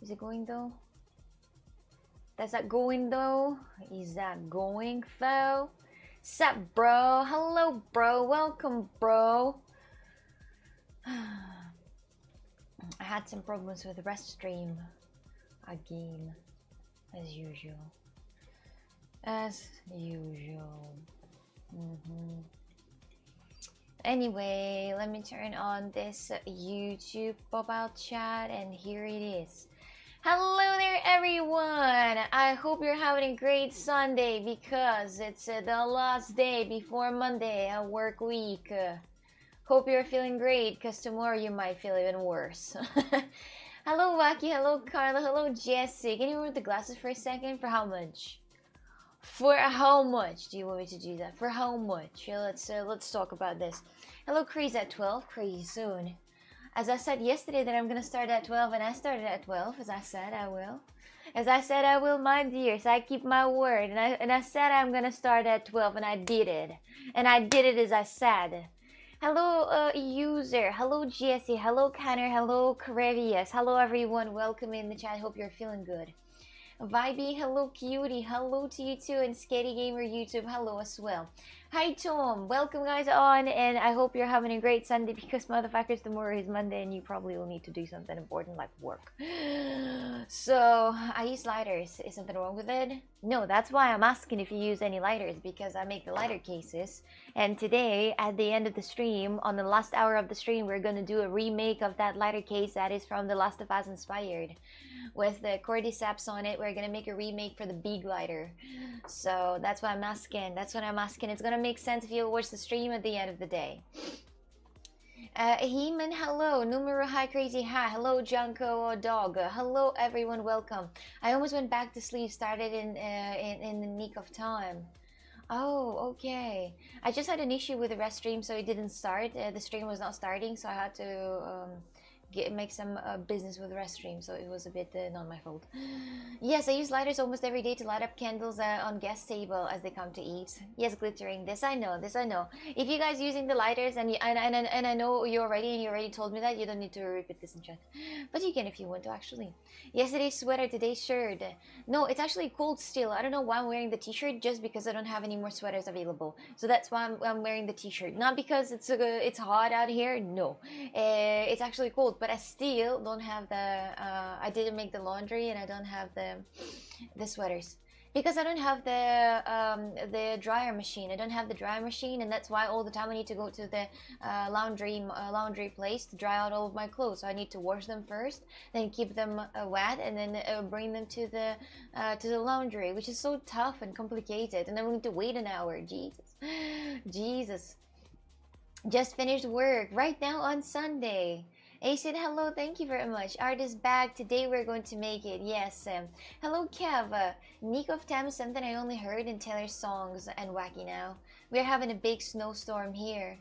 Is it going though? That's that going though? Is that going though? Sup, bro? Hello, bro. Welcome, bro. I had some problems with the rest stream again, as usual. As usual. Anyway, let me turn on this YouTube pop-out chat, and here it is. Hello there, everyone! I hope you're having a great Sunday because it's the last day before Monday, a work week. Hope you're feeling great because tomorrow you might feel even worse. Hello, Wacky. Hello, Carla. Hello, Jesse. Can you remove the glasses for a second? For how much? For how much do you want me to do that? For how much? Yeah, let's talk about this. Hello, Crazy at 12. Crazy soon. As I said yesterday that I'm gonna start at 12, and I started at 12. As I said I will. As I said I will, my dears. I keep my word, and I said I'm gonna start at 12, and I did it. And I did it as I said. Hello, user. Hello, Jesse. Hello, Connor. Hello, Carevius. Hello, everyone. Welcome in the chat. Hope you're feeling good. Vibey, hello, Cutie. Hello to you too, and Sketty Gamer YouTube. Hello as well. Hi, Tom. Welcome, guys, on, and I hope you're having a great Sunday because motherfuckers, tomorrow is Monday, and you probably will need to do something important like work. So I use lighters. Is something wrong with it? No, that's why I'm asking if you use any lighters, because I make the lighter cases. And today, at the end of the stream, on the last hour of the stream, we're gonna do a remake of that lighter case that is from The Last of Us inspired. With the cordyceps on it, we're gonna make a remake for the big lighter. So that's what I'm asking. That's what I'm asking. It's gonna make sense if you watch the stream at the end of the day. Heman, hello. Numero, hi, crazy, hi. Hello, Junko Dog. Hello, everyone. Welcome. I almost went back to sleep. Started in the nick of time. Oh, okay. I just had an issue with the rest stream, so it didn't start. The stream was not starting, so I had to make some business with the rest stream, so it was a bit not my fault. Yes, I use lighters almost every day to light up candles on guest table as they come to eat. Yes, glittering. This I know. This I know. If you guys using the lighters and I know you already told me that, you don't need to repeat this in chat. But you can if you want to, actually. Yesterday's sweater, today's shirt. No, it's actually cold still. I don't know why I'm wearing the t-shirt, just because I don't have any more sweaters available. So that's why I'm wearing the t-shirt. Not because it's hot out here. No, it's actually cold. But I still don't have the. I didn't make the laundry, and I don't have the sweaters because I don't have the dryer machine. I don't have the dryer machine, and that's why all the time I need to go to the laundry place to dry out all of my clothes. So I need to wash them first, then keep them wet, and then bring them to the laundry, which is so tough and complicated. And then we need to wait an hour. Jesus, Jesus. Just finished work right now on Sunday. Acid, hello, thank you very much. Art is back. Today we're going to make it. Yes. Hello, Kev. Nick of Time is something I only heard in Taylor's songs and Wacky now. We're having a big snowstorm here.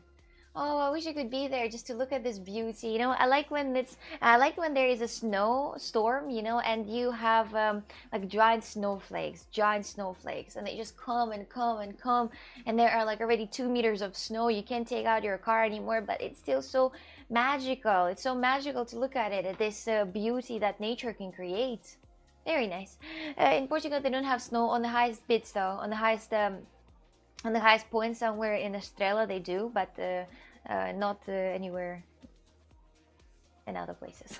Oh, I wish I could be there just to look at this beauty. You know, I like when there is a snowstorm, you know, and you have like giant snowflakes, and they just come and come and come, and there are like already 2 meters of snow. You can't take out your car anymore, but it's still so magical. It's so magical to look at it, this beauty that nature can create. Very nice. In Portugal, they don't have snow on the highest bits, though. On the highest point somewhere in Estrela they do, but not anywhere in other places.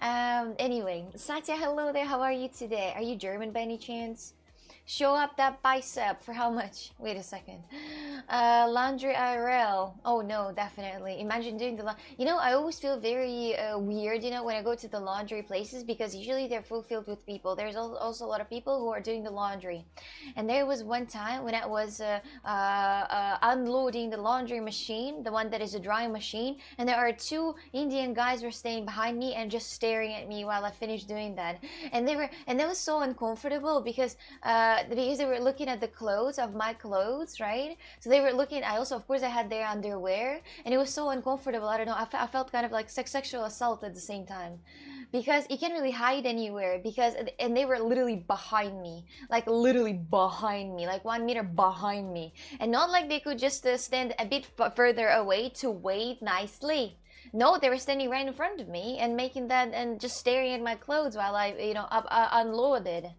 Anyway, Satya, hello there. How are you today? Are you German by any chance? Show up that bicep. For how much? Wait a second. Laundry IRL. Oh no, definitely. Imagine doing the you know, I always feel very weird, you know, when I go to the laundry places, because usually they're filled with people. There's also a lot of people who are doing the laundry. And there was one time when I was unloading the laundry machine, the one that is a drying machine, and there are 2 Indian guys were staying behind me and just staring at me while I finished doing that. And that was so uncomfortable because they were looking at the clothes of my clothes, right? So they were looking. I also, of course, I had their underwear, and it was so uncomfortable. I don't know. I felt kind of like sexual assault at the same time, because you can't really hide anywhere. And they were literally behind me, like 1 meter behind me, and not like they could just stand a bit further away to wait nicely. No, they were standing right in front of me and making that and just staring at my clothes while I, unloaded.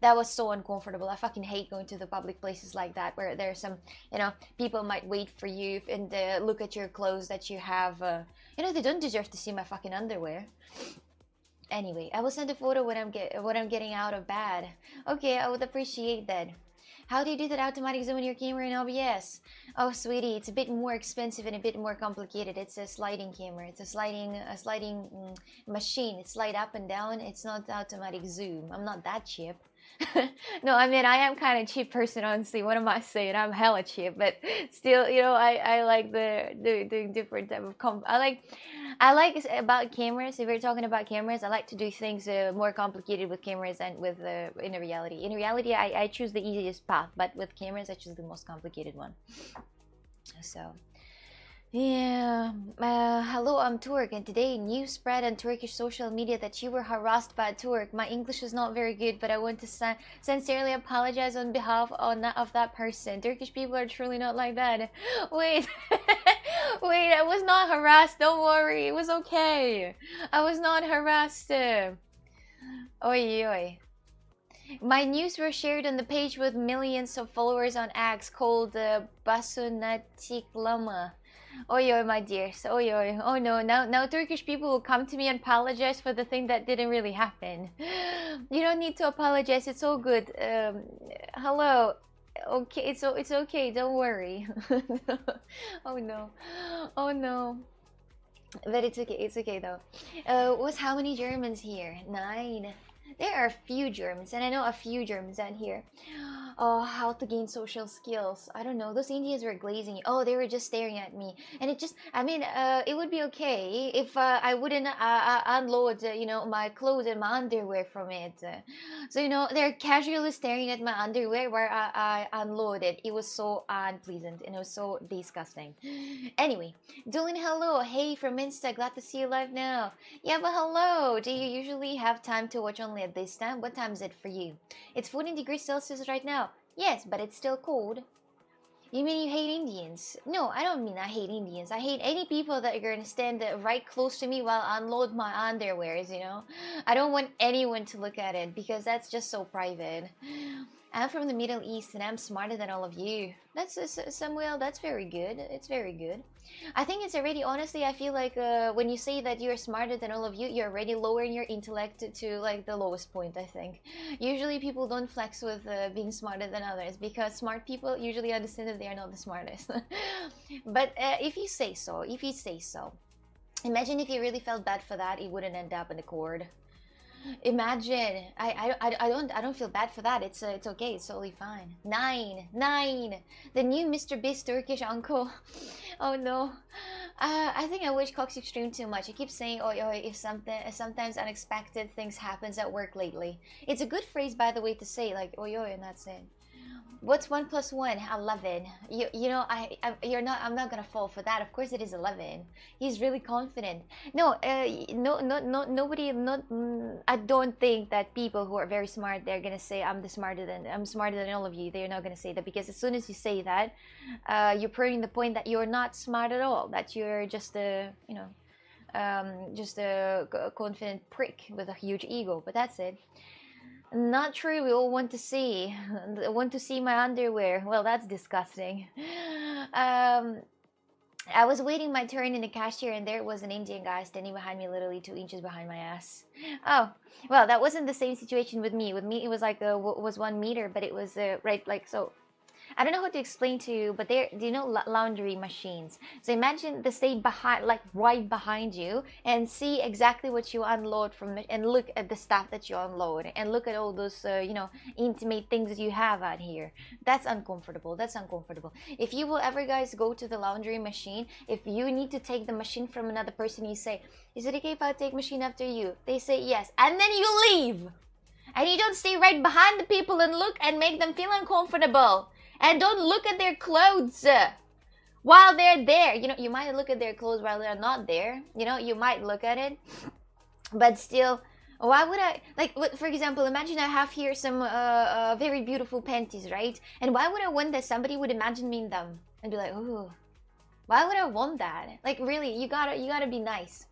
That was so uncomfortable. I fucking hate going to the public places like that where there's some, people might wait for you and look at your clothes that you have. They don't deserve to see my fucking underwear. Anyway, I will send a photo when I'm getting out of bed. Okay, I would appreciate that. How do you do that automatic zoom in your camera in OBS? Oh, sweetie, it's a bit more expensive and a bit more complicated. It's a sliding camera. It's a sliding machine. It slide up and down. It's not automatic zoom. I'm not that cheap. No, I mean, I am kind of cheap person, honestly. What am I saying? I'm hella cheap, but still, I like the different type of I like about cameras. If we're talking about cameras, I like to do things more complicated with cameras and with in reality. In reality, I choose the easiest path, but with cameras, I choose the most complicated one. So. Yeah, hello, I'm Turk, and today news spread on Turkish social media that you were harassed by a Turk. My English is not very good, but I want to sincerely apologize on behalf of that person. Turkish people are truly not like that. Wait, wait, I was not harassed. Don't worry, it was okay. I was not harassed. Oi, oi. My news were shared on the page with millions of followers on X called Basunatik Lama. Oi, oi, my dears. Oi, oi. Oh no, now Turkish people will come to me and apologize for the thing that didn't really happen. You don't need to apologize. It's all good. Hello. Okay, it's okay. Don't worry. Oh no. Oh no. But it's okay. It's okay though. What's how many Germans here? 9. There are a few Germans, and I know a few Germans out here. Oh, how to gain social skills. I don't know. Those Indians were glazing. Oh, they were just staring at me. And it just, I mean, it would be okay if I wouldn't unload, my clothes and my underwear from it. So, they're casually staring at my underwear where I unloaded. It was so unpleasant and it was so disgusting. Anyway, Doolin, hello. Hey, from Insta. Glad to see you live now. Yeah, but hello. Do you usually have time to watch only at this time? What time is it for you? It's 14 degrees Celsius right now. Yes, but it's still cold. You mean you hate Indians? No, I don't mean I hate Indians. I hate any people that are going to stand right close to me while I unload my underwears, I don't want anyone to look at it because that's just so private. I'm from the Middle East and I'm smarter than all of you. That's Samuel, that's very good. It's very good. I think it's already, honestly, I feel like when you say that you're smarter than all of you, you're already lowering your intellect to like the lowest point, I think. Usually people don't flex with being smarter than others because smart people usually understand that they are not the smartest. But if you say so, imagine if you really felt bad for that, it wouldn't end up in the court. Imagine. I don't feel bad for that. It's okay. It's totally fine. 9. The new Mr. Beast Turkish uncle. Oh no. I think I wish Cox Extreme too much. I keep saying oi oi if sometimes unexpected things happens at work lately. It's a good phrase, by the way, to say like oi oi and that's it. What's 1 plus 1? 11. I'm not gonna fall for that. Of course it is 11. He's really confident. No, nobody. I don't think that people who are very smart, they're gonna say I'm smarter than all of you. They're not gonna say that because as soon as you say that, you're proving the point that you're not smart at all. That you're just a confident prick with a huge ego. But that's it. Not true. We all want to see. Want to see my underwear. Well, that's disgusting. I was waiting my turn in the cashier, and there was an Indian guy standing behind me, literally 2 inches behind my ass. Oh, well, that wasn't the same situation with me. With me, it was like was 1 meter, but it was right like so. I don't know how to explain to you, but do you know laundry machines? So imagine they stay behind, like right behind you, and see exactly what you unload from it, and look at the stuff that you unload, and look at all those, intimate things that you have out here. That's uncomfortable. That's uncomfortable. If you will ever, guys, go to the laundry machine, if you need to take the machine from another person, you say, "Is it okay if I take machine after you?" They say yes, and then you leave, and you don't stay right behind the people and look and make them feel uncomfortable. And don't look at their clothes while they're there. You might look at their clothes while they're not there. You might look at it. But still, why would I... Like, for example, imagine I have here some very beautiful panties, right? And why would I want that somebody would imagine me in them? And be like, ooh, Why would I want that? Like really, you gotta be nice.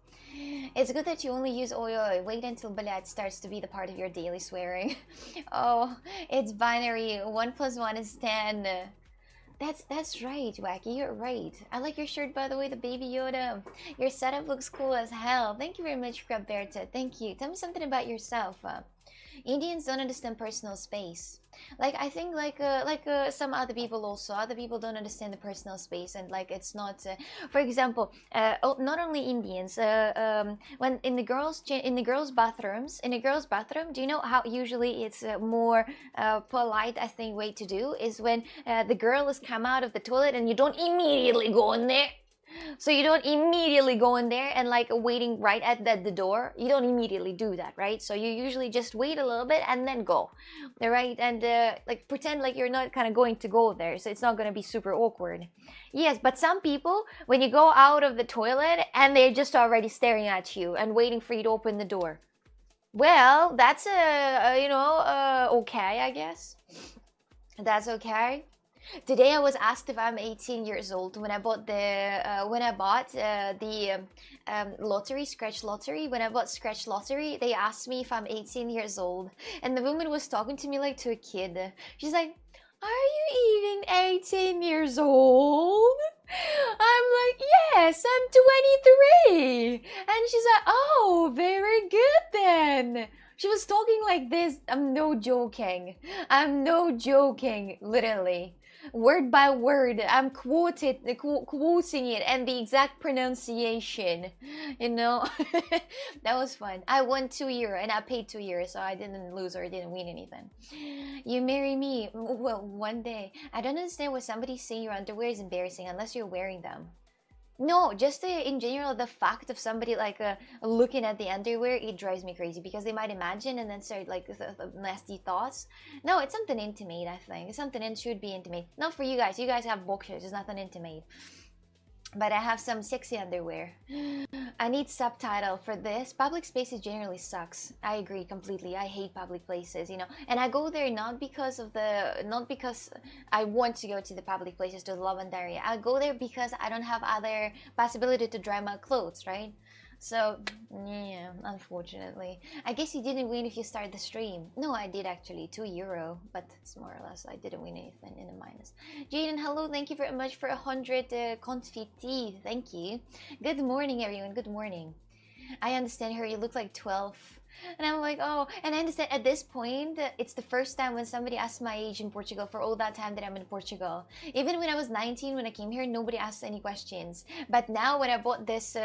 It's good that you only use oil. Wait until balat starts to be the part of your daily swearing. Oh, it's binary. 1 plus 1 is 10. That's right, Wacky. You're right. I like your shirt, by the way, the Baby Yoda. Your setup looks cool as hell. Thank you very much, Roberta. Thank you. Tell me something about yourself. Indians don't understand personal space. Like I think some other people also. Other people don't understand the personal space, and like it's not. For example, not only Indians. When in the girls' bathrooms, in a girls' bathroom, do you know how usually it's more polite? I think way to do is when the girl has come out of the toilet and you don't immediately go in there. So you don't immediately go in there and like waiting right at the door. You don't immediately do that, right? So you usually just wait a little bit and then go, right? And like pretend like you're not kind of going to go there, so it's not going to be super awkward. Yes, but some people, when you go out of the toilet and they're just already staring at you and waiting for you to open the door. Well, that's okay, I guess. That's okay. Today I was asked if I'm 18 years old when I bought the lottery, scratch lottery. When I bought scratch lottery, they asked me if I'm 18 years old, and the woman was talking to me like to a kid. She's like, "Are you even 18 years old?" I'm like, "Yes, I'm 23." And she's like, "Oh, very good then." She was talking like this. I'm no joking. I'm no joking, literally. Word by word, I'm quoting it and the exact pronunciation. You know, that was fun. I won €2 and I paid €2, so I didn't lose or I didn't win anything. You marry me? Well, one day. I don't understand why somebody saying your underwear is embarrassing unless you're wearing them. No, just in general, the fact of somebody like looking at the underwear, it drives me crazy because they might imagine and then start like the nasty thoughts. No, it's something intimate, I think. It's something that should be intimate. Not for you guys. You guys have boxers. It's nothing intimate. But I have some sexy underwear. I need subtitle for this. Public spaces generally sucks. I agree completely. I hate public places, you know. And I go there not because I want to go to the public places, to the lavandary. I go there because I don't have other possibility to dry my clothes, right? So, yeah, unfortunately. I guess you didn't win if you start the stream. No, I did actually, €2, but it's more or less I didn't win anything in a minus. Jaden, hello, thank you very much for 100 confetti. Thank you. Good morning, everyone. Good morning. I understand her. You look like 12. And I'm like, oh, and I understand at this point, it's the first time when somebody asked my age in Portugal for all that time that I'm in Portugal. Even when I was 19, when I came here, nobody asked any questions. But now when I bought this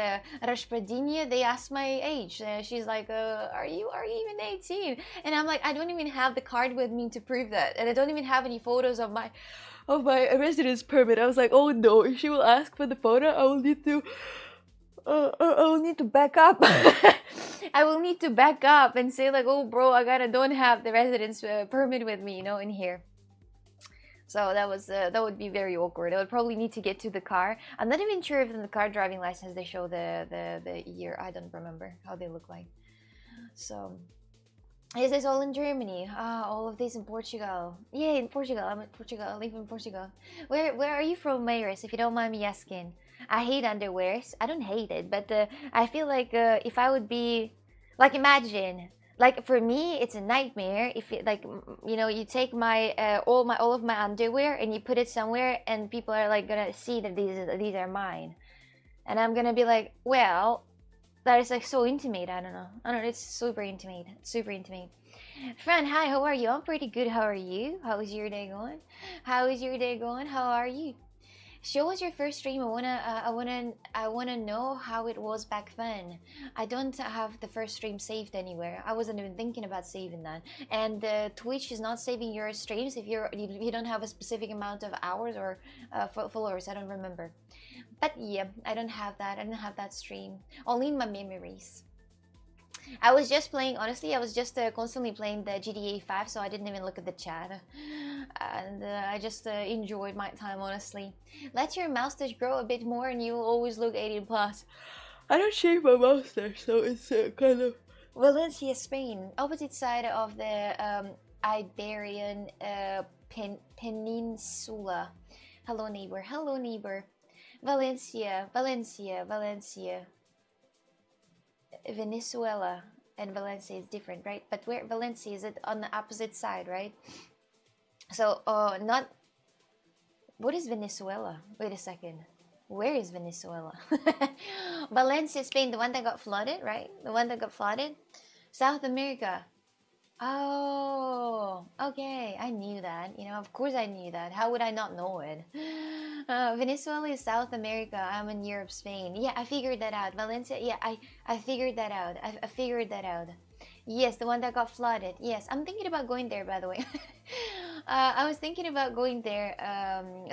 Raspadinha, they asked my age. She's like, are you even 18? And I'm like, I don't even have the card with me to prove that. And I don't even have any photos of my residence permit. I was like, oh no, if she will ask for the photo, I will need to back up. I will need to back up and say like, oh bro, I don't have the residence permit with me, you know, in here. So that would be very awkward. I would probably need to get to the car. I'm not even sure if in the car driving license they show the year. I don't remember how they look like. So is this all in Germany? All of this in Portugal. Yeah, in Portugal. I'm in Portugal. I live in Portugal. Where are you from, Mayris, if you don't mind me asking? I hate underwears. I don't hate it, but I feel like if I would be like, imagine, like for me, it's a nightmare if it, like you know, you take my all of my underwear and you put it somewhere and people are like gonna see that these are mine, and I'm gonna be like, well, that is like so intimate. I don't know. It's super intimate. Super intimate. Friend, hi. How are you? I'm pretty good. How are you? How is your day going? How is your day going? How are you? Show us your first stream. I wanna know how it was back then. I don't have the first stream saved anywhere. I wasn't even thinking about saving that. And Twitch is not saving your streams if you don't have a specific amount of hours or followers. I don't remember. But yeah, I don't have that. I don't have that stream. Only in my memories. I was just playing, honestly, I was just constantly playing the GTA 5, so I didn't even look at the chat. And I just enjoyed my time, honestly. Let your moustache grow a bit more and you will always look 18 plus. I don't shave my moustache, so it's kind of... Valencia, Spain. Opposite side of the Iberian Peninsula. Hello, neighbor. Hello, neighbor. Valencia, Valencia, Valencia. Venezuela and Valencia is different, right? But where Valencia is it on the opposite side, right? So, not what is Venezuela? Wait a second. Where is Venezuela? Valencia, Spain, the one that got flooded, right? The one that got flooded. South America. Oh, okay. I knew that. You know, of course I knew that. How would I not know it? Venezuela is South America. I'm in Europe, Spain. Yeah, I figured that out. Valencia. Yeah, I figured that out. I figured that out. Yes, the one that got flooded. Yes, I'm thinking about going there, by the way. I was thinking about going there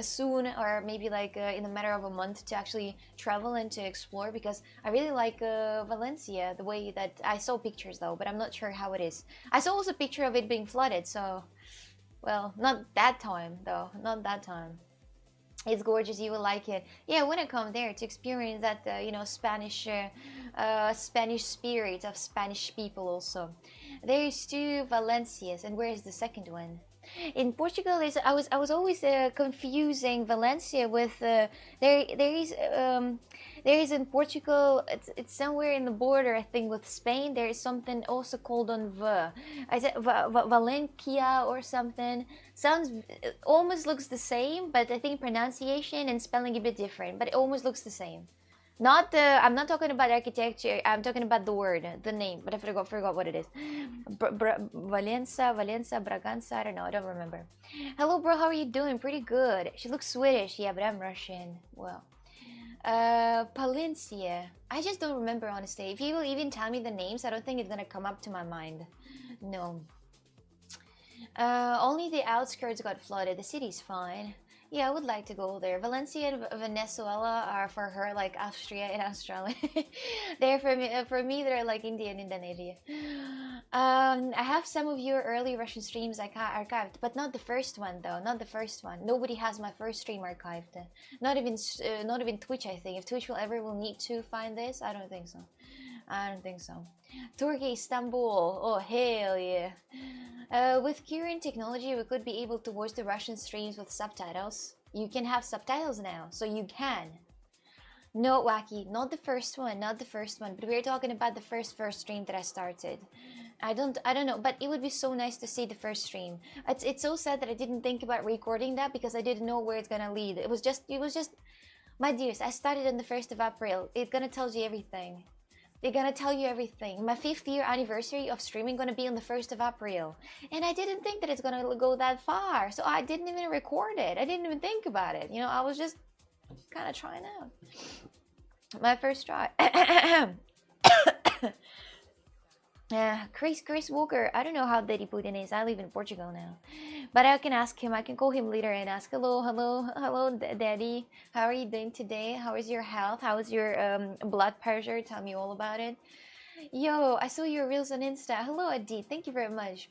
soon, or maybe like in a matter of a month, to actually travel and to explore, because I really like Valencia, the way that I saw pictures though, but I'm not sure how it is. I saw also a picture of it being flooded, so, well, not that time though, not that time. It's gorgeous. You will like it. Yeah, when I come there to experience that, you know, Spanish spirit of Spanish people. Also, there is two Valencias, and where is the second one? In Portugal, is I was always confusing Valencia with there is in Portugal. It's somewhere in the border, I think, with Spain. There is something also called on V. I said Valencia or something. Sounds, it almost looks the same, but I think pronunciation and spelling a bit different. But it almost looks the same. Not the. I'm not talking about architecture. I'm talking about the word, the name. But I forgot what it is. Valencia, Braganza. I don't know. I don't remember. Hello, bro. How are you doing? Pretty good. She looks Swedish. Yeah, but I'm Russian. Well, Palencia. I just don't remember, honestly. If you will even tell me the names, I don't think it's gonna come up to my mind. No. Only the outskirts got flooded. The city's fine. Yeah, I would like to go there. Valencia and Venezuela are for her like Austria and Australia. They're for me, they're like India and Indonesia. I have some of your early Russian streams archived, but not the first one though. Not the first one. Nobody has my first stream archived. Not even Twitch. I think if Twitch will need to find this, I don't think so. I don't think so. Turkey, Istanbul. Oh, hell yeah. With current technology, we could be able to watch the Russian streams with subtitles. You can have subtitles now, so you can. No, Wacky, not the first one, not the first one. But we're talking about the first stream that I started. I don't know, but it would be so nice to see the first stream. It's so sad that I didn't think about recording that because I didn't know where it's gonna lead. It was just, my dears, I started on the 1st of April. It's gonna tell you everything. They're gonna tell you everything. My 5th year anniversary of streaming gonna be on the 1st of April. And I didn't think that it's gonna go that far. So I didn't even record it. I didn't even think about it. You know, I was just kind of trying out. My first try. Chris Walker. I don't know how Daddy Putin is. I live in Portugal now. But I can ask him. I can call him later and ask, hello, Daddy. How are you doing today? How is your health? How is your blood pressure? Tell me all about it. Yo, I saw your reels on Insta. Hello, Adi. Thank you very much.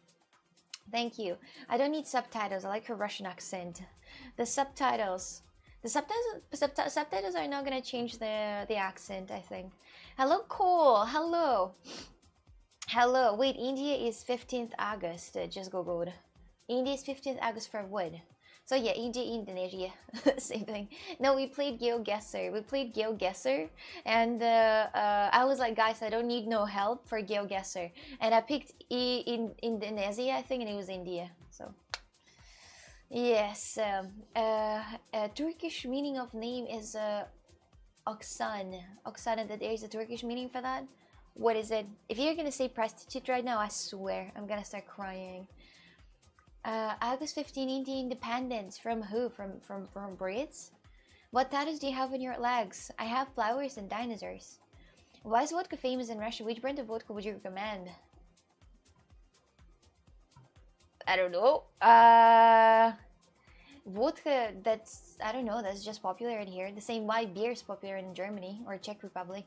Thank you. I don't need subtitles. I like her Russian accent. The subtitles are not gonna change the accent, I think. Hello, Cole. Hello. Hello. Wait, India is 15th August. Just googled. India is 15th August for what? So yeah, India, Indonesia, same thing. No, we played GeoGuessr. And I was like, guys, I don't need no help for GeoGuessr. And I picked Indonesia, I think, and it was India. So yes, Turkish meaning of name is Oksan. Oksan, that there is a Turkish meaning for that. What is it? If you're gonna say prostitute right now, I swear I'm gonna start crying. August 15, Indian independence. From who? From Brits? What tattoos do you have on your legs? I have flowers and dinosaurs. Why is vodka famous in Russia? Which brand of vodka would you recommend? I don't know. Vodka, that's, I don't know, that's just popular in here. The same why beer is popular in Germany or Czech Republic.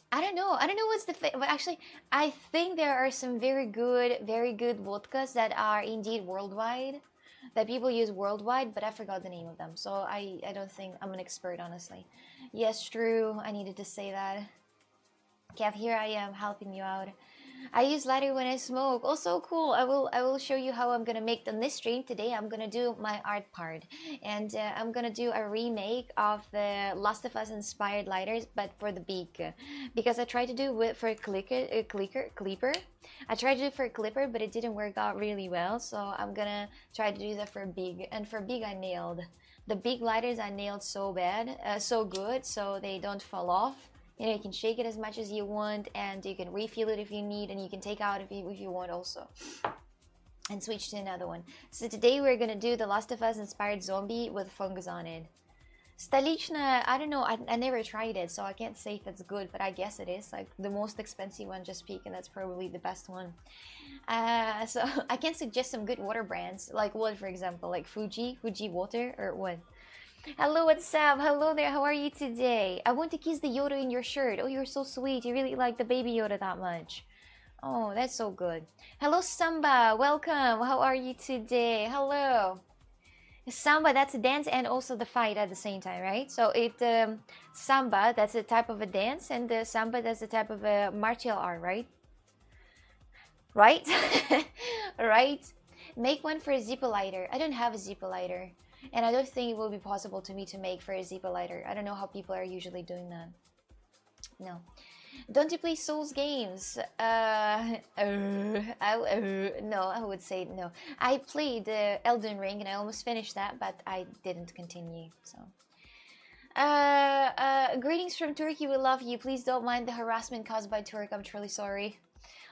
I don't know what's the but actually I think there are some very good vodkas that are indeed worldwide, that people use worldwide, but I forgot the name of them, so I don't think I'm an expert, honestly. Yes, true, I needed to say that. Kev, here I am helping you out. I use lighter when I smoke. Also cool. I will show you how I'm gonna make them this stream. Today I'm gonna do my art part, and I'm gonna do a remake of the Last of Us inspired lighters, but for the beak, because I tried to do it for clipper. I tried to do it for clipper, but it didn't work out really well. So I'm gonna try to do that for big, and for big I nailed. The big lighters I nailed so bad, so good, so they don't fall off. You know, you can shake it as much as you want, and you can refill it if you need, and you can take out if you want also, and switch to another one. So today we're gonna do the Last of Us inspired zombie with fungus on it. Stolichna, I don't know, I never tried it, so I can't say if it's good, but I guess it is. Like, the most expensive one, just peak, and that's probably the best one. So I can suggest some good water brands, like what, for example, like Fuji water, or what? Hello, what's up? Hello there, how are you today? I want to kiss the Yoda in your shirt. Oh, you're so sweet. You really like the baby Yoda that much. Oh, that's so good. Hello, Samba. Welcome. How are you today? Hello. Samba, that's a dance and also the fight at the same time, right? So Samba, that's a type of a dance, and the Samba, that's a type of a martial art, right? Right? Right? Make one for a Zippo lighter. I don't have a Zippo lighter. And I don't think it will be possible to me to make for a Zippo lighter. I don't know how people are usually doing that. No. Don't you play Souls games? No, I would say no. I played Elden Ring and I almost finished that, but I didn't continue, so. Greetings from Turkey, we love you. Please don't mind the harassment caused by Turk. I'm truly sorry.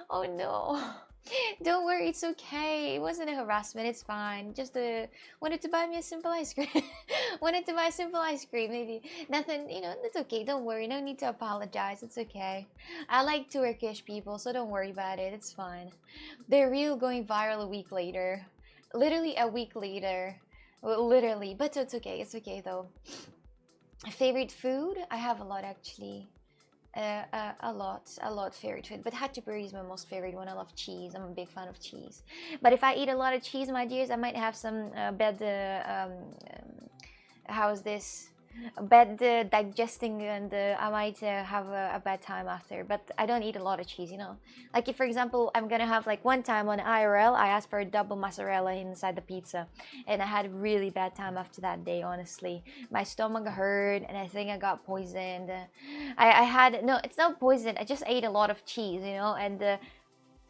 Oh no. Don't worry, it's okay. It wasn't a harassment, it's fine. Just wanted to buy me a simple ice cream. Wanted to buy a simple ice cream, maybe. Nothing, you know, it's okay. Don't worry, no need to apologize. It's okay. I like Turkish people, so don't worry about it. It's fine. They're real going viral a week later. Literally a week later. Well, literally, but it's okay. It's okay though. Favorite food? I have a lot actually. A lot favorite food, but hachapuri is my most favorite one. I love cheese. I'm a big fan of cheese. But if I eat a lot of cheese, my dears, I might have some bad how is this, bad digesting, and I might have a bad time after. But I don't eat a lot of cheese, you know. Like if, for example, I'm gonna have like one time on IRL, I asked for a double mozzarella inside the pizza, and I had a really bad time after that day. Honestly, my stomach hurt, and I think I got poisoned. I had no, it's not poison. I just ate a lot of cheese, you know, and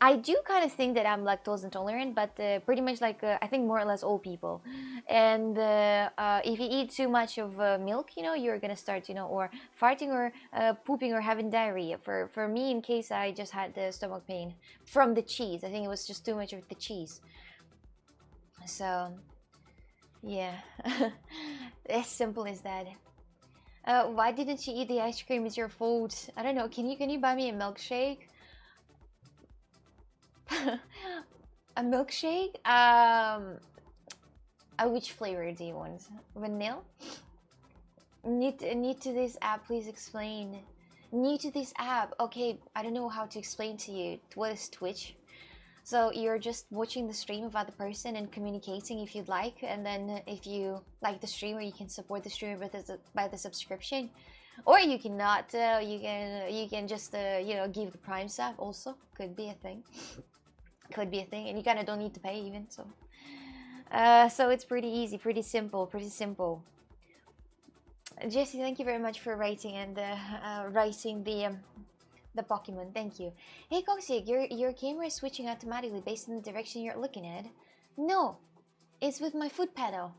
I do kind of think that I'm lactose intolerant, but pretty much like I think more or less all people. And if you eat too much of milk, you know, you're gonna start, you know, or farting or pooping or having diarrhea. For me, in case I just had the stomach pain from the cheese. I think it was just too much of the cheese. So yeah, as simple as that. Why didn't you eat the ice cream? It's your fault. I don't know. Can you buy me a milkshake? A milkshake? Which flavor do you want? Vanilla? New to this app, please explain. New to this app. Okay, I don't know how to explain to you. What is Twitch? So you're just watching the stream of other person and communicating if you'd like, and then if you like the streamer, you can support the streamer by the subscription, or you cannot. You can just you know, give the Prime sub. Also, could be a thing. Could be a thing, and you kind of don't need to pay even. So, so it's pretty easy, pretty simple, pretty simple. Jesse, thank you very much for writing and writing the Pokemon. Thank you. Hey Coxic, your camera is switching automatically based on the direction you're looking at. No, it's with my foot pedal.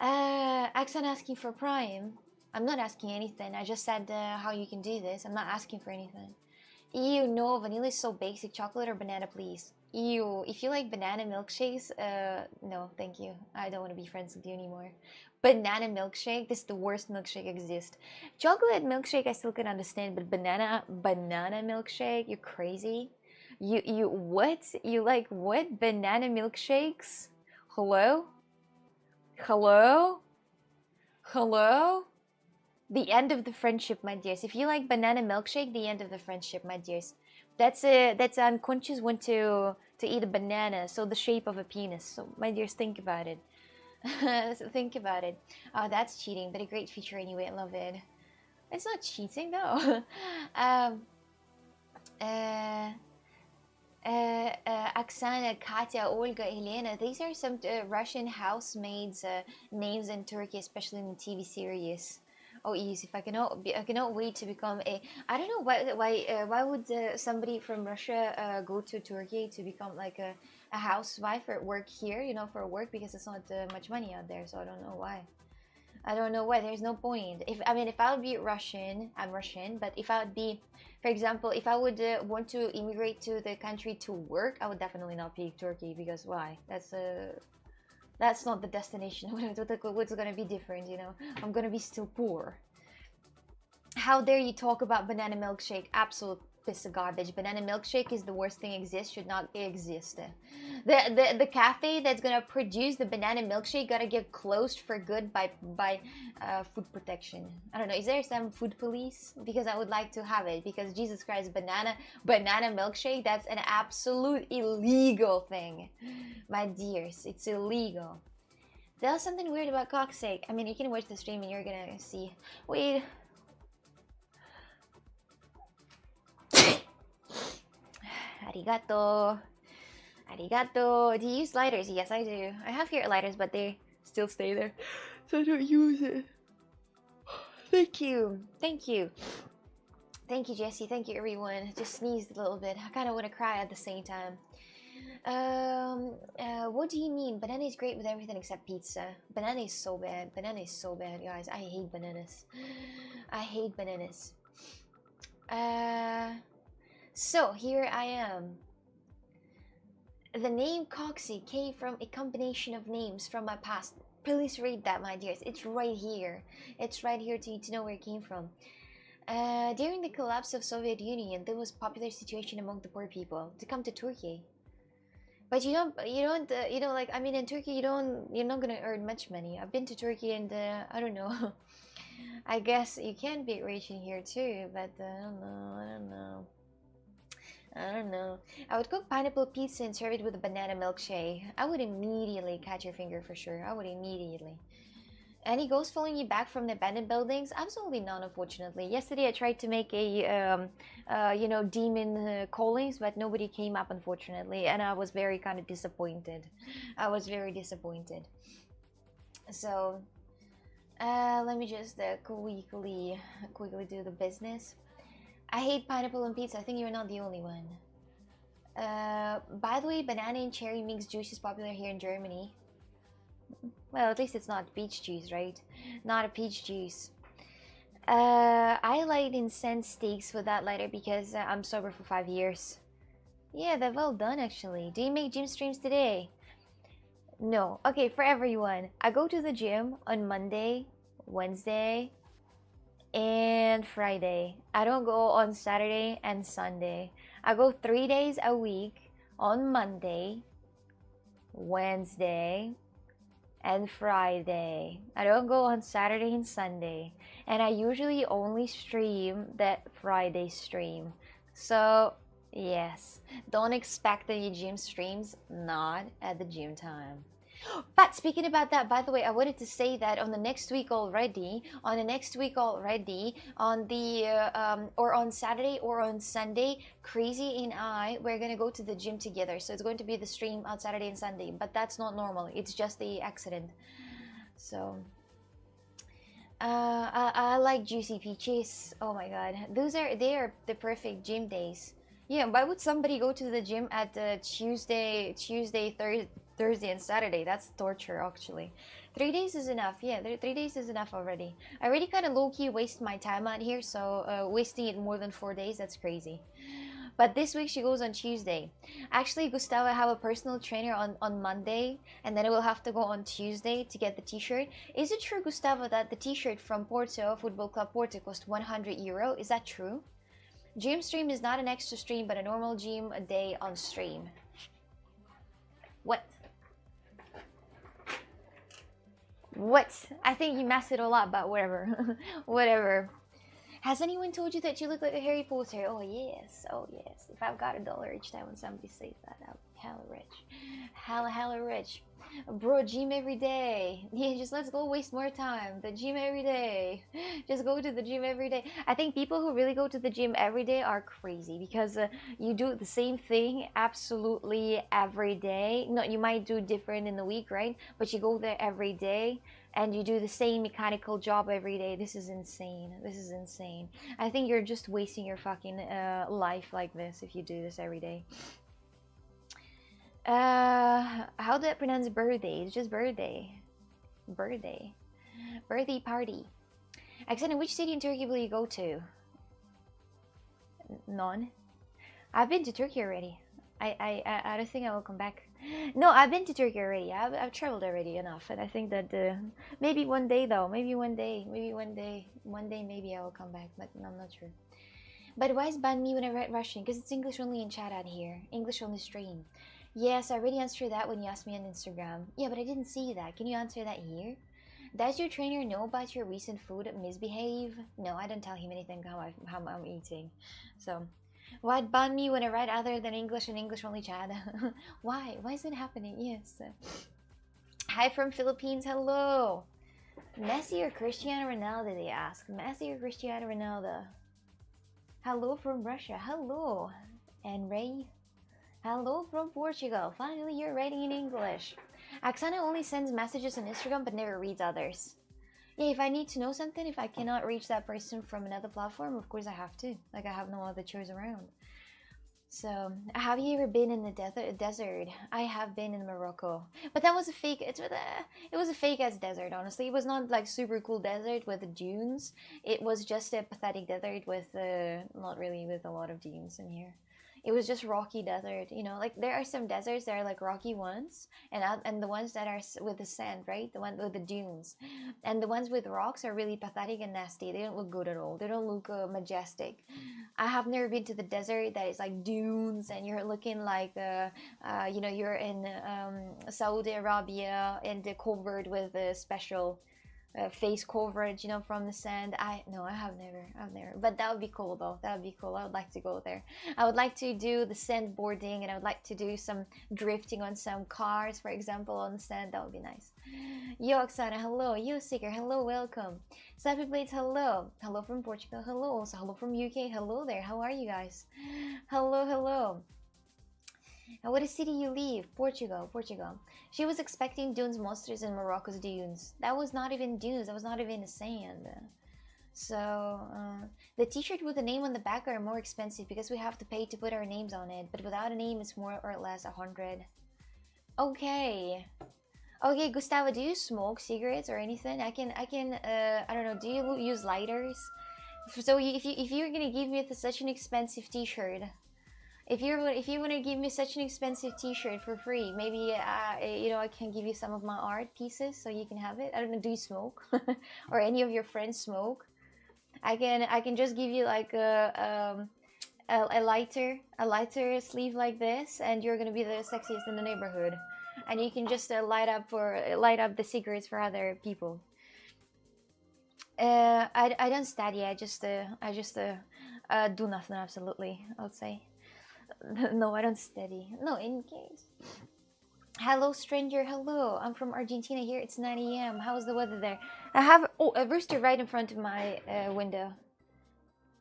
Axon asking for Prime. I'm not asking anything. I just said how you can do this. I'm not asking for anything. Ew, no, vanilla is so basic. Chocolate or banana, please. Ew, if you like banana milkshakes, no, thank you. I don't want to be friends with you anymore. Banana milkshake, this is the worst milkshake exist. Chocolate milkshake, I still can understand, but banana milkshake, you're crazy. You what? You like what? Banana milkshakes? Hello? Hello? Hello? The end of the friendship, my dears. If you like banana milkshake, the end of the friendship, my dears. That's an unconscious one to eat a banana, so the shape of a penis. So, my dears, think about it. So think about it. Oh, that's cheating, but a great feature anyway. I love it. It's not cheating though. Oksana, Katya, Olga, Elena. These are some Russian housemaids' names in Turkey, especially in the TV series. Oh, easy. If I cannot wait to become a. I don't know why would somebody from Russia go to Turkey to become like a housewife or work here, you know, for work, because it's not much money out there. So I don't know why. I don't know why. There's no point. If I mean, if I would be Russian, I'm Russian. But if I would be, for example, if I would want to immigrate to the country to work, I would definitely not pick Turkey, because why? That's not the destination. What's gonna be different? You know, I'm gonna be still poor. How dare you talk about banana milkshake? Absolute piece of garbage. Banana milkshake is the worst thing exists. Should not exist. The cafe that's gonna produce the banana milkshake gotta get closed for good by food protection. I don't know. Is there some food police? Because I would like to have it. Because Jesus Christ, banana milkshake, that's an absolute illegal thing, my dears. It's illegal. There's something weird about cocksake. I mean, you can watch the stream and you're gonna see. Wait. Arigato. Arigato. Do you use lighters? Yes, I do. I have here lighters, but they still stay there, so I don't use it. Thank you. Thank you. Thank you, Jesse. Thank you, everyone. Just sneezed a little bit. I kind of want to cry at the same time. What do you mean? Banana is great with everything except pizza. Banana is so bad. Banana is so bad, guys. I hate bananas. I hate bananas. So here I am. The name Coxie came from a combination of names from my past. Please read that, my dears. It's right here. It's right here to know where it came from. During the collapse of Soviet Union, there was popular situation among the poor people to come to Turkey. But you don't, like, I mean, in Turkey, you're not gonna earn much money. I've been to Turkey and, I don't know. I guess you can be rich in here too, but I don't know. I would cook pineapple pizza and serve it with a banana milkshake. I would immediately catch your finger for sure. I would immediately. Any ghosts following you back from the abandoned buildings? Absolutely none, unfortunately. Yesterday I tried to make a, demon callings, but nobody came up, unfortunately, and I was very kind of disappointed. I was very disappointed. So, let me just quickly do the business. I hate pineapple on pizza. I think you're not the only one. By the way, banana and cherry mixed juice is popular here in Germany. Well, at least it's not peach juice, right? Not a peach juice. I light incense steaks with that lighter because I'm sober for 5 years. Yeah, they're well done, actually. Do you make gym streams today? No. Okay, for everyone. I go to the gym on Monday, Wednesday, and Friday. I don't go on Saturday and Sunday. I go 3 days a week on Monday, Wednesday, and Friday. I don't go on Saturday and Sunday. And I usually only stream that Friday stream. So, yes. Don't expect any gym streams, not at the gym time. But speaking about that, by the way, I wanted to say that on the next week already, on Saturday or on Sunday, Crazy and I, we're gonna go to the gym together. So it's going to be the stream on Saturday and Sunday, but that's not normal. It's just the accident. So, I like juicy peaches. Oh my god, they are the perfect gym days. Yeah, why would somebody go to the gym at Tuesday, Thursday and Saturday? That's torture, actually. 3 days is enough. Yeah, 3 days is enough already. I already kind of low-key waste my time out here, so wasting it more than 4 days, that's crazy. But this week she goes on Tuesday. Actually, Gustavo, I have a personal trainer on Monday, and then I will have to go on Tuesday to get the t-shirt. Is it true, Gustavo, that the t-shirt from Porto, Football Club Porto, cost €100? Is that true? Gym stream is not an extra stream, but a normal gym a day on stream. What? What? I think you messed it all up, but whatever. Whatever. Has anyone told you that you look like a Harry Potter? Oh yes, oh yes. If I've got $1 each time when somebody says that, I'm hella rich. Hella rich. Bro, gym every day. Yeah, just let's go waste more time. The gym every day. Just go to the gym every day. I think people who really go to the gym every day are crazy because you do the same thing absolutely every day. No, you might do different in the week, right? But you go there every day and you do the same mechanical job every day. This is insane. This is insane. I think you're just wasting your fucking life like this if you do this every day. How do I pronounce birthday? It's just birthday. Birthday. Birthday party. Alexander, which city in Turkey will you go to? None. I've been to Turkey already. I don't think I will come back. No, I've been to Turkey already. I've traveled already enough, and I think that maybe one day though, maybe one day, maybe I will come back, but I'm not sure. But why is ban me when I write Russian? Because it's English only in chat out here, English only stream. Yes, I already answered that when you asked me on Instagram. Yeah, but I didn't see that. Can you answer that here? Does your trainer know about your recent food misbehave? No, I don't tell him anything how I'm eating. So. Why ban me when I write other than English and English only chat? Why? Why is it happening? Yes. Hi from Philippines. Hello. Messi or Cristiano Ronaldo? They ask. Messi or Cristiano Ronaldo? Hello from Russia. Hello. And Ray. Hello from Portugal. Finally, you're writing in English. Oksana only sends messages on Instagram but never reads others. Yeah, if I need to know something, if I cannot reach that person from another platform, of course I have to. Like, I have no other choice around. So, have you ever been in the desert? I have been in Morocco. But that was a fake, it was a fake-ass desert, honestly. It was not, like, super cool desert with the dunes. It was just a pathetic desert with, not really with a lot of dunes in here. It was just rocky desert, you know, like there are some deserts that are like rocky ones, and the ones that are with the sand, right, the one with the dunes, and the ones with rocks are really pathetic and nasty. They don't look good at all. They don't look majestic. I have never been to the desert that is like dunes and you're looking like you know, you're in Saudi Arabia and covered with a special face coverage, you know, from the sand. I've never, but that would be cool though. That would be cool. I would like to go there. I would like to do the sand boarding, and I would like to do some drifting on some cars, for example, on the sand. That would be nice. Yo, Oksana, hello. Yo, Seeker, hello, welcome. Slappy Blades, hello. Hello from Portugal, hello. Also, hello from UK, hello there. How are you guys? Hello. And what city you leave? Portugal. She was expecting dunes monsters in Morocco's dunes. That was not even dunes. That was not even sand. So the t-shirt with the name on the back are more expensive because we have to pay to put our names on it. But without a name, it's more or less 100. Okay, Gustavo, do you smoke cigarettes or anything? I don't know. Do you use lighters? So if you're gonna give me such an expensive t-shirt. If you want to give me such an expensive t-shirt for free, maybe you know, I can give you some of my art pieces so you can have it. I don't know, do you smoke? Or any of your friends smoke? I can just give you like a lighter sleeve like this, and you're gonna be the sexiest in the neighborhood, and you can just light up the cigarettes for other people. I don't study. I just do nothing absolutely, I would say. No, I don't study. No, in case. Hello, stranger. Hello. I'm from Argentina here. It's 9 a.m. How's the weather there? I have a rooster right in front of my window.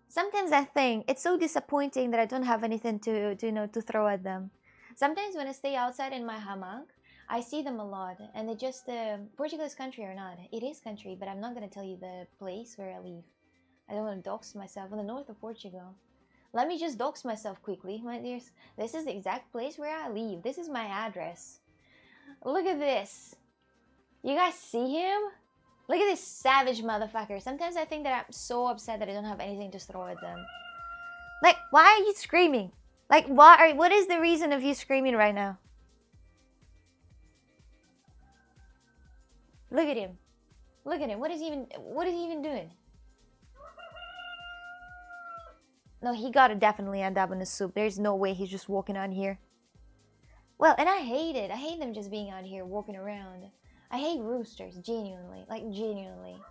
Sometimes I think it's so disappointing that I don't have anything to you know, to throw at them. Sometimes when I stay outside in my hammock, I see them a lot, and they just Portugal is country or not? It is country, but I'm not gonna tell you the place where I live. I don't want to dox myself. In the north of Portugal. Let me just dox myself quickly, my dears. This is the exact place where I live. This is my address. Look at this. You guys see him? Look at this savage motherfucker. Sometimes I think that I'm so upset that I don't have anything to throw at them. Like, why are you screaming? Like, what is the reason of you screaming right now? Look at him. Look at him. What is he even doing? No, he gotta definitely end up in the soup. There's no way he's just walking on here. Well, and I hate it. I hate them just being out here walking around. I hate roosters, genuinely. Like, genuinely.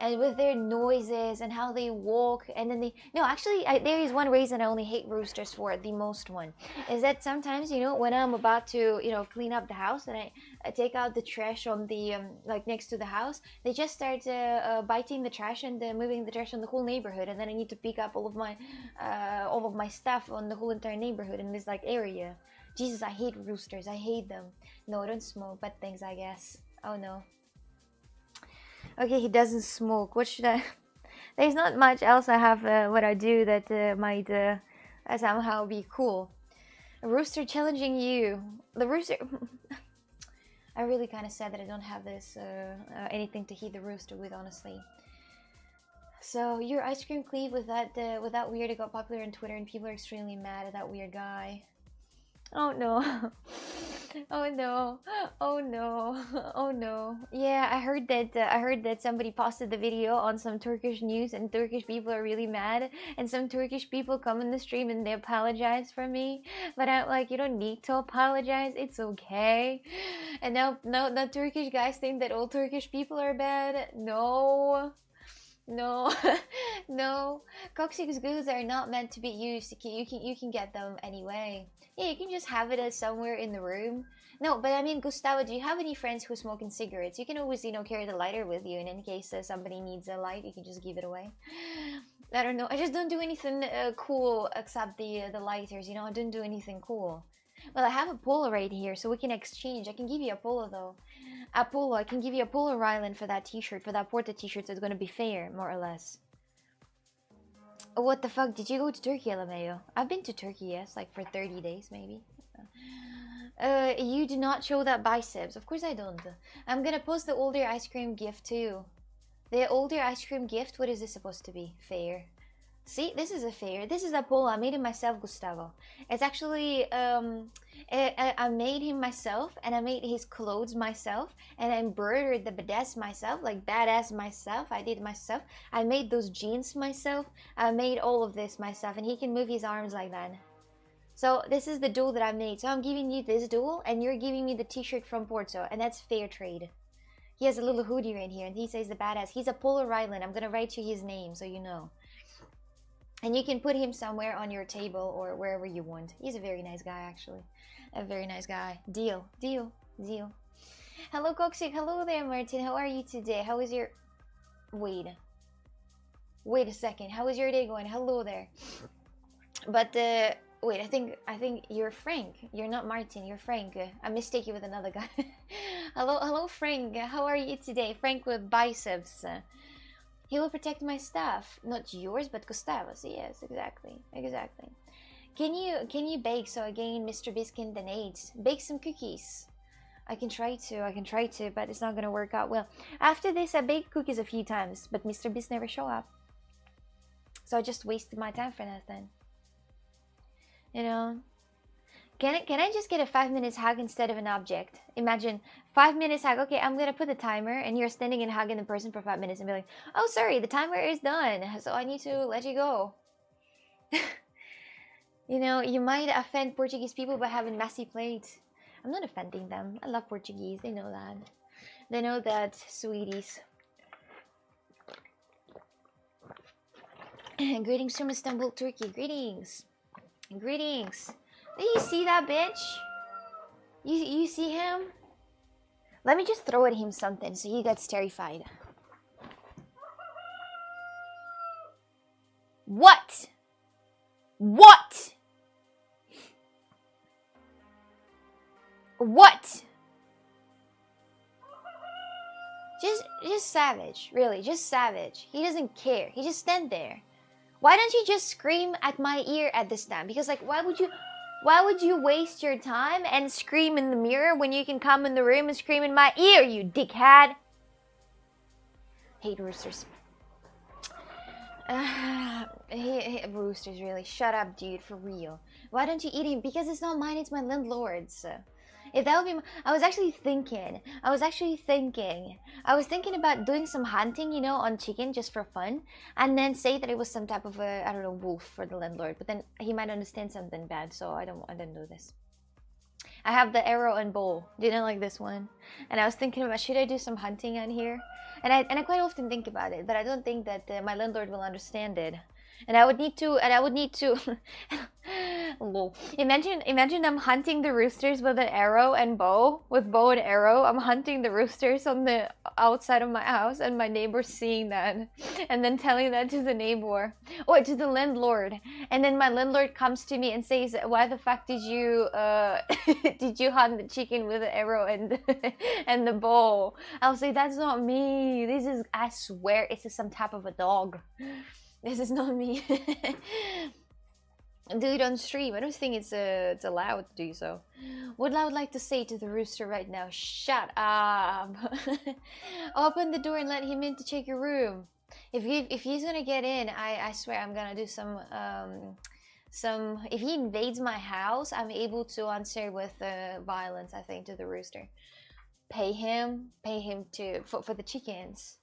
and with their noises and how they walk, and then they no actually there is one reason I only hate roosters for the most one is that sometimes, you know, when I'm about to, you know, clean up the house and I take out the trash on the like next to the house, they just start biting the trash and moving the trash on the whole neighborhood, and then I need to pick up all of my stuff on the whole entire neighborhood in this like area. Jesus, I hate roosters. I hate them. No, I don't smoke, but things, I guess. Oh no. Okay, he doesn't smoke. What should I... There's not much else I have what I do that might somehow be cool. A rooster challenging you. The rooster... I really kind of sad that I don't have this anything to heat the rooster with, honestly. So your ice cream cleave with that weird, it got popular on Twitter and people are extremely mad at that weird guy. Oh no. Oh no. Oh no. Oh no. Yeah, I heard that somebody posted the video on some Turkish news and Turkish people are really mad, and some Turkish people come in the stream and they apologize for me, but I'm like, you don't need to apologize, it's okay. And now the Turkish guys think that all Turkish people are bad. No. No. No. Coccyx goods are not meant to be used. You can get them anyway. Yeah, you can just have it as somewhere in the room. No, but I mean, Gustavo, do you have any friends who smoke cigarettes? You can always, you know, carry the lighter with you, and in case somebody needs a light, you can just give it away. I don't know. I just don't do anything cool except the lighters. You know, I don't do anything cool. Well, I have a polo right here, so we can exchange. I can give you a polo though. A polo. I can give you a polo, Rylan, for that T-shirt, for that Porta T-shirt. So it's gonna be fair, more or less. What the fuck? Did you go to Turkey, LMAO? I've been to Turkey, yes, like for 30 days, maybe. You do not show that biceps. Of course I don't. I'm gonna post the older ice cream gift too. The older ice cream gift, what is this supposed to be? Fair. See, this is a fair. This is a polo. I made it myself, Gustavo. It's actually, I made him myself, and I made his clothes myself, and I embroidered the badass myself, like badass myself. I did myself. I made those jeans myself. I made all of this myself, and he can move his arms like that. So this is the duel that I made. So I'm giving you this duel, and you're giving me the T-shirt from Porto, and that's fair trade. He has a little hoodie right here, and he says the badass. He's a Polo Rylan. I'm gonna write you his name so you know. And you can put him somewhere on your table or wherever you want. He's a very nice guy, actually. A very nice guy. Deal. Deal. Deal. Hello, Coxic. Hello there, Martin. How are you today? How is your... Wait a second. How is your day going? Hello there. But, wait, I think you're Frank. You're not Martin. You're Frank. I mistake you with another guy. Hello, Frank. How are you today? Frank with biceps. He will protect my stuff, not yours, but Gustavo's. Yes, exactly. Can you bake so I gain Mr. Biskin the nades? Bake some cookies. I can try to, but it's not gonna work out well. After this, I baked cookies a few times, but Mr. Bis never show up. So I just wasted my time for that then. You know? Can I just get a 5 minutes hug instead of an object? Imagine 5 minutes hug. Okay, I'm gonna put the timer, and you're standing and hugging the person for 5 minutes and be like, "Oh, sorry, the timer is done, so I need to let you go." You know, you might offend Portuguese people by having messy plates. I'm not offending them. I love Portuguese. They know that. They know that, sweeties. Greetings from Istanbul, Turkey. Greetings. Greetings. Did you see that bitch? You see him? Let me just throw at him something so he gets terrified. What? What? What? Just savage, really, just savage. He doesn't care. He just stand there. Why don't you just scream at my ear at this time? Because, like, why would you waste your time and scream in the mirror when you can come in the room and scream in my ear, you dickhead? Hate roosters. Roosters, really. Shut up, dude, for real. Why don't you eat him? Because it's not mine, it's my landlord's. If that would be I was thinking about doing some hunting, you know, on chicken just for fun, and then say that it was some type of a, I don't know, wolf for the landlord, but then he might understand something bad, so I didn't do this. I have the arrow and bow. Didn't like this one. And I was thinking about, should I do some hunting on here? And I quite often think about it, but I don't think that my landlord will understand it. And I would need to lol. Imagine I'm hunting the roosters with an arrow and bow, with bow and arrow. I'm hunting the roosters on the outside of my house, and my neighbor seeing that, and then telling that to the neighbor or to the landlord. And then my landlord comes to me and says, "Why the fuck did you did you hunt the chicken with an arrow and and the bow?" I'll say, "That's not me. This is, I swear, it's some type of a dog. This is not me." Do it on stream. I don't think it's allowed to do so. What I would like to say to the rooster right now: shut up. Open the door and let him in to check your room. If he's gonna get in, I swear I'm gonna do some. If he invades my house, I'm able to answer with violence, I think, to the rooster. Pay him to for the chickens.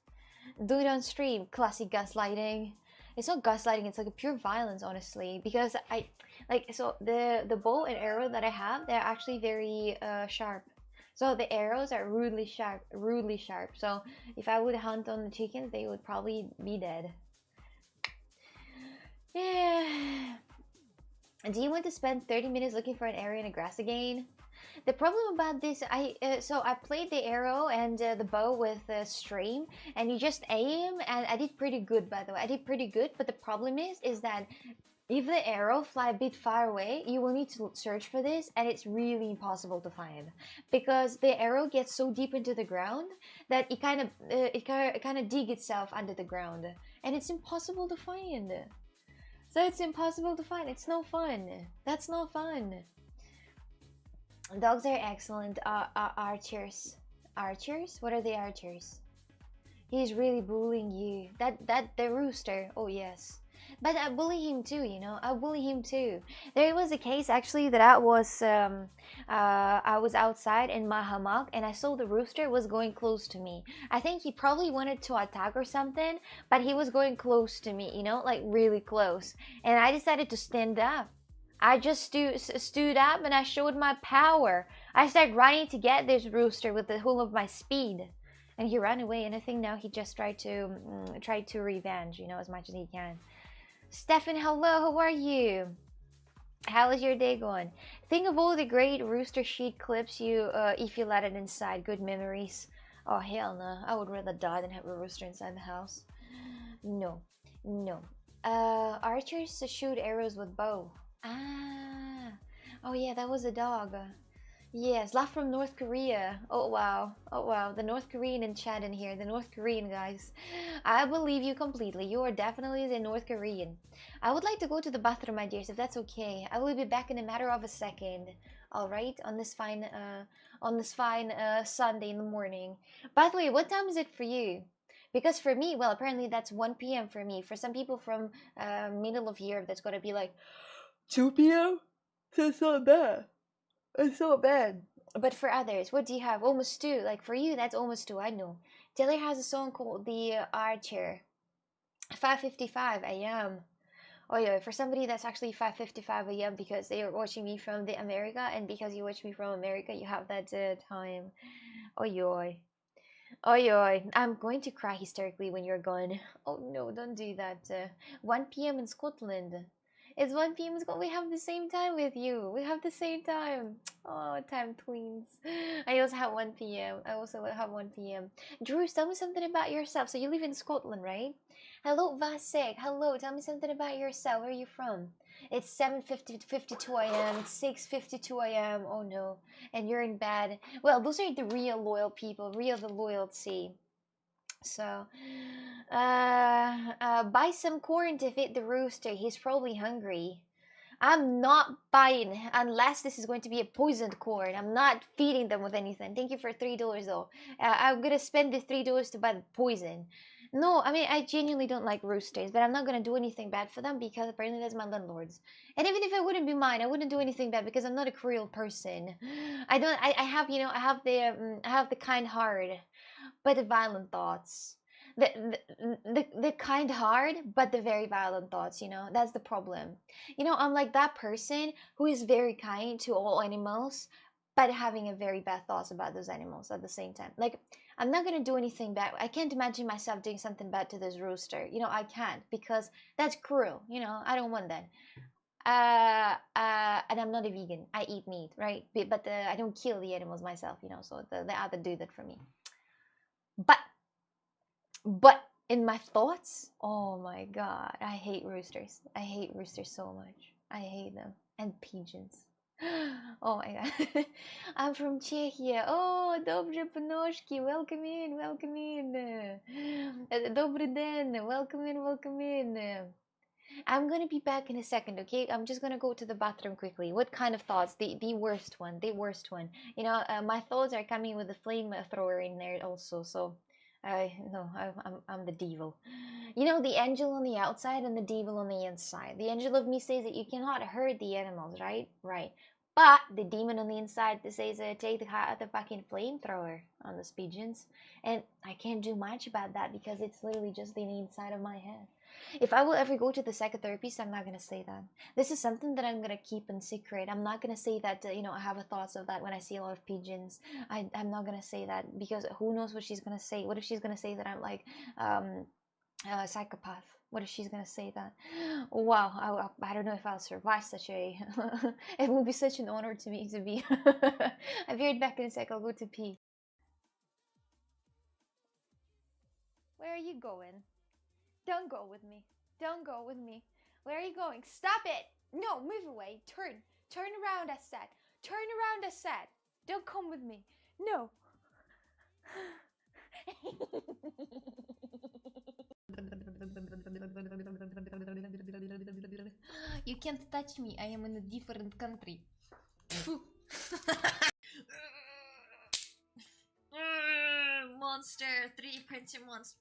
Do it on stream. Classic gaslighting. It's not gaslighting, it's like a pure violence, honestly, because I like, so the bow and arrow that I have, they're actually very sharp. So the arrows are rudely sharp. So if I would hunt on the chickens, they would probably be dead. Yeah. Do you want to spend 30 minutes looking for an area in the grass again? The problem about this, so I played the arrow and the bow with stream, and you just aim, and I did pretty good, by the way. I did pretty good, but the problem is that if the arrow fly a bit far away, you will need to search for this, and it's really impossible to find because the arrow gets so deep into the ground that it kind of dig itself under the ground, and it's impossible to find. So it's impossible to find. It's no fun. That's no fun. Dogs are excellent archers. Archers? What are the archers? He's really bullying you. That the rooster. Oh yes. But I bully him too, you know. I bully him too. There was a case actually that I was outside in my hammock and I saw the rooster was going close to me. I think he probably wanted to attack or something, but he was going close to me, you know, like really close. And I decided to stand up. I just stood up and I showed my power. I started running to get this rooster with the whole of my speed, and he ran away. And I think now he just tried to revenge, you know, as much as he can. Stefan, hello. How are you? How is your day going? Think of all the great rooster sheet clips you if you let it inside. Good memories. Oh hell no! I would rather die than have a rooster inside the house. No, no. Archers shoot arrows with bow. Ah, oh yeah, that was a dog. Yes, laugh from North Korea. Oh wow, oh wow, the North Korean in chat in here, the North Korean guys. I believe you completely. You are definitely the North Korean. I would like to go to the bathroom, my dears, if that's okay. I will be back in a matter of a second. All right, on this fine Sunday in the morning. By the way, what time is it for you? Because for me, well, apparently that's 1 p.m. for me. For some people from middle of Europe, that's gonna be like 2 p.m. That's not bad. It's not bad. But for others, what do you have? Almost two. Like for you, that's almost two. I know. Taylor has a song called "The Archer." 5:55 a.m. Oh yeah, for somebody that's actually 5:55 a.m. because they are watching me from the America, and because you watch me from America, you have that time. Oh yoy. Oh yoy. I'm going to cry hysterically when you're gone. Oh no, don't do that. 1 p.m. in Scotland. It's 1 p.m. We have the same time with you. We have the same time. Oh, time twins. I also have 1 p.m. I also have 1 p.m. Drew, tell me something about yourself. So you live in Scotland, right? Hello, Vasek. Hello, tell me something about yourself. Where are you from? It's 7:52 a.m. It's 6:52 a.m. Oh no. And you're in bed. Well, those are the real loyal people. Real the loyalty. So, buy some corn to feed the rooster. He's probably hungry. I'm not buying unless this is going to be a poisoned corn. I'm not feeding them with anything. Thank you for $3 though. I'm gonna spend the $3 to buy the poison. No, I mean I genuinely don't like roosters, but I'm not gonna do anything bad for them because apparently that's my landlord's. And even if it wouldn't be mine, I wouldn't do anything bad because I'm not a cruel person. I don't. I have, you know, I have the kind heart, but the violent thoughts. The kind heart, but the very violent thoughts, you know, that's the problem. You know, I'm like that person who is very kind to all animals, but having a very bad thoughts about those animals at the same time. Like, I'm not gonna do anything bad. I can't imagine myself doing something bad to this rooster. You know, I can't, because that's cruel. You know, I don't want that. And I'm not a vegan. I eat meat, right? But I don't kill the animals myself. You know, so the other do that for me. But in my thoughts, oh my god, I hate roosters. I hate roosters so much. I hate them. And pigeons. Oh my god. I'm from Czechia. Oh, dobrze ponožky. Welcome in, welcome in. Добрый день. Welcome in, welcome in. I'm gonna be back in a second, okay? I'm just gonna go to the bathroom quickly. What kind of thoughts? The worst one. The worst one. You know, my thoughts are coming with a flamethrower in there also, so I'm the devil. You know, the angel on the outside and the devil on the inside. The angel of me says that you cannot hurt the animals, right? Right. But the demon on the inside says take the fucking flamethrower on those pigeons. And I can't do much about that because it's literally just the inside of my head. If I will ever go to the psychotherapist, I'm not gonna say that. This is something that I'm gonna keep in secret. I'm not gonna say that, you know, I have a thoughts of that when I see a lot of pigeons. I'm not gonna say that, because who knows what she's gonna say. What if she's gonna say that I'm like a psychopath? What if she's gonna say that? Wow, I don't know if I'll survive such a... It would be such an honor to me to be... I'll be right back in a sec. I'll go to pee. Where are you going? Don't go with me. Don't go with me. Where are you going? Stop it! No, move away. Turn. Turn around, I said. Turn around, I said. Don't come with me. No. You can't touch me. I am in a different country. Monster. 3D printed monster.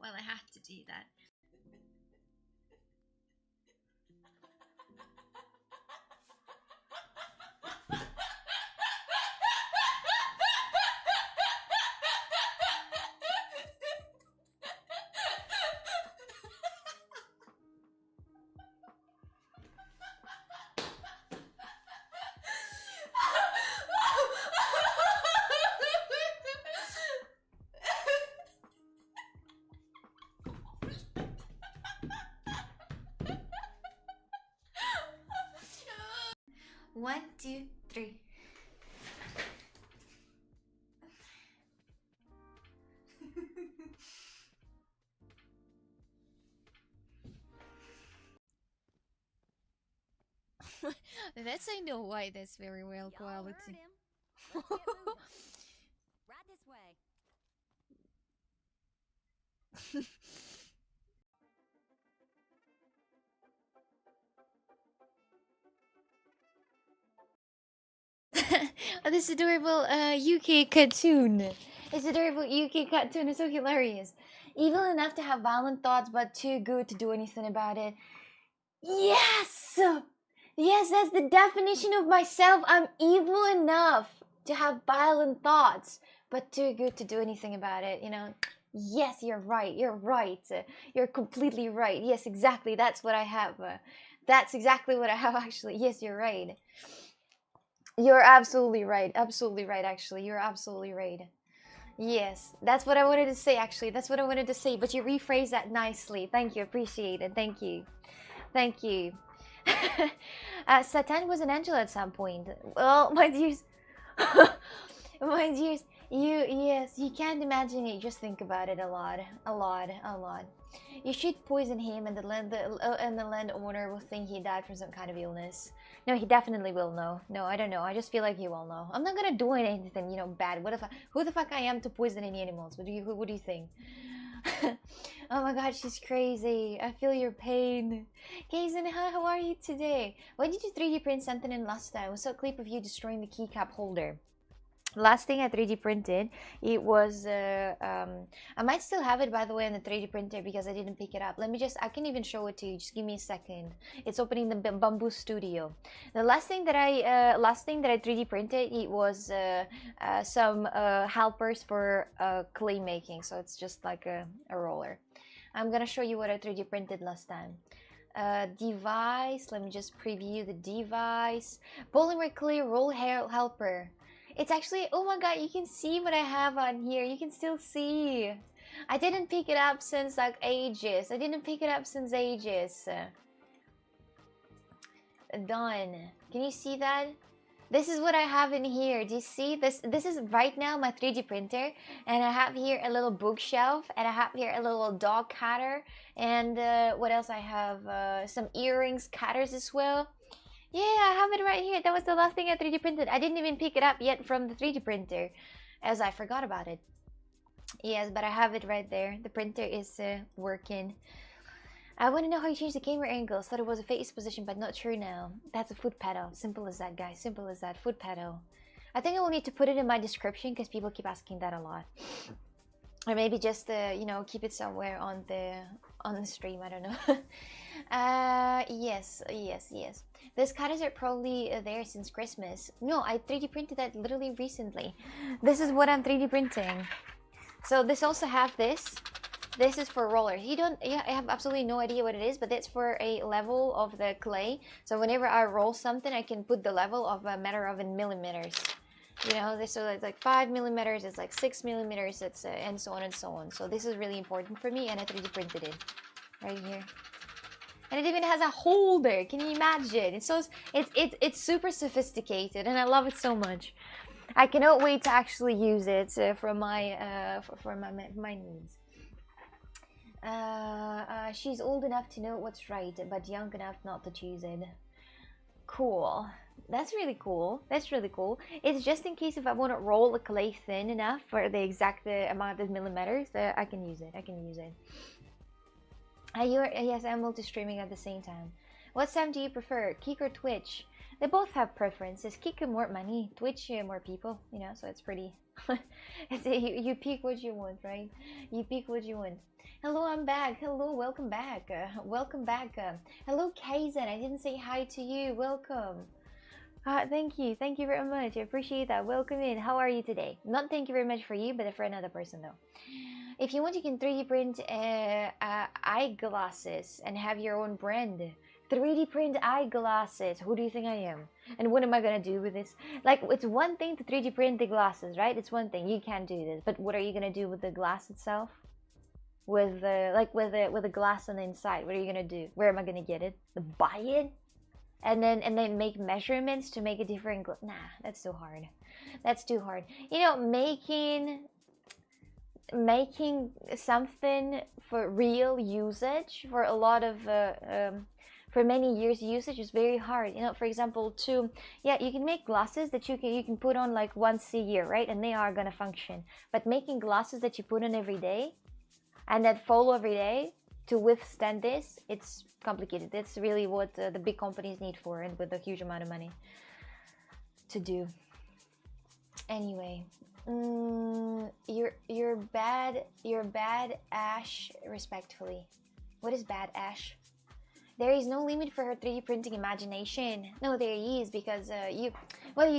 Well, I have to do that. One, two, three. That's I know why that's very well quality. Heard him. Let's get moving. Right this way. This adorable UK cartoon. This adorable UK cartoon is so hilarious. Evil enough to have violent thoughts, but too good to do anything about it. Yes! Yes, that's the definition of myself. I'm evil enough to have violent thoughts, but too good to do anything about it, you know? Yes, you're right. You're right. You're completely right. Yes, exactly. That's what I have. That's exactly what I have, actually. Yes, you're right. You're absolutely right. Absolutely right, actually. You're absolutely right. Yes, that's what I wanted to say, actually. That's what I wanted to say, but you rephrased that nicely. Thank you. Appreciate it. Thank you. Thank you. Satan was an angel at some point. Well, my dears. My dears, yes, you can't imagine it. Just think about it a lot. A lot. A lot. You should poison him, and the landowner will think he died from some kind of illness. No, he definitely will know. No, I don't know. I just feel like he will know. I'm not gonna do anything, you know, bad. What if who the fuck I am to poison any animals? What do you think? Oh my god, she's crazy. I feel your pain. Kaizen, how are you today? Why did you 3D print something in last time? I saw a clip of you destroying the keycap holder. last thing I 3D printed, it was I might still have it, by the way, on the 3D printer because I didn't pick it up. Let me just, I can even show it to you. Just give me a second. It's opening the Bamboo Studio. The last thing that I 3D printed, it was some helpers for clay making. So it's just like a roller. I'm gonna show you what I 3D printed last time. Device, let me just preview the device. Polymer clay roll helper. It's actually, oh my god, you can see what I have on here. You can still see. I didn't pick it up since like ages. I didn't pick it up since ages. Done. Can you see that? This is what I have in here. Do you see this? This is right now my 3D printer, and I have here a little bookshelf, and I have here a little dog cutter, and what else I have? Some earrings cutters as well. Yeah, I have it right here. That was the last thing I 3D printed. I didn't even pick it up yet from the 3D printer, as I forgot about it. Yes, but I have it right there. The printer is working. I want to know how you change the camera angles. Thought it was a face position, but not sure now. That's a foot pedal. Simple as that, guys. Simple as that. Foot pedal. I think I will need to put it in my description because people keep asking that a lot. Or maybe just you know, keep it somewhere on the stream. I don't know. Yes. These cutters are probably there since Christmas. No, I 3D printed that literally recently. This is what I'm 3D printing. So this also have this. This is for rollers. I have absolutely no idea what it is, but it's for a level of the clay. So whenever I roll something, I can put the level of a matter of in millimeters. You know, this so it's like 5 millimeters, it's like 6 millimeters, it's and so on and so on. So this is really important for me, and I 3D printed it right here. And it even has a holder. Can you imagine? It's super sophisticated, and I love it so much. I cannot wait to actually use it for my needs. She's old enough to know what's right, but young enough not to choose it. Cool. That's really cool. That's really cool. It's just in case if I want to roll the clay thin enough for the exact amount of millimeters, I can use it. I can use it. Yes, I'm multi-streaming at the same time. What time do you prefer, Kick or Twitch? They both have preferences. Kick more money, Twitch more people, you know, so it's pretty... you pick what you want, right? You pick what you want. Hello, I'm back. Hello, welcome back. Welcome back. Hello, Kaizen. I didn't say hi to you. Welcome. Thank you. Thank you very much. I appreciate that. Welcome in. How are you today? Not thank you very much for you, but for another person, though. If you want, you can 3D print eyeglasses and have your own brand. 3D print eyeglasses. Who do you think I am? And what am I gonna do with this? Like, it's one thing to 3D print the glasses, right? It's one thing. You can do this. But what are you gonna do with the glass itself? With the glass on the inside, what are you gonna do? Where am I gonna get it? Buy it? And then make measurements to make a different nah, that's too hard. That's too hard. You know, making something for real usage for a lot of for many years usage is very hard. You know, for example, you can make glasses that you can put on like once a year, right? And they are gonna function. But making glasses that you put on every day and that follow every day to withstand this, it's complicated. That's really what the big companies need for, and with a huge amount of money to do. Anyway, you're bad, Ash. Respectfully, what is bad, Ash? There is no limit for her 3D printing imagination. No, there is, because you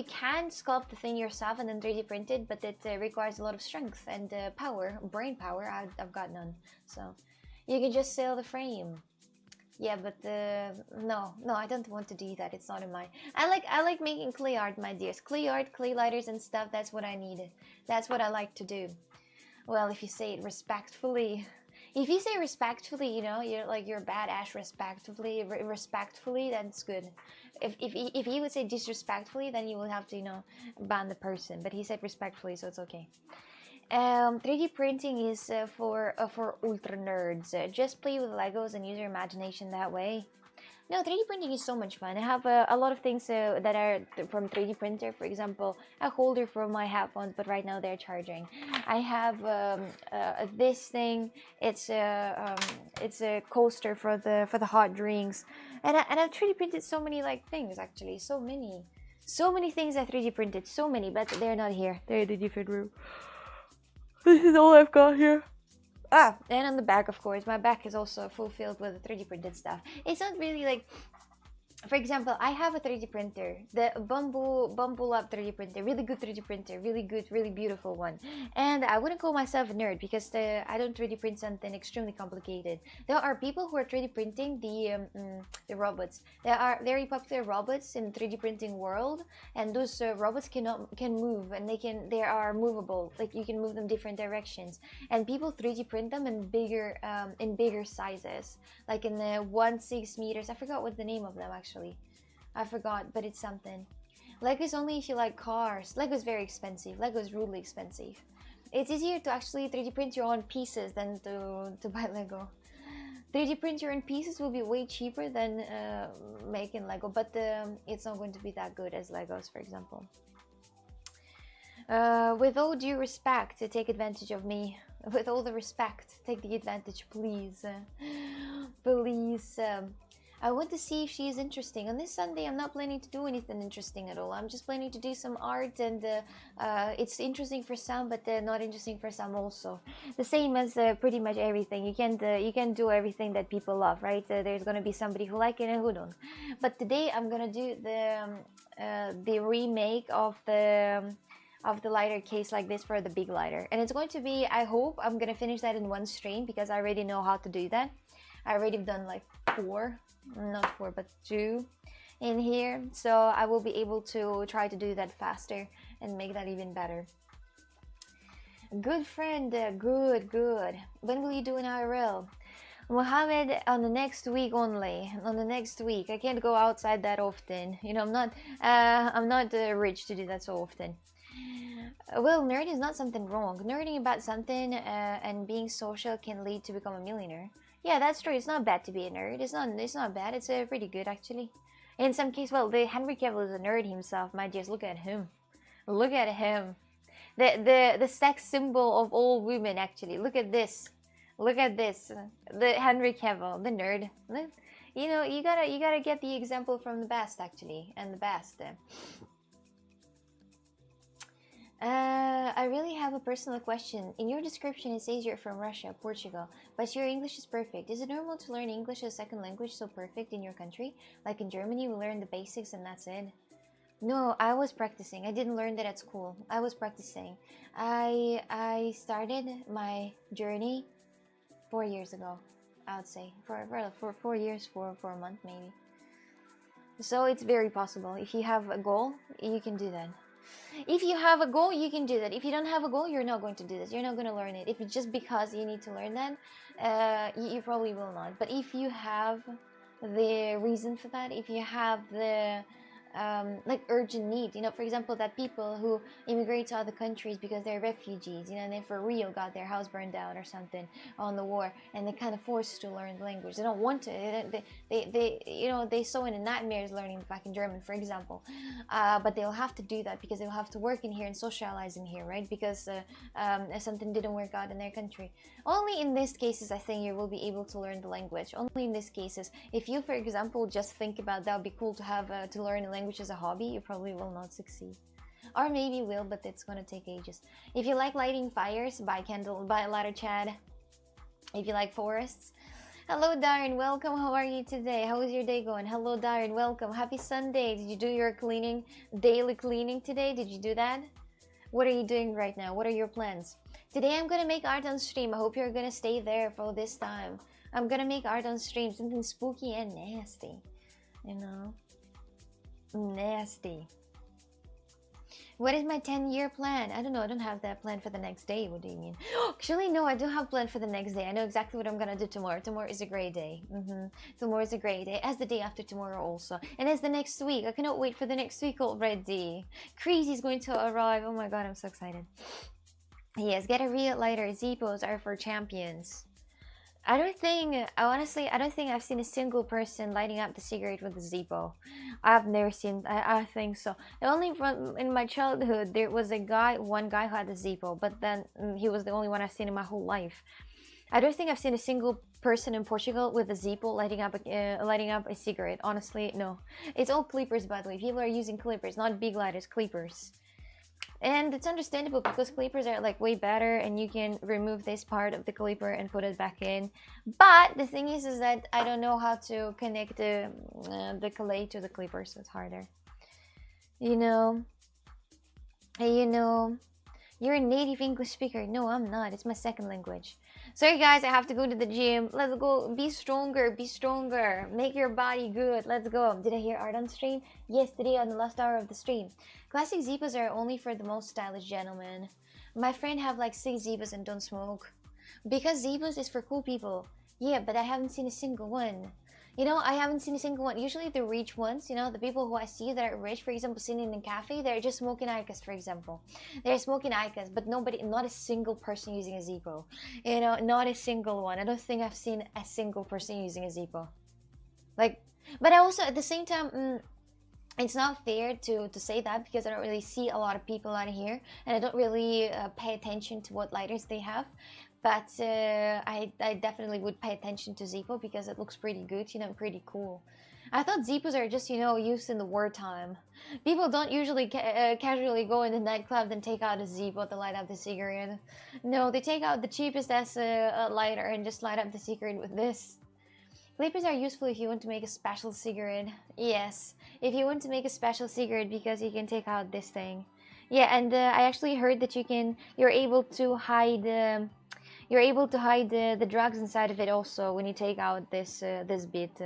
can sculpt the thing yourself and then 3D print it, but it requires a lot of strength and power, brain power. I've got none, so you can just sell the frame. Yeah, but no, I don't want to do that. It's not in my... I like making clay art, my dears. Clay art, clay lighters and stuff, that's what I need. That's what I like to do. Well, if you say it respectfully... If you say respectfully, you know, you're badass respectfully, that's good. If he would say disrespectfully, then you will have to, you know, ban the person. But he said respectfully, so it's okay. 3D printing is for ultra nerds. Just play with Legos and use your imagination that way. No, 3D printing is so much fun. I have a lot of things that are from 3D printer. For example, a holder for my headphones, but right now they're charging. I have this thing. It's a coaster for the hot drinks, and I've 3D printed so many like things, actually, so many So many things I 3D printed, so many, but they're not here. They're in a different room. This is all I've got here. Ah, and on the back, of course, my back is also fulfilled with 3D printed stuff. It's not really like, for example, I have a 3D printer, the Bamboo Lab 3D printer, really good 3D printer, really good, really beautiful one. And I wouldn't call myself a nerd because I don't 3D print something extremely complicated. There are people who are 3D printing the robots. There are very popular robots in the 3D printing world, and those robots can move, and they are movable. Like you can move them different directions, and people 3D print them in bigger sizes, like in the 1.6 meters. I forgot what the name of them actually. I forgot, but it's something. Lego is only if you like cars. Lego is very expensive. Lego is rudely expensive. It's easier to actually 3D print your own pieces than to buy Lego. 3D print your own pieces will be way cheaper than making Lego, but it's not going to be that good as Legos, for example. With all due respect, take advantage of me. With all the respect, take the advantage, please. Please. I want to see if she is interesting. On this Sunday, I'm not planning to do anything interesting at all. I'm just planning to do some art, and it's interesting for some, but not interesting for some also. The same as pretty much everything. You can't do everything that people love, right? There's gonna be somebody who like it and who don't. But today I'm gonna do the remake of the lighter case like this for the big lighter, and it's going to be, I hope I'm gonna finish that in one stream because I already know how to do that. I already done like 2 in here, so I will be able to try to do that faster and make that even better. Good friend, good. When will you do an IRL? Mohammed, on the next week only. On the next week. I can't go outside that often. You know, I'm not rich to do that so often. Well, nerd is not something wrong. Nerding about something and being social can lead to become a millionaire. Yeah, that's true. It's not bad to be a nerd. It's not bad. It's pretty good actually. In some case, well, the Henry Cavill is a nerd himself. My dears, look at him. Look at him. The sex symbol of all women actually. Look at this. Look at this. The Henry Cavill, the nerd. You know, you gotta get the example from the best actually, and the best. I really have a personal question. In your description, it says you're from Russia, Portugal, but your English is perfect. Is it normal to learn English as a second language so perfect in your country? Like in Germany, we learn the basics and that's it. No, I was practicing. I didn't learn that at school. I was practicing. I started my journey 4 years ago, I would say. For 4 years, for a month maybe. So it's very possible. If you have a goal, you can do that. If you have a goal, you can do that. If you don't have a goal, you're not going to do this. You're not going to learn it. If it's just because you need to learn that, you probably will not. But if you have the reason for that, if you have the like urgent need, you know, for example, that people who immigrate to other countries because they're refugees, you know, and they for real got their house burned down or something on the war, and they're kind of forced to learn the language. They don't want to. They you know, they saw in the nightmares learning back in German, for example, but they'll have to do that because they'll have to work in here and socialize in here, right? Because something didn't work out in their country. Only in these cases, I think you will be able to learn the language. Only in these cases. If you, for example, just think about that would be cool to have to learn a language as a hobby, you probably will not succeed. Or maybe you will, but it's gonna take ages. If you like lighting fires, buy a lighter, Chad. If you like forests. Hello Darren, welcome. How are you today? How is your day going? Hello Darren, welcome. Happy Sunday. Did you do your cleaning, daily cleaning today? Did you do that? What are you doing right now? What are your plans? Today I'm gonna make art on stream. I hope you're gonna stay there for this time. I'm gonna make art on stream, something spooky and nasty, you know. Nasty. What is my 10-year plan? I don't know. I don't have that plan for the next day. What do you mean? Actually, no, I do have plan for the next day. I know exactly what I'm gonna do tomorrow. Tomorrow is a great day. Tomorrow is a great day. As the day after tomorrow also. And as the next week. I cannot wait for the next week already. Crazy is going to arrive. Oh my god, I'm so excited. Yes, get a real lighter. Zippos are for champions. I don't think, honestly, I don't think I've seen a single person lighting up the cigarette with a Zippo. I've never seen, I think so. Only from in my childhood, there was one guy who had a Zippo, but then he was the only one I've seen in my whole life. I don't think I've seen a single person in Portugal with a Zippo lighting up a cigarette. Honestly, no. It's all clippers, by the way. People are using clippers, not big lighters, clippers. And it's understandable because clippers are like way better, and you can remove this part of the clipper and put it back in. But the thing is that I don't know how to connect the clay to the clipper, so it's harder. You know, you know. You're a native English speaker. No, I'm not. It's my second language. Sorry, guys. I have to go to the gym. Let's go. Be stronger. Be stronger. Make your body good. Let's go. Did I hear art on stream? Yes, today on the last hour of the stream. Classic Zippos are only for the most stylish gentlemen. My friend have like 6 Zippos and don't smoke. Because Zippos is for cool people. Yeah, but I haven't seen a single one. You know, I haven't seen a single one. Usually the rich ones, you know, the people who I see that are rich, for example, sitting in a cafe, they're just smoking IQOS, for example. They're smoking IQOS, but not a single person using a Zippo. You know, not a single one. I don't think I've seen a single person using a Zippo. Like, but I also, at the same time, it's not fair to say that because I don't really see a lot of people out here, and I don't really pay attention to what lighters they have. But I definitely would pay attention to Zippo because it looks pretty good, you know, pretty cool. I thought Zippos are just, you know, used in the wartime. People don't usually casually go in the nightclub and take out a Zippo to light up the cigarette. No, they take out the cheapest as a lighter and just light up the cigarette with this. Clippers are useful if you want to make a special cigarette. Yes, if you want to make a special cigarette because you can take out this thing. Yeah, and I actually heard that you're able to hide the drugs inside of it also when you take out this this bit.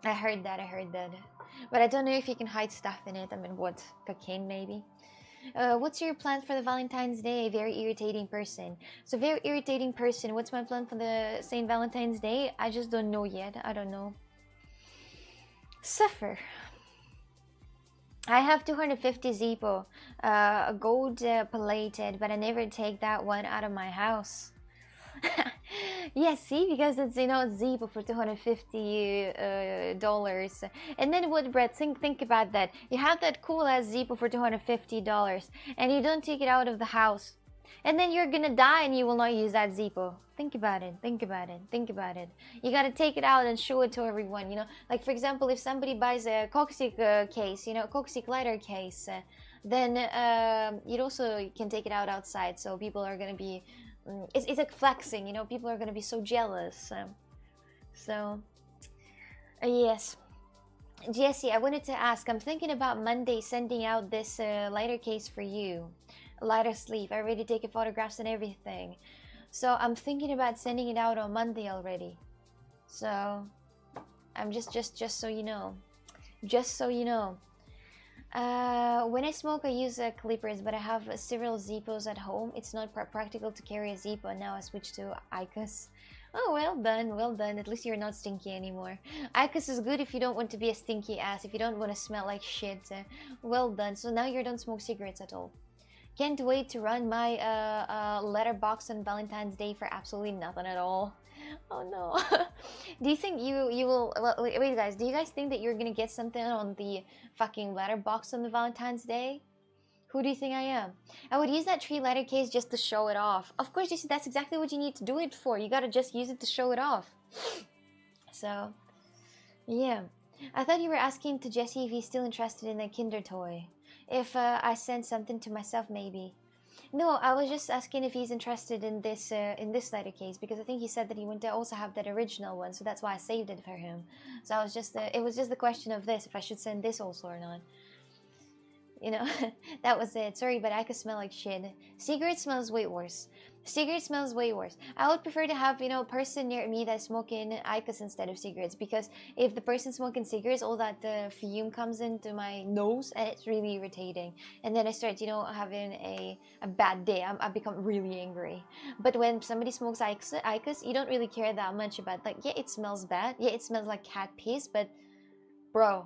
I heard that, but I don't know if you can hide stuff in it. I mean, what, cocaine maybe? What's your plan for the Valentine's Day? Very irritating person. So very irritating person. What's my plan for the St. Valentine's Day? I just don't know yet. I don't know. Suffer. I have 250 Zippo, gold plated, but I never take that one out of my house. Yeah, see, because it's, you know, Zippo for $250 dollars. And then what, Brett, think about that. You have that cool ass Zippo for $250 and you don't take it out of the house, and then you're gonna die and you will not use that Zippo. Think about it. You gotta take it out and show it to everyone, you know. Like, for example, if somebody buys a Coxic case, you know, Coxic lighter case, then you also can take it out outside, so people are gonna be it's like flexing, you know. People are gonna be so jealous. Yes, Jesse, I wanted to ask, I'm thinking about Monday sending out this lighter case for you, lighter sleeve. I already taken photographs and everything, so I'm thinking about sending it out on Monday already. So I'm just so you know, when I smoke, I use clippers, but I have several Zippos at home. It's not practical to carry a Zippo, and now I switched to IQOS. Oh, well done. At least you're not stinky anymore. IQOS is good if you don't want to be a stinky ass, if you don't want to smell like shit. Well done. So now you don't smoke cigarettes at all. Can't wait to run my letterbox on Valentine's Day for absolutely nothing at all. Oh no. Do you think you will, well, wait guys, do you guys think that you're gonna get something on the fucking letterbox on the Valentine's Day? Who do you think I am? I would use that 3 letter case just to show it off. Of course, Jesse, that's exactly what you need to do it for. You gotta just use it to show it off. So yeah, I thought you were asking to Jesse if he's still interested in a Kinder toy. If I sent something to myself, maybe. No, I was just asking if he's interested in this letter case, because I think he said that he wanted to also have that original one, so that's why I saved it for him. So I was just, it was just the question of this, if I should send this also or not. You know, that was it. Sorry, but I could smell like shit. Cigarette smells way worse. I would prefer to have, you know, a person near me that's smoking IQOS instead of cigarettes, because if the person smoking cigarettes, all that fume comes into my nose and it's really irritating. And then I start, you know, having a bad day. I become really angry. But when somebody smokes IQOS, you don't really care that much about, like, yeah, it smells bad. Yeah, it smells like cat piss, but bro,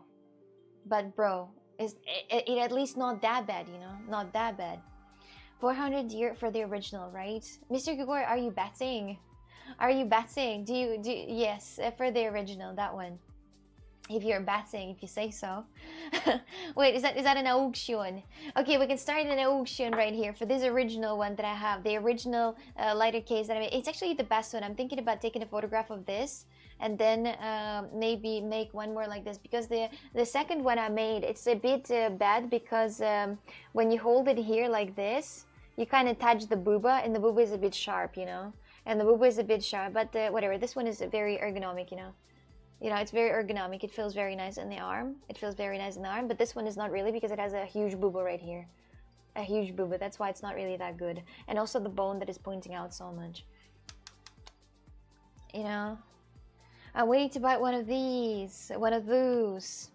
it at least not that bad, you know, not that bad. 400 for the original, right? Mr. Gugor, are you betting? Do you yes, for the original, that one. If you're batting, if you say so. Wait, is that an auction? Okay, we can start an auction right here for this original one that I have. The original lighter case that I made. It's actually the best one. I'm thinking about taking a photograph of this and then maybe make one more like this, because the second one I made, it's a bit bad because when you hold it here like this, you kind of touch the booba, and the booba is a bit sharp, you know? And the booba is a bit sharp, but whatever. This one is very ergonomic, you know? You know, it's very ergonomic. It feels very nice in the arm. It feels very nice in the arm, but this one is not really, because it has a huge booba right here. A huge booba. That's why it's not really that good. And also the bone that is pointing out so much. You know? I'm waiting to buy one of these. One of those.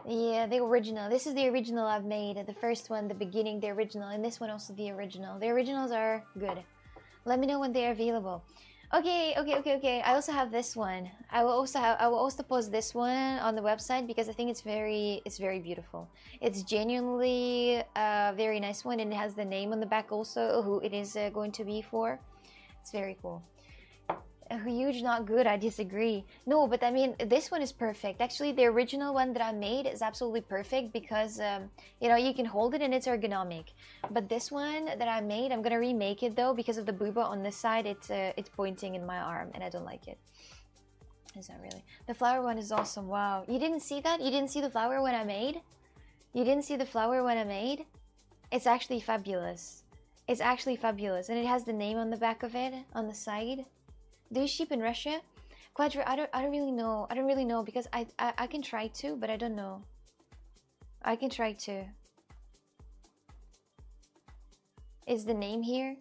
Yeah, the original. This is the original I've made. The first one, the beginning, the original. And this one also the original. The originals are good. Let me know when they're available. Okay. I also have this one. I will also post this one on the website because I think it's very beautiful. It's genuinely a very nice one, and it has the name on the back also, who it is going to be for. It's very cool. Huge, not good. I disagree. No, but I mean, this one is perfect. Actually, the original one that I made is absolutely perfect because, you know, you can hold it and it's ergonomic. But this one that I made, I'm gonna remake it though because of the booba on this side. It's pointing in my arm and I don't like it. Is that really? The flower one is awesome. Wow. You didn't see that? You didn't see the flower one I made? You didn't see the flower one I made? It's actually fabulous. It's actually fabulous. And it has the name on the back of it, on the side. Do you ship in Russia? Quadra, I don't really know. I don't really know because I can try to, but I don't know. I can try to. Is the name here?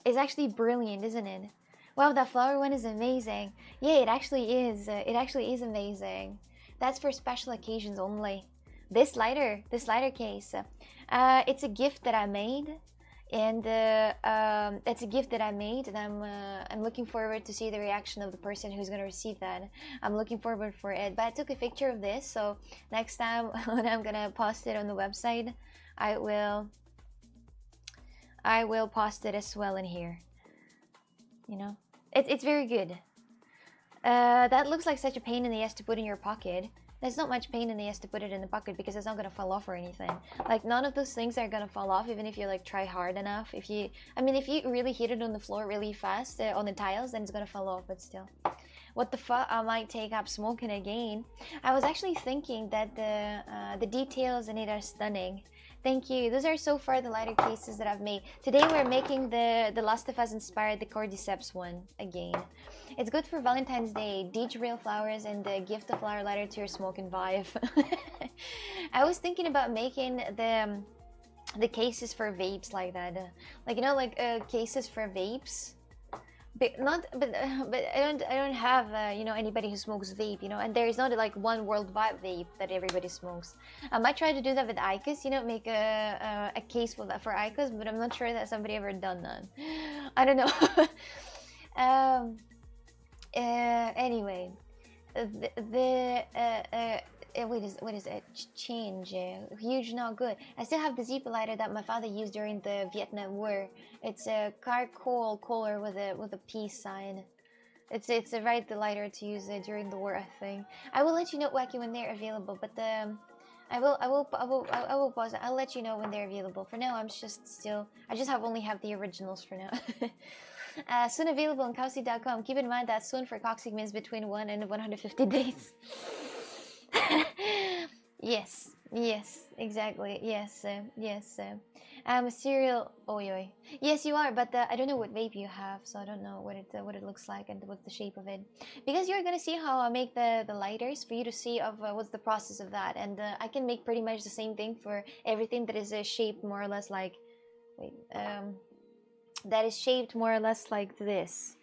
It's actually brilliant, isn't it? Wow, that flower one is amazing. Yeah, it actually is. It actually is amazing. That's for special occasions only. This lighter case. It's a gift that I made. And it's a gift that I made, and I'm looking forward to see the reaction of the person who's gonna receive that. I'm looking forward for it. But I took a picture of this, so next time when I'm gonna post it on the website, I will post it as well in here. You know, it's very good. That looks like such a pain in the ass to put in your pocket. There's not much pain in the ass to put it in the pocket because it's not gonna fall off or anything. Like, none of those things are gonna fall off even if you like try hard enough. If you really hit it on the floor really fast on the tiles, then it's gonna fall off. But still, what the fuck? I might take up smoking again. I was actually thinking that the details in it are stunning. Thank you. Those are so far the lighter cases that I've made. Today we're making the Last of Us inspired the Cordyceps one again. It's good for Valentine's Day. Deej real flowers and gift a flower lighter to your smoking vibe. I was thinking about making the cases for vapes like that, like, you know, like cases for vapes. But I don't have you know, anybody who smokes vape, you know, and there is not like one worldwide vape that everybody smokes. I might try to do that with IQOS, you know, make a case for that for IQOS, but I'm not sure that somebody ever done that. I don't know. Anyway, what is it? Change. Huge, not good. I still have the Zipa lighter that my father used during the Vietnam War. It's a charcoal color with a peace sign. It's the right lighter to use during the war, I think. I will let you know, Wacky, when they're available. But I will pause it. I'll let you know when they're available. For now, I just only have the originals for now. Soon available on Cowsy.com. Keep in mind that soon for Coxic means between 1 and 150 days. Yes, exactly. Yes. I'm a serial. Oi. Yes, you are, but I don't know what vape you have, so I don't know what it looks like and what's the shape of it. Because you're gonna see how I make the lighters for you to see of what's the process of that, and I can make pretty much the same thing for everything that is shaped more or less like. That is shaped more or less like this.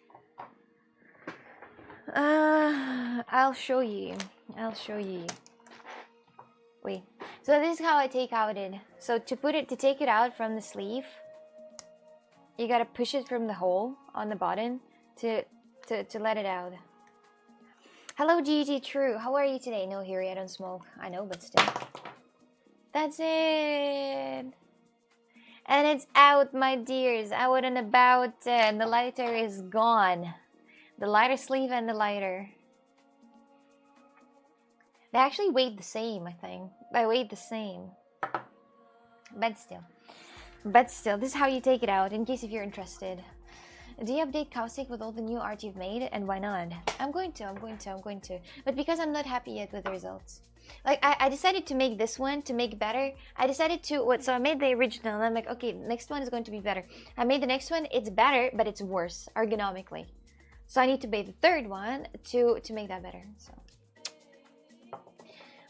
I'll show you. Wait. So this is how I take out it. So to take it out from the sleeve, you gotta push it from the hole on the bottom to let it out. Hello, GG True. How are you today? No, Hiri, I don't smoke. I know, but still. That's it. And it's out, my dears. Out and about. And the lighter is gone. The lighter sleeve and the lighter. They actually weighed the same, I think. They weighed the same. But still. But still, this is how you take it out, in case if you're interested. Do you update Caustic with all the new art you've made? And why not? I'm going to. But because I'm not happy yet with the results. Like, I decided to make this one, to make better. I decided to, so I made the original, and I'm like, okay, next one is going to be better. I made the next one, it's better, but it's worse, ergonomically. So I need to make the third one to make that better, so.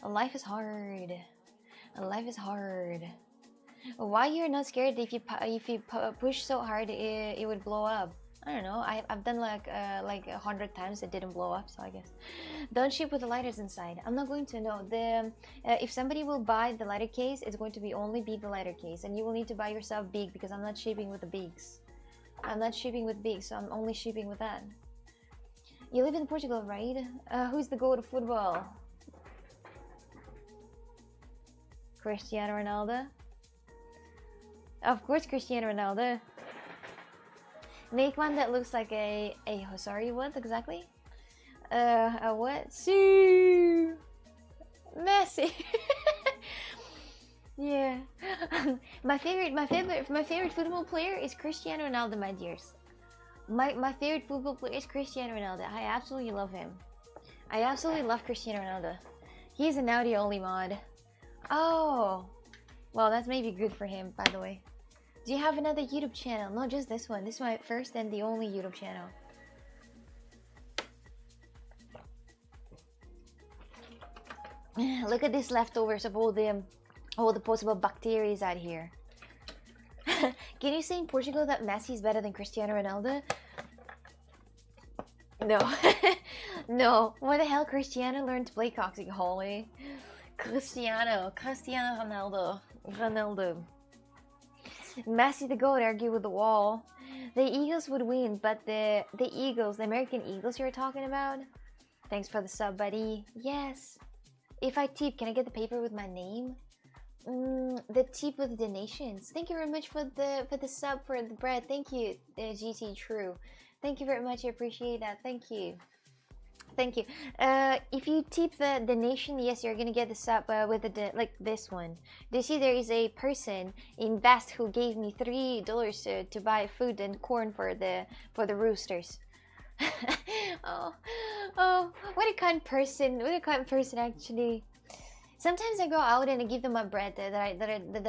Life is hard. Life is hard. Why you're not scared if you push so hard it would blow up? I don't know. I've done like 100 times it didn't blow up, so I guess. Don't ship with the lighters inside. I'm not going to know. If somebody will buy the lighter case, it's going to only be the lighter case, and you will need to buy yourself big because I'm not shipping with the bigs. I'm not shipping with bigs, so I'm only shipping with that. You live in Portugal, right? Who's the goat of football? Cristiano Ronaldo. Of course, Cristiano Ronaldo. Make one that looks like a sorry, what exactly? A what? See, Messi. Yeah. my favorite football player is Cristiano Ronaldo, my dears. My favorite football player is Cristiano Ronaldo. I absolutely love him. I absolutely love Cristiano Ronaldo. He's an audio only mod. Oh, well, that's maybe good for him, by the way. Do you have another YouTube channel? No, just this one. This is my first and the only YouTube channel. Look at these leftovers of all the possible bacteria out here. Can you say in Portugal that Messi is better than Cristiano Ronaldo? No. No. Why the hell Cristiano learned to play Coxy Holly? Cristiano Ronaldo. Messi the goat, argue with the wall. The Eagles would win, but the Eagles, the American Eagles you're talking about? Thanks for the sub, buddy. Yes. If I tip, can I get the paper with my name? The tip with the donations. Thank you very much for the sub, for the bread. Thank you, GT True. Thank you very much. I appreciate that. Thank you. Thank you. If you tip the donation, yes, you're gonna get the sub with the like this one. Do you see there is a person in Best who gave me $3 to buy food and corn for the roosters. oh, what a kind person! What a kind person, actually. Sometimes I go out and I give them my bread that I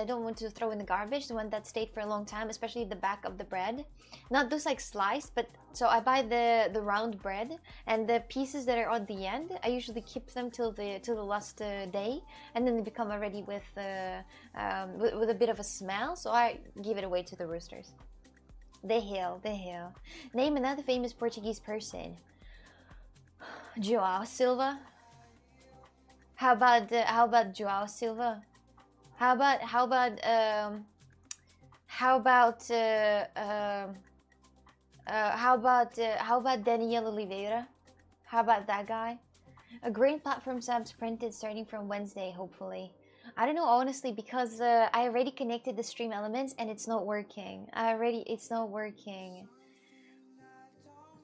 don't want to throw in the garbage, the one that stayed for a long time, especially the back of the bread. Not those like sliced, but so I buy the round bread, and the pieces that are on the end, I usually keep them till the last day, and then they become already with a bit of a smell, so I give it away to the roosters. The hell. Name another famous Portuguese person. João Silva. How about João Silva? How about Daniel Oliveira? How about that guy? A green platform subs printed starting from Wednesday, hopefully. I don't know, honestly, because I already connected the stream elements and it's not working. It's not working.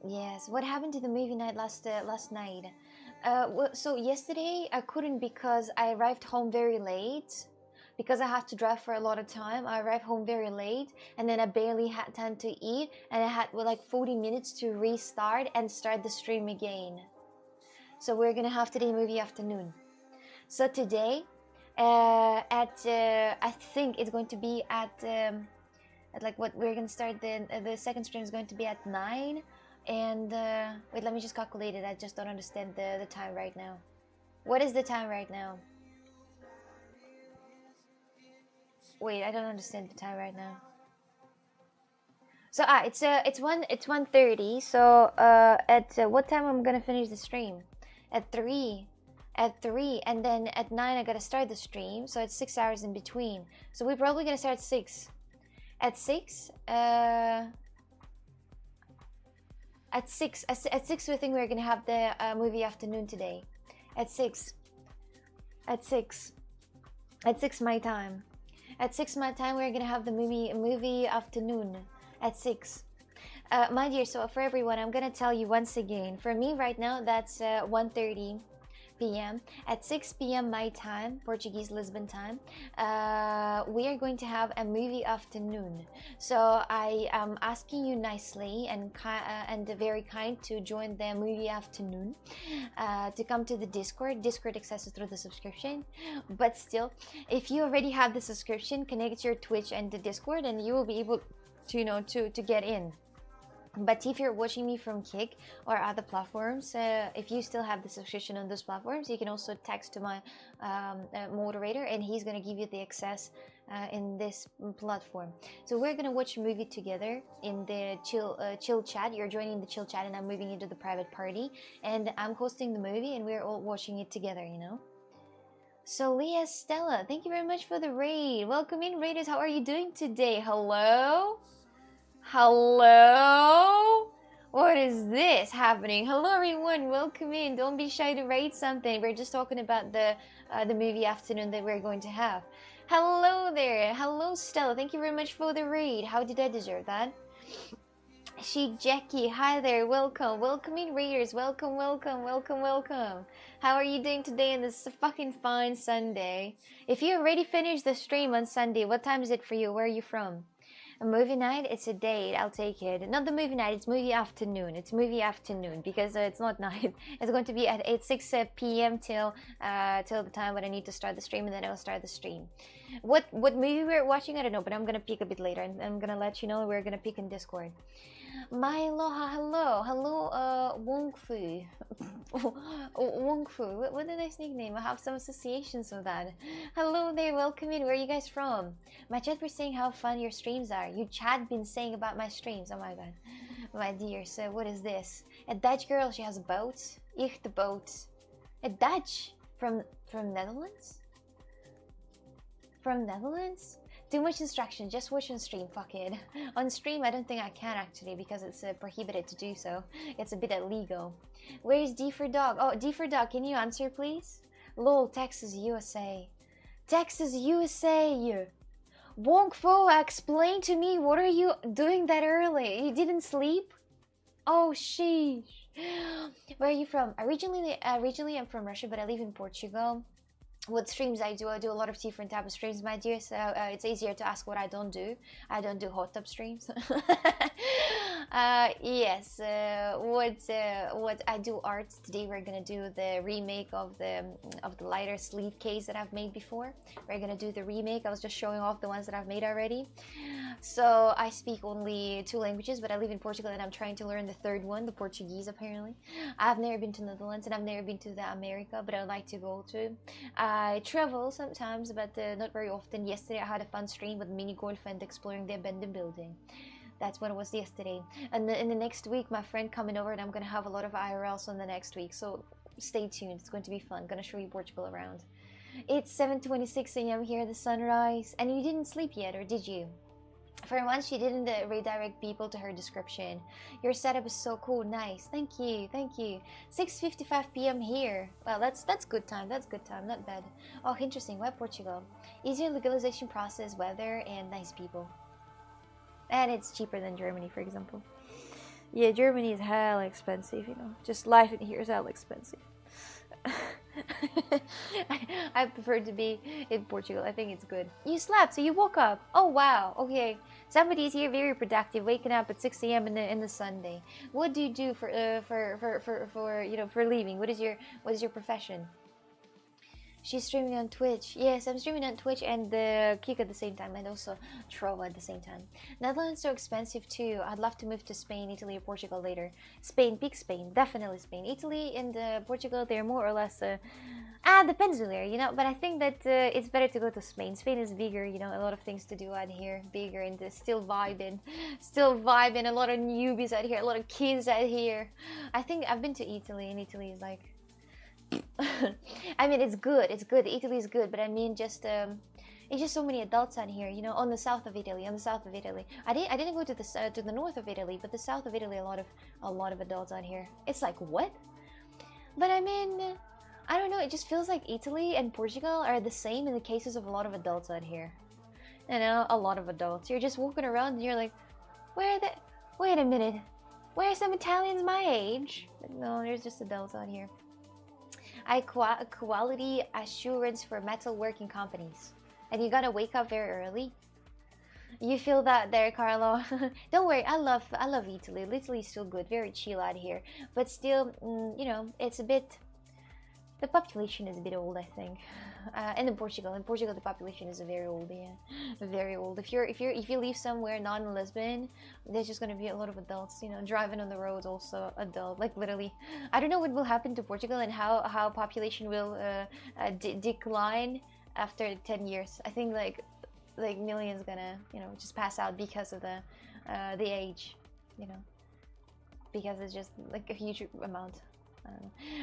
Yes. What happened to the movie night last night? So yesterday I couldn't because I arrived home very late. Because I had to drive for a lot of time, I arrived home very late, and then I barely had time to eat, and I had like 40 minutes to restart and start the stream again. So we're gonna have today movie afternoon. So today, I think it's going to be at like what we're gonna start the second stream is going to be at 9. And wait, let me just calculate it. I just don't understand the time right now. What is the time right now? Wait, I don't understand the time right now. So it's 1:30. So at what time I'm gonna finish the stream? At 3. At 3, and then at 9 I gotta start the stream. So it's 6 hours in between. So we're probably gonna start at 6. At 6. At 6, we think we're gonna have the movie afternoon today. At 6 my time. At 6 my time, we're gonna have the movie afternoon. At 6. My dear, so for everyone, I'm gonna tell you once again. For me right now, that's 1:30. p.m. At 6 p.m. my time, Portuguese Lisbon time, we are going to have a movie afternoon. So I am asking you nicely and very kind to join the movie afternoon, to come to the Discord. Discord accesses through the subscription, but still, if you already have the subscription, connect your Twitch and the Discord, and you will be able to to get in. But if you're watching me from Kick or other platforms, if you still have the subscription on those platforms, you can also text to my moderator, and he's gonna give you the access in this platform. So we're gonna watch a movie together in the chill chat. You're joining the chill chat, and I'm moving into the private party, and I'm hosting the movie, and we're all watching it together, you know. So Leah Stella, thank you very much for the raid. Welcome in, raiders. How are you doing today? Hello. Hello? What is this happening? Hello everyone, welcome in. Don't be shy to rate something. We're just talking about the movie afternoon that we're going to have. Hello there. Hello Stella. Thank you very much for the raid. How did I deserve that? She Jackie, hi there. Welcome. Welcome in, raiders. Welcome, welcome, welcome, welcome. How are you doing today on this fucking fine Sunday? If you already finished the stream on Sunday, what time is it for you? Where are you from? A movie night? It's a date. I'll take it. Not the movie night. It's movie afternoon. It's movie afternoon because it's not night. It's going to be at 6 p.m. till the time when I need to start the stream, and then I'll start the stream. What movie we're watching? I don't know, but I'm gonna pick a bit later, and I'm gonna let you know. We're gonna pick in Discord. My aloha, hello, Wong Fu. Wong Fu, what a nice nickname. I have some associations with that. Hello there, welcome in. Where are you guys from? My chat was saying how fun your streams are. Your chat been saying about my streams. Oh my god, my dear. So what is this? A Dutch girl. She has a boat. Ich the boat. A Dutch from Netherlands. From Netherlands. Too much instruction, just watch on stream, fuck it. On stream, I don't think I can actually, because it's prohibited to do so. It's a bit illegal. Where's D for dog? Oh, D for dog, can you answer please? Lol, Texas, USA. Texas, USA! Wong Fo, explain to me, what are you doing that early? You didn't sleep? Oh, sheesh. Where are you from? Originally I'm from Russia, but I live in Portugal. What streams I do a lot of different type of streams, my dear, so it's easier to ask what I don't do. I don't do hot tub streams. Yes, what I do art. Today we're gonna do the remake of the lighter sleeve case that I've made before. We're gonna do the remake. I was just showing off the ones that I've made already. So I speak only 2 languages, but I live in Portugal and I'm trying to learn the 3rd one, the Portuguese apparently. I've never been to Netherlands and I've never been to the America, but I'd like to go to. I travel sometimes, but not very often. Yesterday I had a fun stream with mini golf and exploring the abandoned building. That's what it was yesterday. And in the next week, my friend coming over, and I'm gonna have a lot of IRLs on the next week. So stay tuned. It's going to be fun. Gonna show you Portugal around. It's 7:26 a.m. here, the sunrise, and you didn't sleep yet, or did you? For once, she didn't redirect people to her description. Your setup is so cool, nice. Thank you, thank you. 6:55 p.m. here. Well, that's good time. That's good time. Not bad. Oh, interesting. Why Portugal? Easier legalization process, weather, and nice people. And it's cheaper than Germany, for example. Yeah, Germany is hell expensive. You know, just life in here is hell expensive. I prefer to be in Portugal. I think it's good. You slept, so you woke up. Oh wow. Okay, somebody's here very productive, waking up at 6 a.m. in the Sunday. What do you do for you know, for leaving? What is your profession? She's streaming on Twitch. Yes, I'm streaming on Twitch and the Kick at the same time, and also Trova at the same time. Netherlands so expensive too. I'd love to move to Spain, Italy, or Portugal later. Spain, pick Spain, definitely Spain. Italy and Portugal, they're more or less. Depends where, you know. But I think that it's better to go to Spain. Spain is bigger, you know. A lot of things to do out here, bigger, and still vibing. A lot of newbies out here, a lot of kids out here. I think I've been to Italy, and Italy is like. I mean, it's good. Italy is good, but I mean, just it's just so many adults on here, you know. On the south of Italy, I didn't go to the north of Italy, but the south of Italy, a lot of adults on here. It's like what? But I mean, I don't know. It just feels like Italy and Portugal are the same in the cases of a lot of adults out here. You know, a lot of adults. You're just walking around and you're like, where are they? Wait a minute. Where are some Italians my age? But no, there's just adults out here. quality assurance for metalworking companies. And you gotta wake up very early. You feel that there, Carlo? Don't worry, I love Italy. Italy's still good, very chill out here. But still, you know, it's a bit. The population is a bit old, I think. And in Portugal, the population is very old. Yeah, very old. If you leave somewhere non-Lisbon, there's just gonna be a lot of adults, you know, driving on the roads. Also, adult, like literally. I don't know what will happen to Portugal and how population will decline after 10 years. I think like millions gonna, you know, just pass out because of the age, you know, because it's just like a huge amount.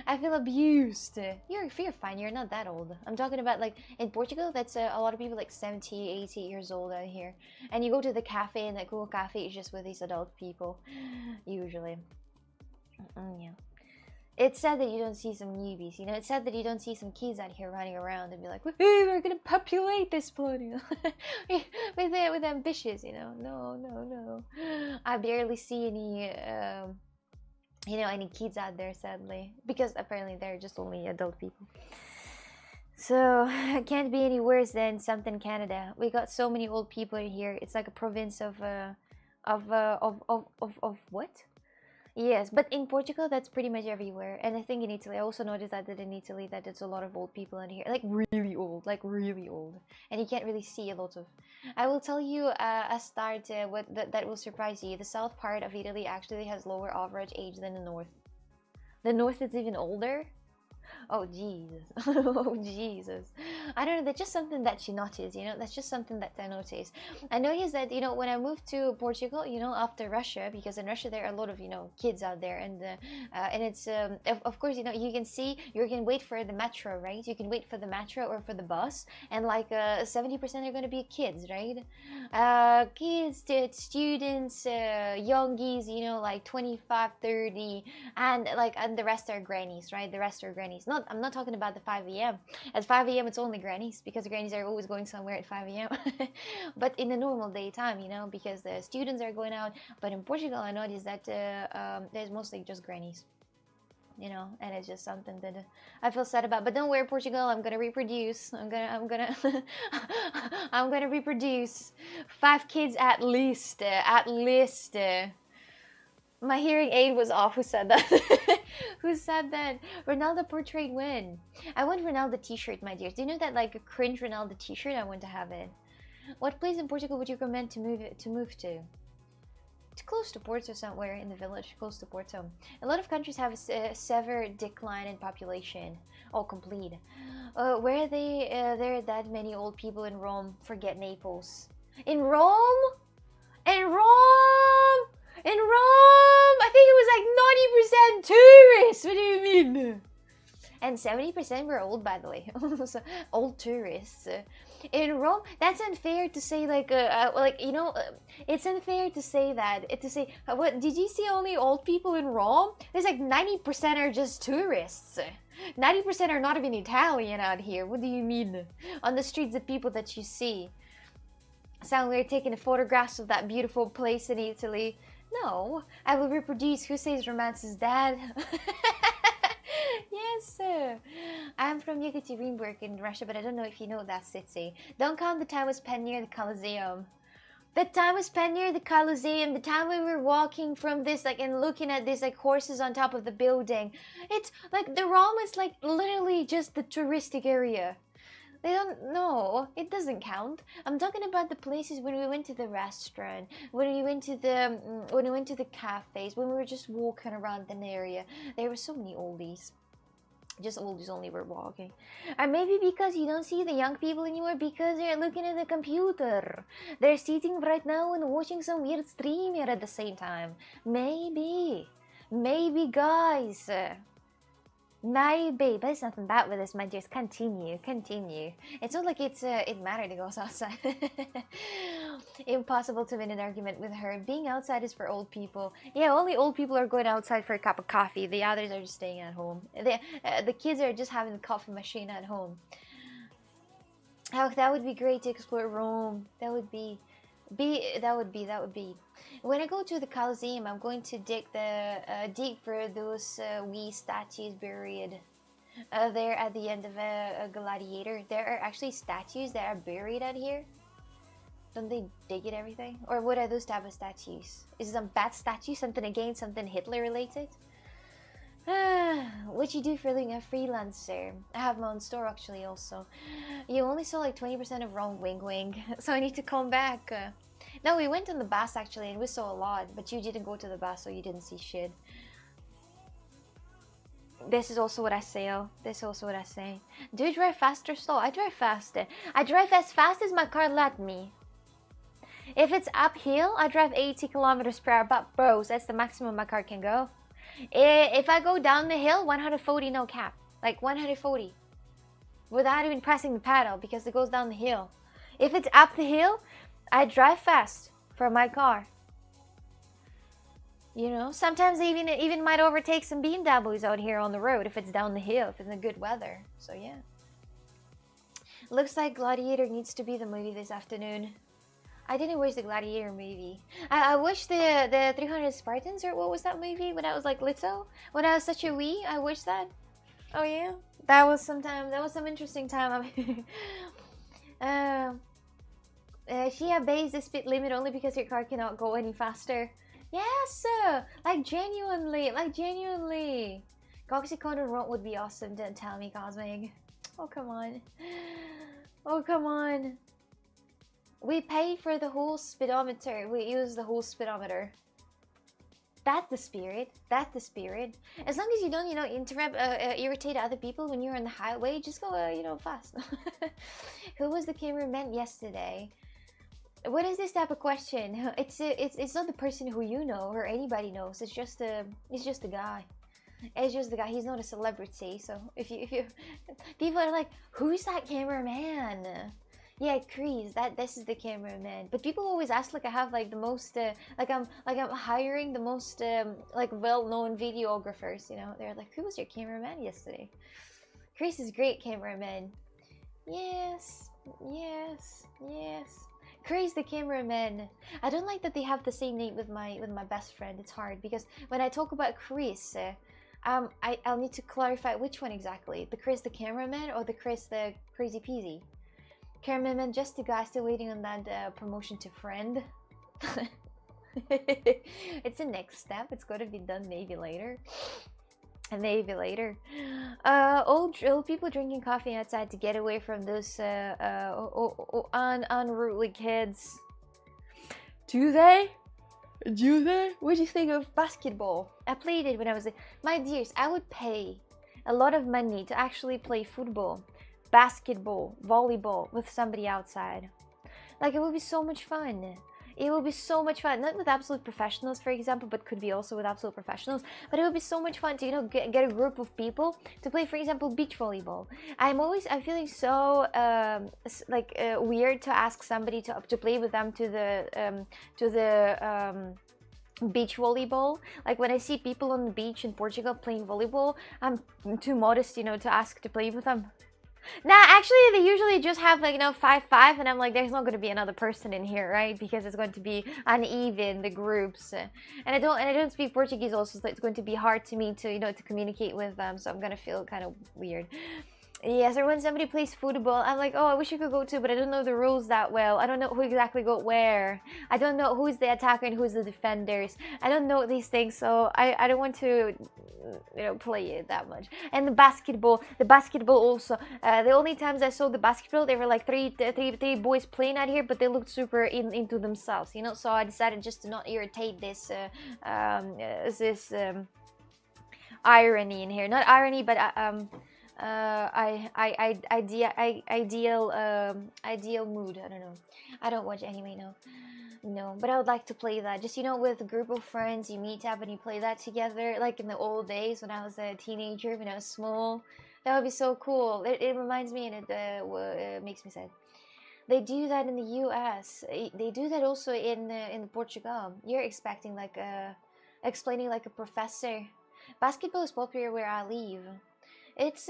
I feel abused. You're fine. You're not that old. I'm talking about like in Portugal. That's a lot of people like 70, 80 years old out here. And you go to the cafe, and that Google cafe is just with these adult people, usually. Yeah. It's sad that you don't see some newbies. You know, it's sad that you don't see some kids out here running around and be like, "Hey, we're gonna populate this planet," you know? with ambitious. You know, no. I barely see any. You know, any kids out there, sadly, because apparently they're just only adult people. So it can't be any worse than something Canada. We got so many old people here. It's like a province of what? Yes, but in Portugal, that's pretty much everywhere. And I think in Italy, I also noticed that in Italy that there's a lot of old people in here, like really old, and you can't really see a lot of. I will tell you a start that will surprise you. The south part of Italy actually has lower average age than the north. The north is even older. Oh Jesus. Oh Jesus. I don't know, that's just something that you notice, you know, that's just something that I notice. I noticed that, you know, when I moved to Portugal, you know, after Russia, because in Russia there are a lot of, you know, kids out there, and it's of course, you know, you can see, you can wait for the metro, right? You can wait for the metro or for the bus, and like 70% are going to be kids, right? Kids, students, youngies, you know, like 25, 30, and the rest are grannies, right? The rest are grannies. I'm not talking about the 5 a.m. At 5 a.m. it's only grannies, because grannies are always going somewhere at 5 a.m. But in the normal daytime, you know, because the students are going out. But in Portugal, I noticed that there's mostly just grannies, you know, and it's just something that I feel sad about. But don't worry, Portugal, I'm gonna reproduce. I'm gonna I'm gonna reproduce 5 kids at least. My hearing aid was off. Who said that? Who said that? Ronaldo portrayed when? I want Ronaldo t-shirt, my dears. Do you know that like a cringe Ronaldo t-shirt? I want to have it. What place in Portugal would you recommend to move to? It's close to Porto, somewhere in the village, close to Porto. A lot of countries have a severe decline in population. Oh, complete. Where are they? There are that many old people in Rome. Forget Naples. In Rome? In Rome? In Rome, I think it was like 90% tourists. What do you mean? And 70% were old, by the way. So, old tourists. In Rome, that's unfair to say. Like you know, it's unfair to say that. To say, what did you see? Only old people in Rome? There's like 90% are just tourists. 90% are not even Italian out here. What do you mean? On the streets, the people that you see. Sound we're taking photographs of that beautiful place in Italy. No, I will reproduce. Who says romance is dead? Yes, sir. I'm from Yekaterinburg in Russia, but I don't know if you know that city. Don't count the time we spent near the Colosseum. The time we spent near the Colosseum, the time we were walking from this, like, and looking at this, like, horses on top of the building. It's, like, the Rome is, like, literally just the touristic area. They don't know. It doesn't count. I'm talking about the places when we went to the restaurant, when we went to the cafes, when we were just walking around an area. There were so many oldies. Just oldies only were walking. Or maybe because you don't see the young people anymore because they're looking at the computer. They're sitting right now and watching some weird streamer at the same time. Maybe. Maybe, guys. Maybe, but there's nothing bad with this, my dears. Continue. It's not like it mattered to go outside. Impossible to win an argument with her. Being outside is for old people. Yeah, only old people are going outside for a cup of coffee. The others are just staying at home. The kids are just having the coffee machine at home. Oh, that would be great to explore Rome. That would be. When I go to the Colosseum, I'm going to dig for those wee statues buried. There at the end of a gladiator, there are actually statues that are buried out here. Don't they dig it everything? Or what are those type of statues? Is it some bad statue? Something against something Hitler related? What you do for living? A freelancer. I have my own store actually also. You only saw like 20% of wrong wing wing, so I need to come back. No, we went on the bus actually and we saw a lot, but you didn't go to the bus so you didn't see shit. This is also what I say, oh. This is also what I say. Do you drive fast or slow? I drive faster. I drive as fast as my car let me. If it's uphill, I drive 80 kilometers per hour, but bros, that's the maximum my car can go. If I go down the hill, 140 no cap. Like 140. Without even pressing the pedal because it goes down the hill. If it's up the hill, I drive fast for my car. You know, sometimes I even might overtake some BMWs out here on the road if it's down the hill, if it's in good weather. So yeah. Looks like Gladiator needs to be the movie this afternoon. I didn't watch the Gladiator movie. I watched the 300 Spartans, or what was that movie when I was like little? When I was such a wee, I watched that. Oh yeah, that was some interesting time. She obeys the speed limit only because your car cannot go any faster. Yes, like genuinely. Coxycon Rot would be awesome. Don't tell me, Cosmic. Oh come on. Oh come on. We pay for the whole speedometer. We use the whole speedometer. That's the spirit. That's the spirit. As long as you don't, interrupt, irritate other people when you're on the highway, just go, fast. Who was the cameraman yesterday? What is this type of question? It's not the person who you know or anybody knows. It's just a guy. It's just the guy. He's not a celebrity. So if you people are like, who's that cameraman? Yeah, Kreese, this is the cameraman. But people always ask like I have like the most like I'm hiring the most like well-known videographers, They're like, who was your cameraman yesterday? Kreese is great cameraman. Yes. Kreese the cameraman. I don't like that they have the same name with my best friend. It's hard because when I talk about Kreese, I'll need to clarify which one exactly. The Kreese the cameraman or the Kreese the crazy peasy? Cameraman, just a guy still waiting on that promotion to friend. It's a next step. It's got to be done maybe later. Maybe later. Old people drinking coffee outside to get away from those unruly kids. Do they? What do you think of basketball? I played it when I was my dears. I would pay a lot of money to actually play football, basketball, volleyball with somebody outside. Like, it would be so much fun. It will be so much fun, not with absolute professionals, for example, but could be also with absolute professionals. But it would be so much fun to, get a group of people to play, for example, beach volleyball. I'm feeling so weird to ask somebody to play with them to the beach volleyball. Like when I see people on the beach in Portugal playing volleyball, I'm too modest, to ask to play with them. Nah, actually, they usually just have 5-5, and I'm like, there's not going to be another person in here, right? Because it's going to be uneven, the groups, and I don't speak Portuguese also, so it's going to be hard to me to to communicate with them. So I'm gonna feel kind of weird. Yes, or when somebody plays football, I'm like, oh, I wish I could go too, but I don't know the rules that well. I don't know who exactly go where. I don't know who's the attacker and who's the defenders. I don't know these things, so I don't want to, play it that much. And the basketball also. The only times I saw the basketball, there were like three boys playing out here, but they looked super into themselves, So I decided just to not irritate this irony in here. Not irony, but ideal mood. I don't know. I don't watch anime now. No, but I would like to play that. Just with a group of friends, you meet up and you play that together, like in the old days when I was a teenager, when I was small. That would be so cool. It reminds me, and it makes me sad. They do that in the U.S. They do that also in Portugal. You're expecting explaining like a professor. Basketball is popular where I live. It's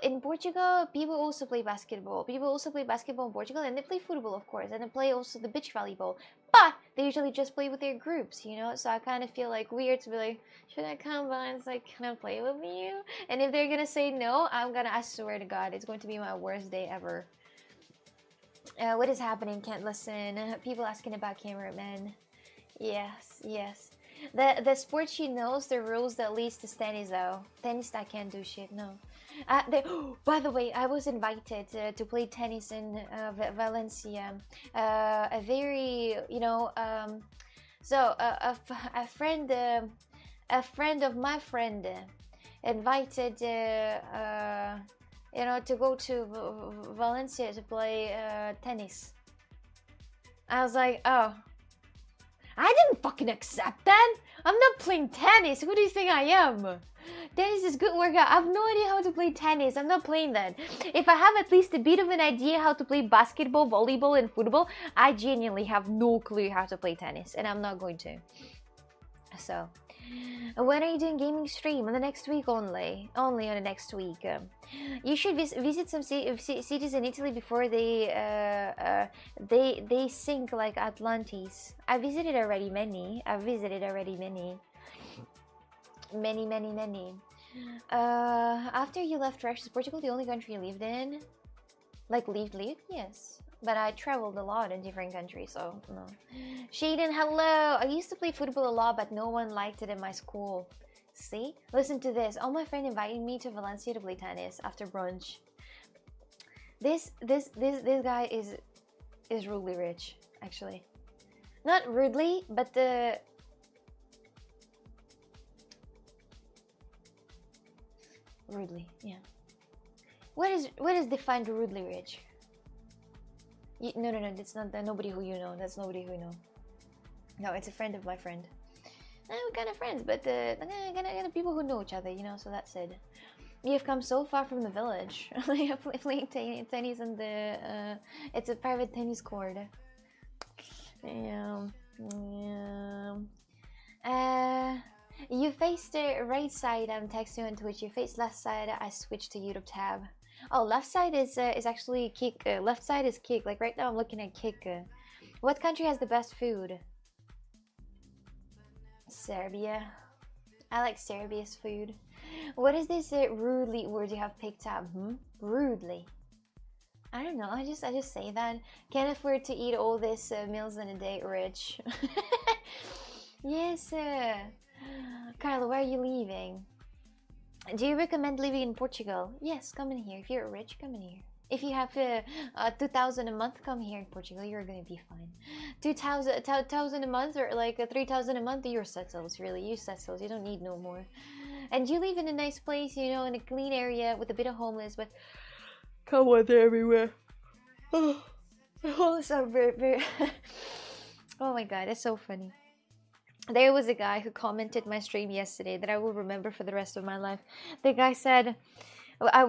in Portugal, people also play basketball. People also play basketball in Portugal, and they play football, of course, and they play also the beach volleyball. But they usually just play with their groups, you know. So I kind of feel like weird to be like, should I come by? And it's like, can I play with you? And if they're gonna say no, I swear to God, it's going to be my worst day ever. What is happening? Can't listen. People asking about cameramen. Yes, yes. The sport she knows the rules that leads to tennis though. Tennis I can't do shit. No. By the way, I was invited to play tennis in Valencia. A very, you know, a friend of my friend invited, you know, to go to Valencia to play tennis. I was like, oh, I didn't fucking accept that. I'm not playing tennis. Who do you think I am? Tennis is good workout. I have no idea how to play tennis. I'm not playing that. If I have at least a bit of an idea how to play basketball, volleyball, and football, I genuinely have no clue how to play tennis, and I'm not going to. So, when are you doing gaming stream? On the next week only. Only on the next week. You should visit some cities in Italy before they sink like Atlantis. I visited already many. Many. After you left Russia, is Portugal the only country you lived in? Like lived? Yes. But I traveled a lot in different countries, so no. Shaden, hello! I used to play football a lot, but no one liked it in my school. See? Listen to this. All my friend invited me to Valencia to play tennis after brunch. This guy is rudely rich, actually. Not rudely, but the... Rudely, yeah. What is defined rudely rich? No, that's not nobody who you know. That's nobody who you know. No, it's a friend of my friend. We're kind of friends, but kind of people who know each other, you know. So that's it. You've come so far from the village. Playing tennis on the. It's a private tennis court. Yeah. You face the right side. I'm texting on Twitch. You face left side. I switched to YouTube tab. Oh, left side is actually kick. Left side is kick. Like right now, I'm looking at kick. What country has the best food? Serbia. I like Serbia's food. What is this rudely word you have picked up? Rudely. I don't know. I just say that. Can't afford to eat all these meals in a day. Rich. Yes. Carla, where are you leaving? Do you recommend living in Portugal? Yes, come in here. If you're rich, come in here. If you have 2,000 a month, come here in Portugal. You're gonna be fine. 2,000 a month or like 3,000 a month, you're settled. Really, you settled. You don't need no more. And you live in a nice place, you know, in a clean area with a bit of homeless, but come on, they're everywhere. Oh, the homeless are very. Oh my god, that's so funny. There was a guy who commented my stream yesterday that I will remember for the rest of my life. The guy said,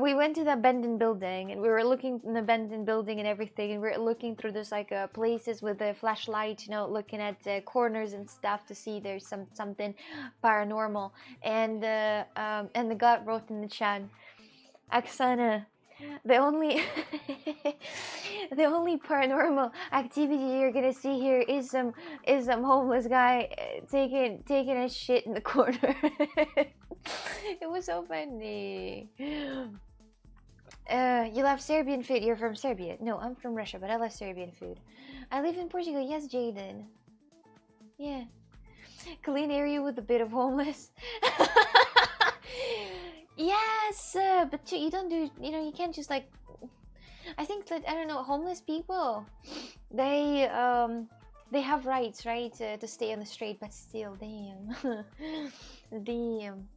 we went to the abandoned building and we were looking in the abandoned building and everything, and we were looking through those like places with a flashlight, you know, looking at corners and stuff to see there's something paranormal. And the guy wrote in the chat, Oksana, the only paranormal activity you're gonna see here is some homeless guy taking a shit in the corner. It was so funny. You love Serbian food. You're from Serbia. No, I'm from Russia, but I love Serbian food. I live in Portugal. Yes, Jaden. Yeah. Clean area with a bit of homeless. Yes, but you don't do, you know, you can't just like, I think that, I don't know, homeless people, they have rights, right, to stay on the street, but still, damn. Damn.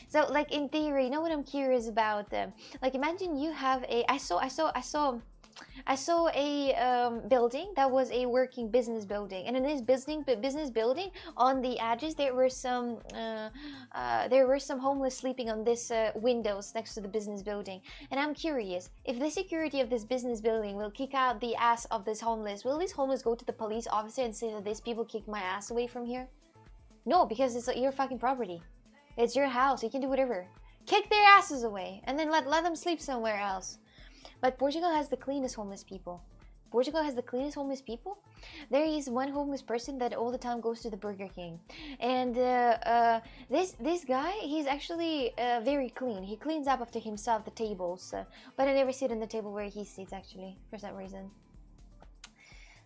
So, like, in theory, you know what I'm curious about? Like, imagine you have a, I saw a building that was a working business building, and in this business building, on the edges there were some homeless sleeping on this windows next to the business building. And I'm curious if the security of this business building will kick out the ass of this homeless. Will this homeless go to the police officer and say that these people kicked my ass away from here? No, because it's your fucking property. It's your house. You can do whatever. Kick their asses away and then let them sleep somewhere else. But Portugal has the cleanest homeless people. Portugal has the cleanest homeless people. There is one homeless person that all the time goes to the Burger King, and this guy, he's actually very clean. He cleans up after himself the tables, but I never sit on the table where he sits actually for some reason.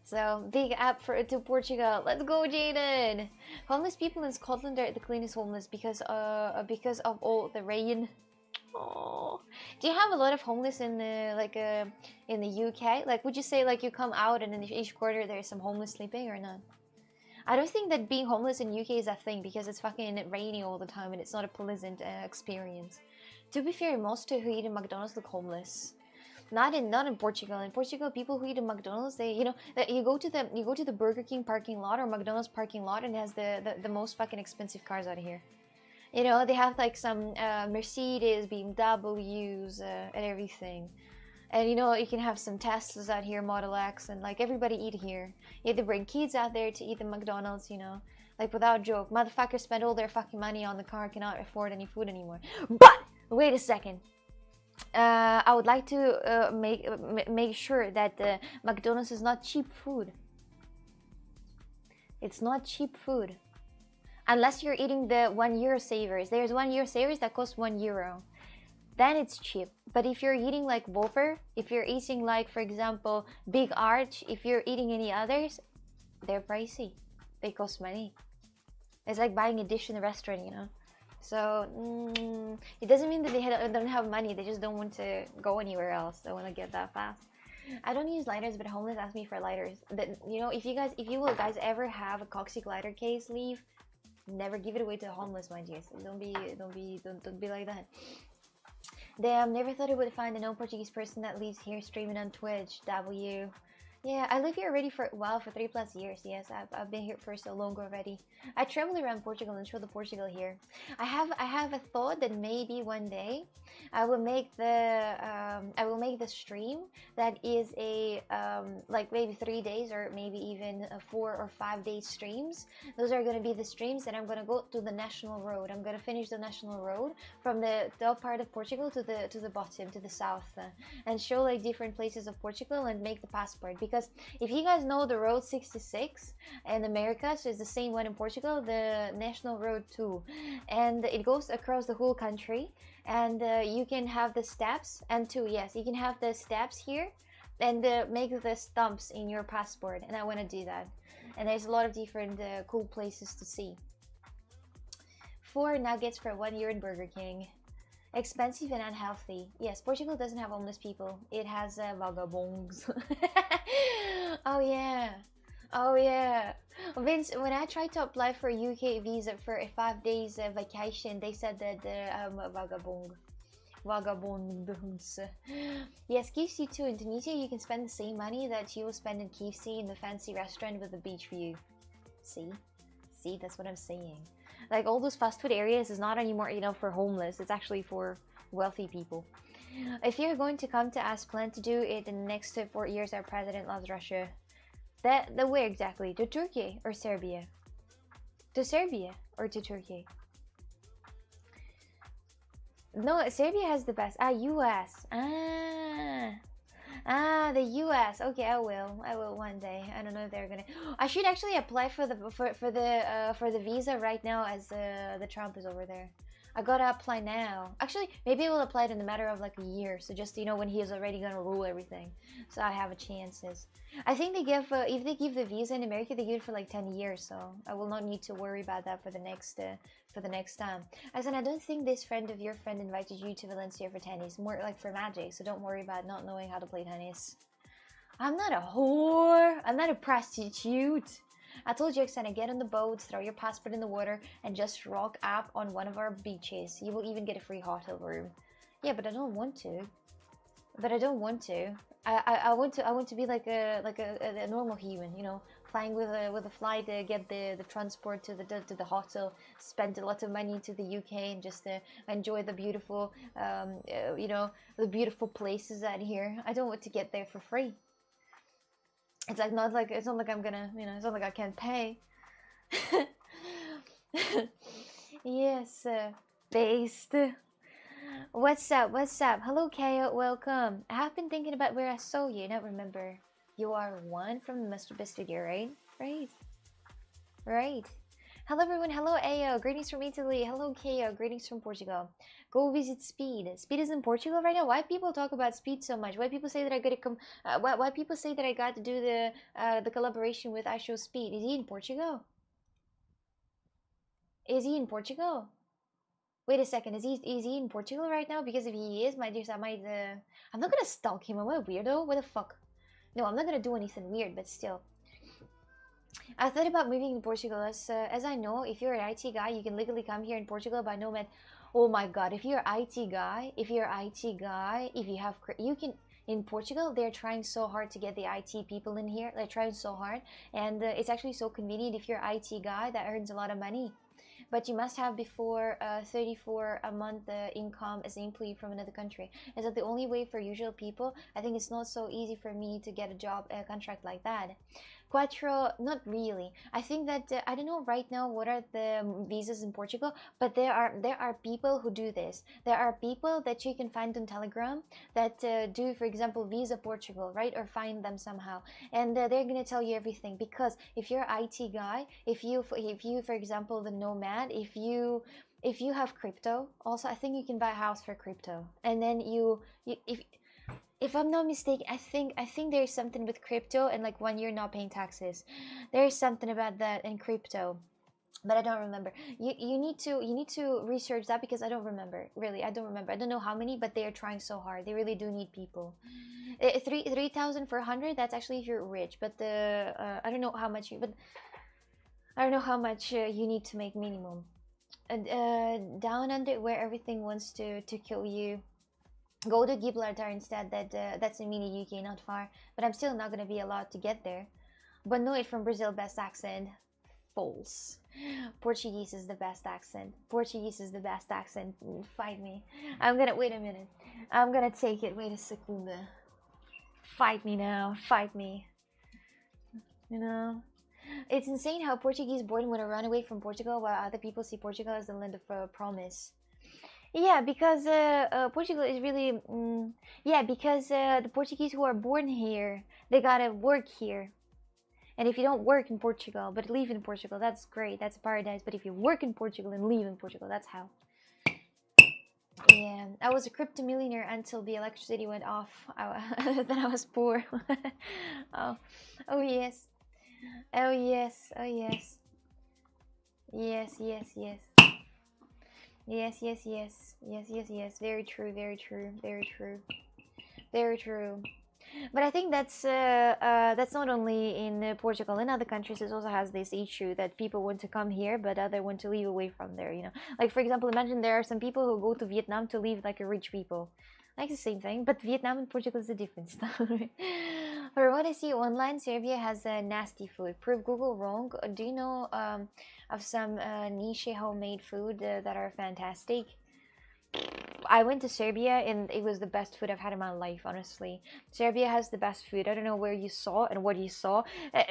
So big up to Portugal. Let's go, Jaden. Homeless people in Scotland are the cleanest homeless because of all the rain. Oh, do you have a lot of homeless in the in the UK? Like, would you say like you come out and in each quarter there's some homeless sleeping or not? I don't think that being homeless in UK is a thing because it's fucking rainy all the time and it's not a pleasant experience. To be fair, most who eat in McDonald's look homeless. Not in Portugal. In Portugal, people who eat in McDonald's, they you go to the Burger King parking lot or McDonald's parking lot and it has the most fucking expensive cars out here. You know, they have like some Mercedes, BMWs, and everything. And you know, you can have some Teslas out here, Model X, and like everybody eat here. You have to bring kids out there to eat the McDonald's, you know. Like without joke, motherfuckers spend all their fucking money on the car, cannot afford any food anymore. But wait a second. I would like to make sure that McDonald's is not cheap food. It's not cheap food. Unless you're eating the €1 savers. There's €1 savers that cost €1. Then it's cheap. But if you're eating like Whopper, if you're eating like, for example, Big Arch, if you're eating any others, they're pricey. They cost money. It's like buying a dish in a restaurant, you know. So it doesn't mean that they don't have money. They just don't want to go anywhere else. They want to get that fast. I don't use lighters, but homeless ask me for lighters. That, you know, if you guys ever have a toxic lighter case, leave. Never give it away to the homeless, mind you. So don't be like that. Damn, never thought I would find a non-Portuguese person that lives here streaming on Twitch. W. Yeah, I live here already for 3+ years. Yes, I've been here for so long already. I travel around Portugal and show the Portugal here. I have a thought that maybe one day I will make the stream that is a like maybe 3 days or maybe even 4 or 5 day streams. Those are going to be the streams that I'm going to go to the national road. I'm going to finish the national road from the top part of Portugal to the bottom, to the south, and show like different places of Portugal and make the passport. Because if you guys know the road 66 in America, so it's the same one in Portugal, the national road 2, and it goes across the whole country. And you can have the steps, and 2, yes, you can have the steps here and make the stumps in your passport, and I want to do that. And there's a lot of different cool places to see. 4 nuggets for €1 in Burger King. Expensive and unhealthy. Yes, Portugal doesn't have homeless people. It has vagabonds. Oh yeah. Oh yeah. Vince, when I tried to apply for a UK visa for a 5 days vacation, they said that I'm a vagabond. Vagabonds. Yes, KFC too. In Tunisia, you can spend the same money that you will spend in KFC in the fancy restaurant with the beach view. See? See, that's what I'm saying. Like all those fast food areas is not anymore, you know, for homeless. It's actually for wealthy people. If you're going to come to us, plan to do it in the next 4 years. Our president loves Russia. The where exactly? To Turkey or Serbia? To Serbia or to Turkey? No, Serbia has the best. US. The US. Okay, I will one day. I don't know if they're gonna. I should actually apply for the visa right now as the Trump is over there. I gotta apply now. Actually, maybe I will apply it in a matter of like a year. So just, you know, when he is already gonna rule everything, so I have a chances. I think they give if they give the visa in America, they give it for like 10 years. So I will not need to worry about that for the next time. I said I don't think this friend of your friend invited you to Valencia for tennis. More like for magic. So don't worry about not knowing how to play tennis. I'm not a whore. I'm not a prostitute. I told you, Oksana, get on the boat, throw your passport in the water, and just rock up on one of our beaches. You will even get a free hotel room. Yeah, but I don't want to. I want to be like a normal human, you know, flying with a flight, get the transport to the hotel, spend a lot of money to the UK, and just enjoy the beautiful, you know, the beautiful places out here. I don't want to get there for free. It's not like I'm gonna, you know, it's not like I can't pay. Yes, based. What's up? Hello, Kale. Welcome. I have been thinking about where I saw you. I don't remember. You are one from the Mr. Studio, right? Right. Right. Hello everyone, hello Ayo, greetings from Italy, hello Ko, greetings from Portugal. Go visit Speed. Speed is in Portugal right now. Why people talk about Speed so much? Why people say that I got to come? Why people say that I got to do the collaboration with I Show Speed? Is he in Portugal? Is he in Portugal? Wait a second, is he in Portugal right now? Because if he is, my dears, I might I'm not gonna stalk him. Am I a weirdo? What the fuck? No, I'm not gonna do anything weird, but still. I thought about moving to Portugal. As I know, if you're an IT guy, you can legally come here in Portugal by nomad. Oh my god, if you're an IT guy, if you have, you can, in Portugal, they're trying so hard to get the IT people in here. They're trying so hard. And it's actually so convenient if you're an IT guy that earns a lot of money. But you must have before 34 a month income as an employee from another country. Is that the only way for usual people? I think it's not so easy for me to get a job, a contract like that. Quattro, not really. I think that I don't know right now what are the visas in Portugal, but there are people who do this. There are people that you can find on Telegram that do, for example, Visa Portugal, right? Or find them somehow, and they're gonna tell you everything. Because if you're an IT guy, if you, for example, the nomad, if you have crypto, also I think you can buy a house for crypto, and then if I'm not mistaken, I think there's something with crypto and like 1 year not paying taxes. There's something about that in crypto, but I don't remember. You need to research that because I don't remember. Really, I don't remember. I don't know how many, but they are trying so hard. They really do need people. 3,400. That's actually if you're rich, but the I don't know how much you, but I don't know how much you need to make minimum. Down under where everything wants to kill you. Go to Gibraltar instead. That's in mini UK, not far, but I'm still not gonna be allowed to get there. But know it from Brazil, best accent. False. Portuguese is the best accent. Portuguese is the best accent. Fight me. I'm gonna wait a minute. I'm gonna take it. Wait a second. Fight me now. Fight me. You know. It's insane how Portuguese born want to run away from Portugal while other people see Portugal as the land of promise. Yeah, because Portugal is really yeah, because the Portuguese who are born here, they gotta work here. And if you don't work in Portugal but live in Portugal, that's great, that's a paradise. But if you work in Portugal and live in Portugal, that's hell. Yeah, I was a crypto millionaire until the electricity went off. Then I was poor. Oh, oh yes, oh yes, oh yes, yes, yes, yes. Yes, yes, yes, yes, yes, yes. Very true, very true, very true, very true. But I think that's not only in Portugal. In other countries, it also has this issue that people want to come here, but other want to leave away from there. You know, like for example, imagine there are some people who go to Vietnam to live like a rich people, like the same thing. But Vietnam and Portugal is a different story. For what I see online, Serbia has nasty food. Prove Google wrong. Do you know of some niche homemade food that are fantastic? I went to Serbia and it was the best food I've had in my life, honestly. Serbia has the best food. I don't know where you saw and what you saw.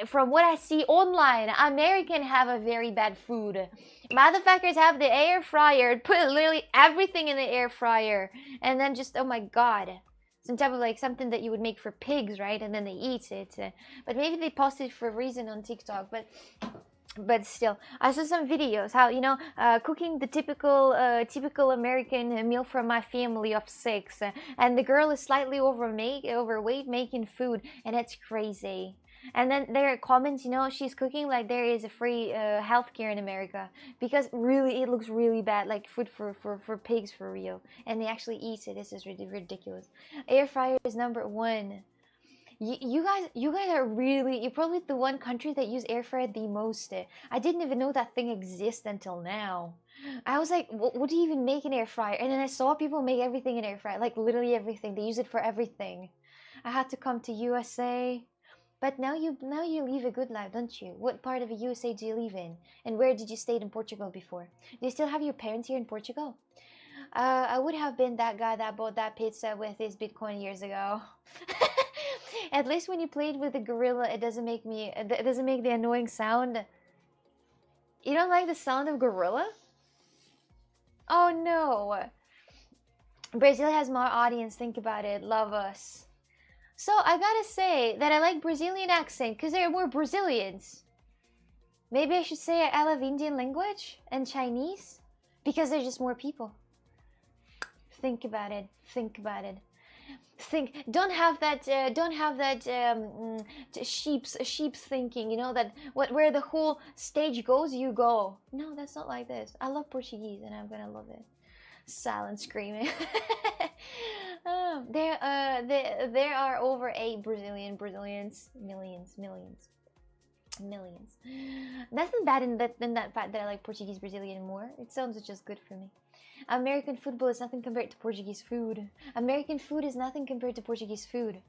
From what I see online, American have a very bad food. Motherfuckers have the air fryer, put literally everything in the air fryer, and then just, oh my god. Some type of like something that you would make for pigs, right? And then they eat it. But maybe they posted for a reason on TikTok, but still, I saw some videos how, you know, cooking the typical American meal for my family of 6, and the girl is slightly overweight making food, and it's crazy. And then there are comments, you know, she's cooking like there is a free healthcare in America, because really it looks really bad, like food for pigs for real, and they actually eat it. This is really ridiculous. Air fryer is #1. You guys are really, you're probably the one country that use air fryer the most. I didn't even know that thing exists until now. I was like, what do you even make an air fryer? And then I saw people make everything in air fryer, like literally everything. They use it for everything. I had to come to USA. But now you live a good life, don't you? What part of the USA do you live in? And where did you stay in Portugal before? Do you still have your parents here in Portugal? I would have been that guy that bought that pizza with his Bitcoin years ago. At least when you played with the gorilla, it doesn't make the annoying sound. You don't like the sound of gorilla? Oh no. Brazil has more audience, think about it. Love us. So I gotta say that I like Brazilian accent because there are more Brazilians. Maybe I should say I love Indian language and Chinese because there's just more people. Think about it. Think about it. Think. Don't have that. Sheep's thinking. You know that where the whole stage goes, you go. No, that's not like this. I love Portuguese, and I'm gonna love it. Silent screaming. There are over 8 Brazilians, millions. Nothing bad in that fact that I like Portuguese Brazilian more. It sounds just good for me. American football is nothing compared to Portuguese food. American food is nothing compared to Portuguese food.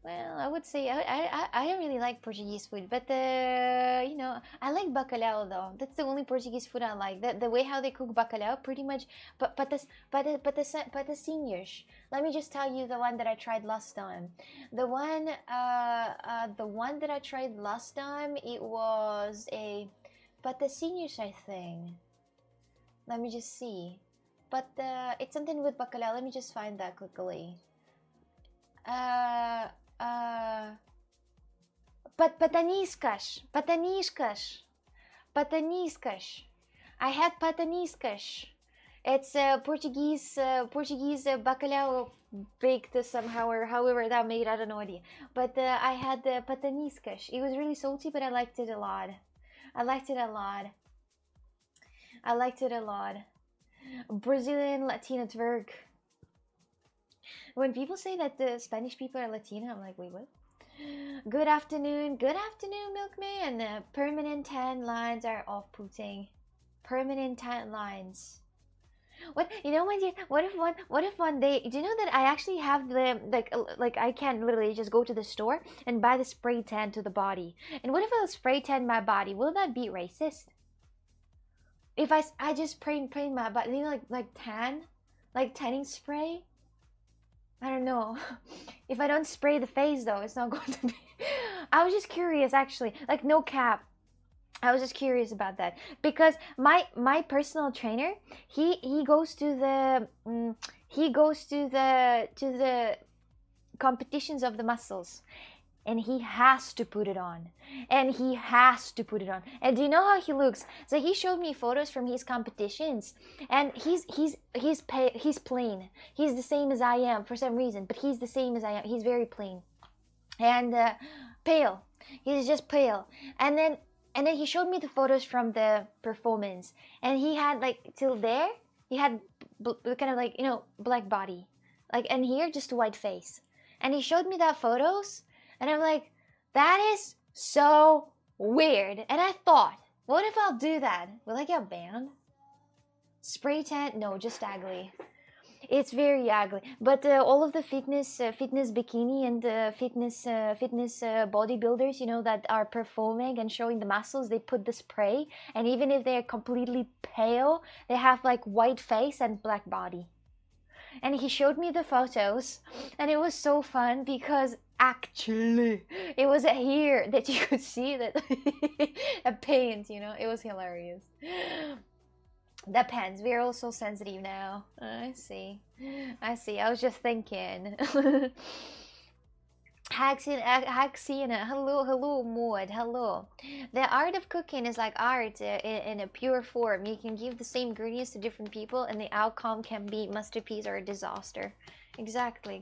Well, I would say I don't really like Portuguese food, but you know, I like bacalhau though. That's the only Portuguese food I like. The way how they cook bacalhau, pretty much. But the seniors. Let me just tell you the one that I tried last time. The one that I tried last time, it was a the seniors, I think. Let me just see. But it's something with bacalhau. Let me just find that quickly. Pataniscas. I had pataniscas. It's Portuguese bacalhau baked somehow, or however that made. I don't know idea. But I had the pataniscas. It was really salty, but I liked it a lot. Brazilian Latina Twerk. When people say that the Spanish people are Latina, I'm like, wait, what? Good afternoon, milkman. Permanent tan lines are off-putting. Permanent tan lines. What, you know, what if one day, do you know that I actually have the like I can literally just go to the store and buy the spray tan to the body. And what if I spray tan my body? Will that be racist? If I just paint my body, you know, like tan, like tanning spray. I don't know. If I don't spray the face though, it's not going to be. I was just curious, actually, like no cap. I was just curious about that because my personal trainer, he goes to the competitions of the muscles, and he has to put it on, and do you know how he looks? So he showed me photos from his competitions, and he's plain. He's the same as I am for some reason, but he's the same as I am. He's very plain and pale. He's just pale. And then he showed me the photos from the performance, and he had like till there he had kind of like, you know, black body, like, and here just a white face. And he showed me that photos. And I'm like, that is so weird. And I thought, what if I'll do that? Will I get banned? Spray tan? No, just ugly. It's very ugly. But all of the fitness bikini and fitness bodybuilders, you know, that are performing and showing the muscles, they put the spray. And even if they're completely pale, they have like white face and black body. And he showed me the photos, and it was so fun because actually it was here that you could see that a paint, you know. It was hilarious. Depends. We're all so sensitive now. I see. I was just thinking. Haxina, hello, Maud, hello. The art of cooking is like art in a pure form. You can give the same ingredients to different people, and the outcome can be masterpiece or a disaster. Exactly.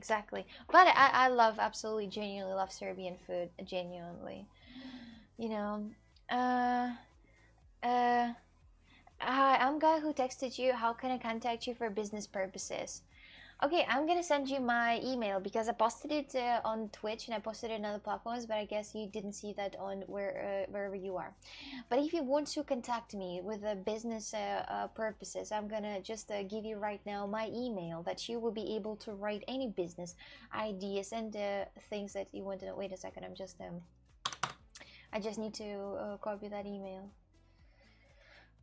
But I absolutely, genuinely love Serbian food. Genuinely, you know. Hi, I'm guy who texted you. How can I contact you for business purposes? Okay, I'm gonna send you my email because I posted it on Twitch and I posted it on other platforms, but I guess you didn't see that on wherever you are. But if you want to contact me with business purposes, I'm gonna just give you right now my email that you will be able to write any business ideas and things that you want to know. Wait a second, I just need to copy that email.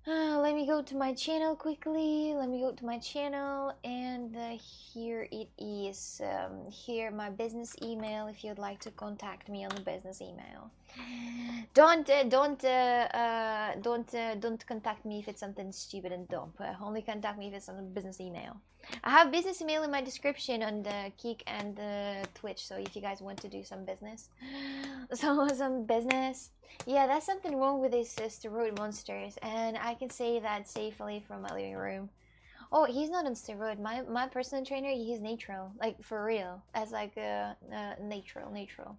Let me go to my channel quickly. Let me go to my channel, and here it is. Here my business email. If you'd like to contact me on the business email, don't contact me if it's something stupid and dumb. Only contact me if it's on the business email. I have business email in my description on the Kik and the Twitch. So if you guys want to do some business, some business. Yeah, that's something wrong with these steroid monsters, and I can say that safely from my living room. Oh, he's not on steroid. My personal trainer, he's natural, like for real, as like natural.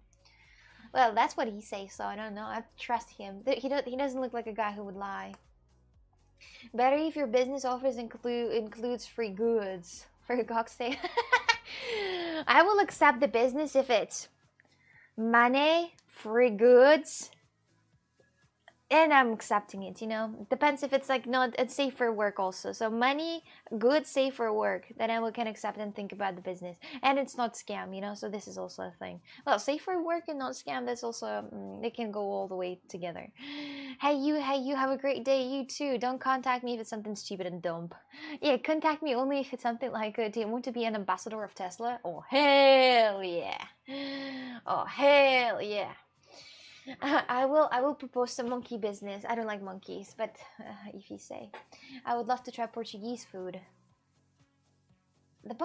Well, that's what he says, so I don't know. I trust him. He doesn't look like a guy who would lie. Better if your business offers includes free goods. For God's sake. I will accept the business if it's money, free goods, and I'm accepting it, you know. Depends if it's like not it's safe for work also. So money, good, safe for work, then I can accept and think about the business. And it's not scam, you know. So this is also a thing. Well, safe for work and not scam. That's also they can go all the way together. Hey you, have a great day. You too. Don't contact me if it's something stupid and dumb. Yeah, contact me only if it's something like, do you want to be an ambassador of Tesla? Oh hell yeah! Oh hell yeah! I will propose some monkey business. I don't like monkeys, but if you say, I would love to try Portuguese food. The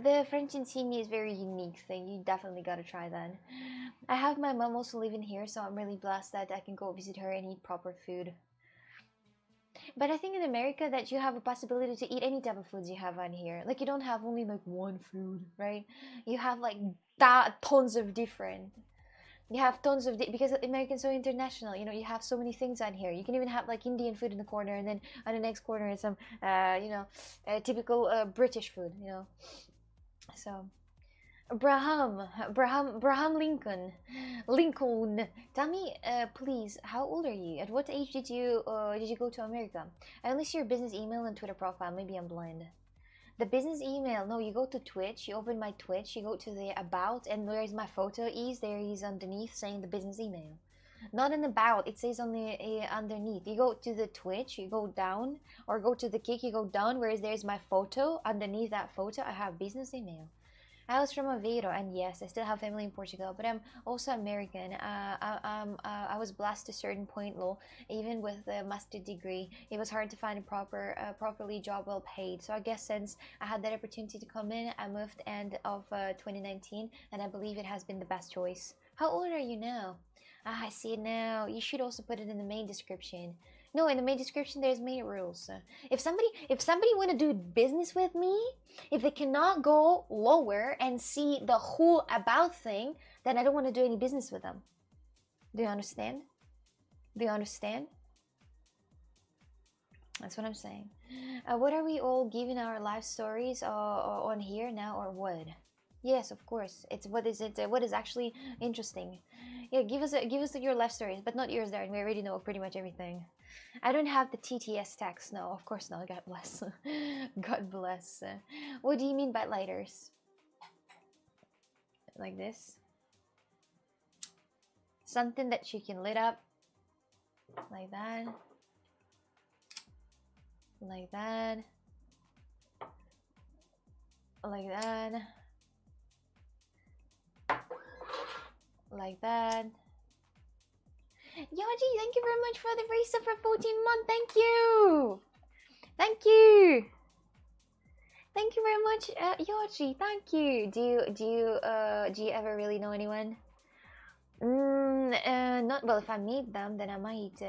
the French insignia is very unique thing. You definitely gotta try that. I have my mom also living here, so I'm really blessed that I can go visit her and eat proper food. But I think in America that you have a possibility to eat any type of foods you have on here. Like you don't have only like one food, right? You have like tons of different. You have tons of because Americans so international. You know, you have so many things on here. You can even have like Indian food in the corner, and then on the next corner is some, typical British food. You know, so. Braham Lincoln. Tell me, please, how old are you? At what age did you go to America? I only see your business email and Twitter profile. Maybe I'm blind. The business email. No, you go to Twitch. You open my Twitch. You go to the about, and where's my photo is there is underneath saying the business email. Not in about. It says on the underneath. You go to the Twitch. You go down, or go to the Kik. You go down. Whereas there's my photo. Underneath that photo, I have business email. I was from Aveiro, and yes, I still have family in Portugal, but I'm also American. I was blessed to a certain point, low. Even with the master degree, it was hard to find a properly job well paid. So I guess since I had that opportunity to come in, I moved end of 2019, and I believe it has been the best choice. How old are you now? Ah, I see it now. You should also put it in the main description. No, in the main description there's main rules. If somebody want to do business with me, if they cannot go lower and see the whole about thing, then I don't want to do any business with them. Do you understand? Do you understand? That's what I'm saying. What are we all giving our life stories on here now, or what? Yes, of course. It's what is it? What is actually interesting? Yeah, give us your life stories, but not yours, Darren. We already know pretty much everything. I don't have the TTS tax. No, of course not. God bless. God bless. What do you mean by lighters? Like this? Something that you can lit up. Like that. Like that. Like that. Like that. Yaji, thank you very much for the free sub for 14 months. Thank you. Thank you. Thank you very much, Yaji. Thank you. Do you ever really know anyone? Not well. If I meet them, then I might.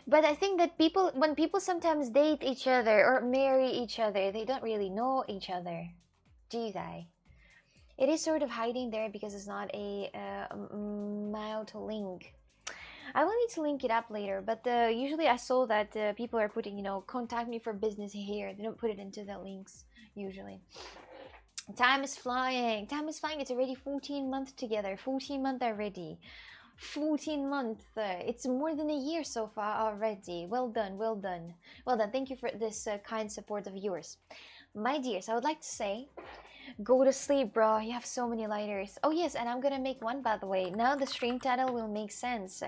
But I think that when people sometimes date each other or marry each other, they don't really know each other, do they? It is sort of hiding there because it's not a mild link. I will need to link it up later, but usually I saw that people are putting, contact me for business here. They don't put it into the links, usually. Time is flying. Time is flying. It's already 14 months together. 14 months already. 14 months. It's more than a year so far already. Well done, well done. Well done. Thank you for this kind support of yours. My dears, I would like to say, go to sleep, bro. You have so many lighters. Oh, yes, and I'm gonna make one, by the way. Now the stream title will make sense.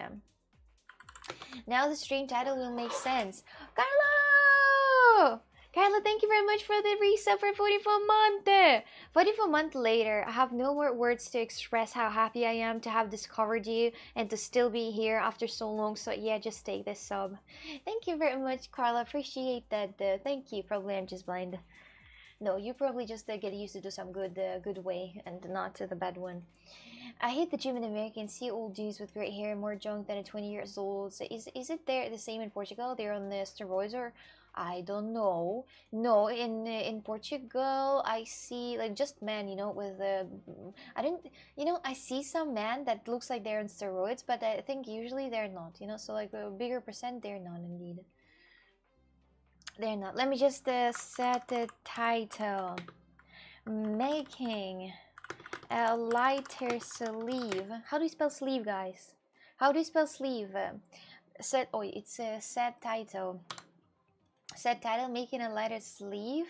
Now the stream title will make sense. Carlo! Carlo, thank you very much for the resub for 44 months. 44 months later, I have no more words to express how happy I am to have discovered you and to still be here after so long. So yeah, just take this sub. Thank you very much, Carla. Appreciate that. Thank you. Probably I'm just blind. No, you probably just get used to some good way and not to the bad one. I hate the gym in America and see old dudes with great hair more drunk than a 20 years old. So is it there the same in Portugal? They're on the steroids or I don't know. No, in Portugal I see like just men, you know, with I don't, you know, I see some men that looks like they're on steroids, but I think usually they're not, you know. So like a bigger percent, they're not indeed. They're not. Let me just set the title. Making a lighter sleeve. How do you spell sleeve, guys? How do you spell sleeve? Set. Oh, it's a set title. Set title. Making a lighter sleeve.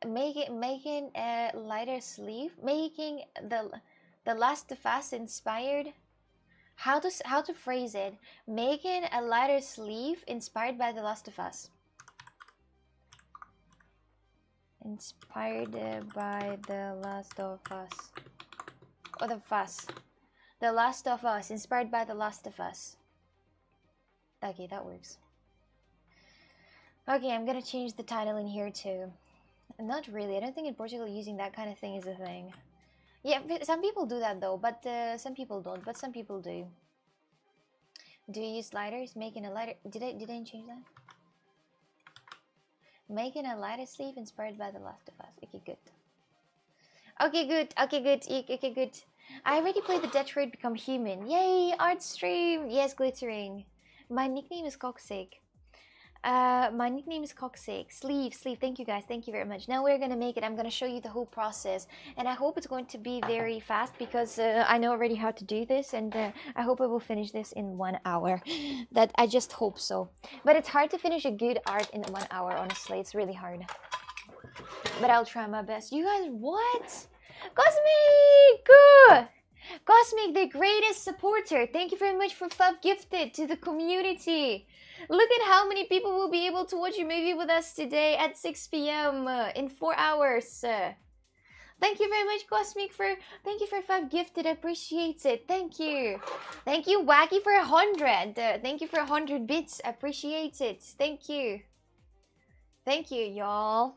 Making a lighter sleeve. Making the Last of Us inspired. How to phrase it? Making a lighter sleeve inspired by The Last of Us. Inspired by The Last of Us. Or The Fuss. The Last of Us. Inspired by The Last of Us. Okay, that works. Okay, I'm gonna change the title in here too. Not really. I don't think in Portugal using that kind of thing is a thing. Yeah, some people do that though, but some people don't. But some people do. Do you use lighters? Making a lighter. Did I change that? Making a lighter sleeve inspired by The Last of Us. Okay, good. Okay, good. Okay, good. Okay, good. I already played the Detroit Become Human. Yay, art stream. Yes, glittering. My nickname is Coxic. My nickname is Coxic. Sleeve. Thank you guys. Thank you very much. Now we're gonna make it. I'm gonna show you the whole process, and I hope it's going to be very fast because I know already how to do this, and I hope I will finish this in 1 hour. That I just hope so. But it's hard to finish a good art in 1 hour. Honestly, it's really hard. But I'll try my best. You guys, what? Cosmic! Cosmic, the greatest supporter. Thank you very much for Fab Gifted to the community. Look at how many people will be able to watch your movie with us today at 6 p.m. In 4 hours. Thank you very much, Cosmic, thank you for Fab Gifted. I appreciate it. Thank you. Thank you, Wacky, for 100. Thank you for 100 bits. I appreciate it. Thank you. Thank you, y'all.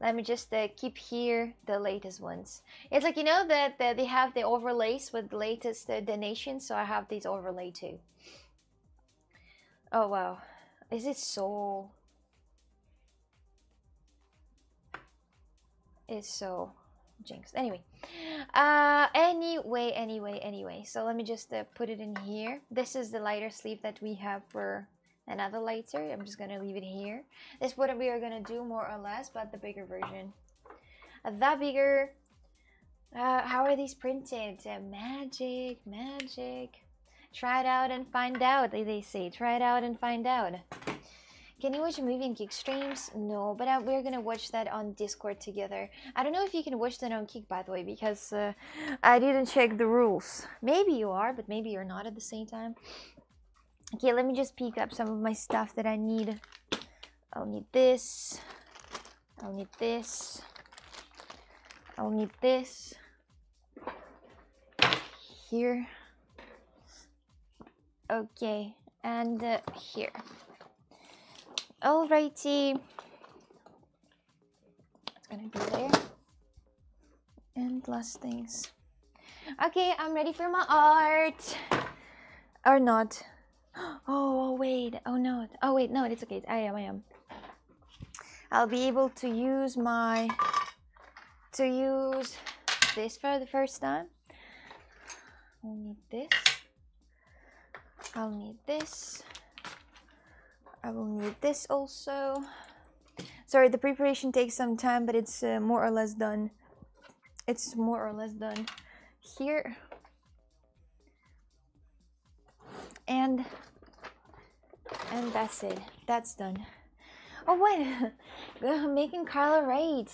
Let me just keep here the latest ones. It's like, you know that they have the overlays with the latest donations, so I have these overlay too. Oh wow, is it so? It's so jinxed. Anyway, anyway. So let me just put it in here. This is the lighter sleeve that we have for another lighter. I'm just gonna leave it here. This is what we are gonna do more or less, but the bigger version. That bigger. How are these printed? Magic. Try it out and find out, they say. Try it out and find out. Can you watch a movie in Kick streams? No, but we're gonna watch that on Discord together. I don't know if you can watch that on Kick, by the way, because I didn't check the rules. Maybe you are, but maybe you're not at the same time. Okay, let me just pick up some of my stuff that I need. I'll need this. I'll need this. I'll need this. Here. Okay, and here. Alrighty. It's gonna be there. And last things. Okay, I'm ready for my art. Or not. Oh, wait. Oh, no. Oh, wait. No, it's okay. I am. I'll be able to use this for the first time. I'll need this. I'll need this. I will need this also. Sorry, the preparation takes some time, but it's more or less done. It's more or less done here. And that's it. That's done. Oh, what? Making Carla right.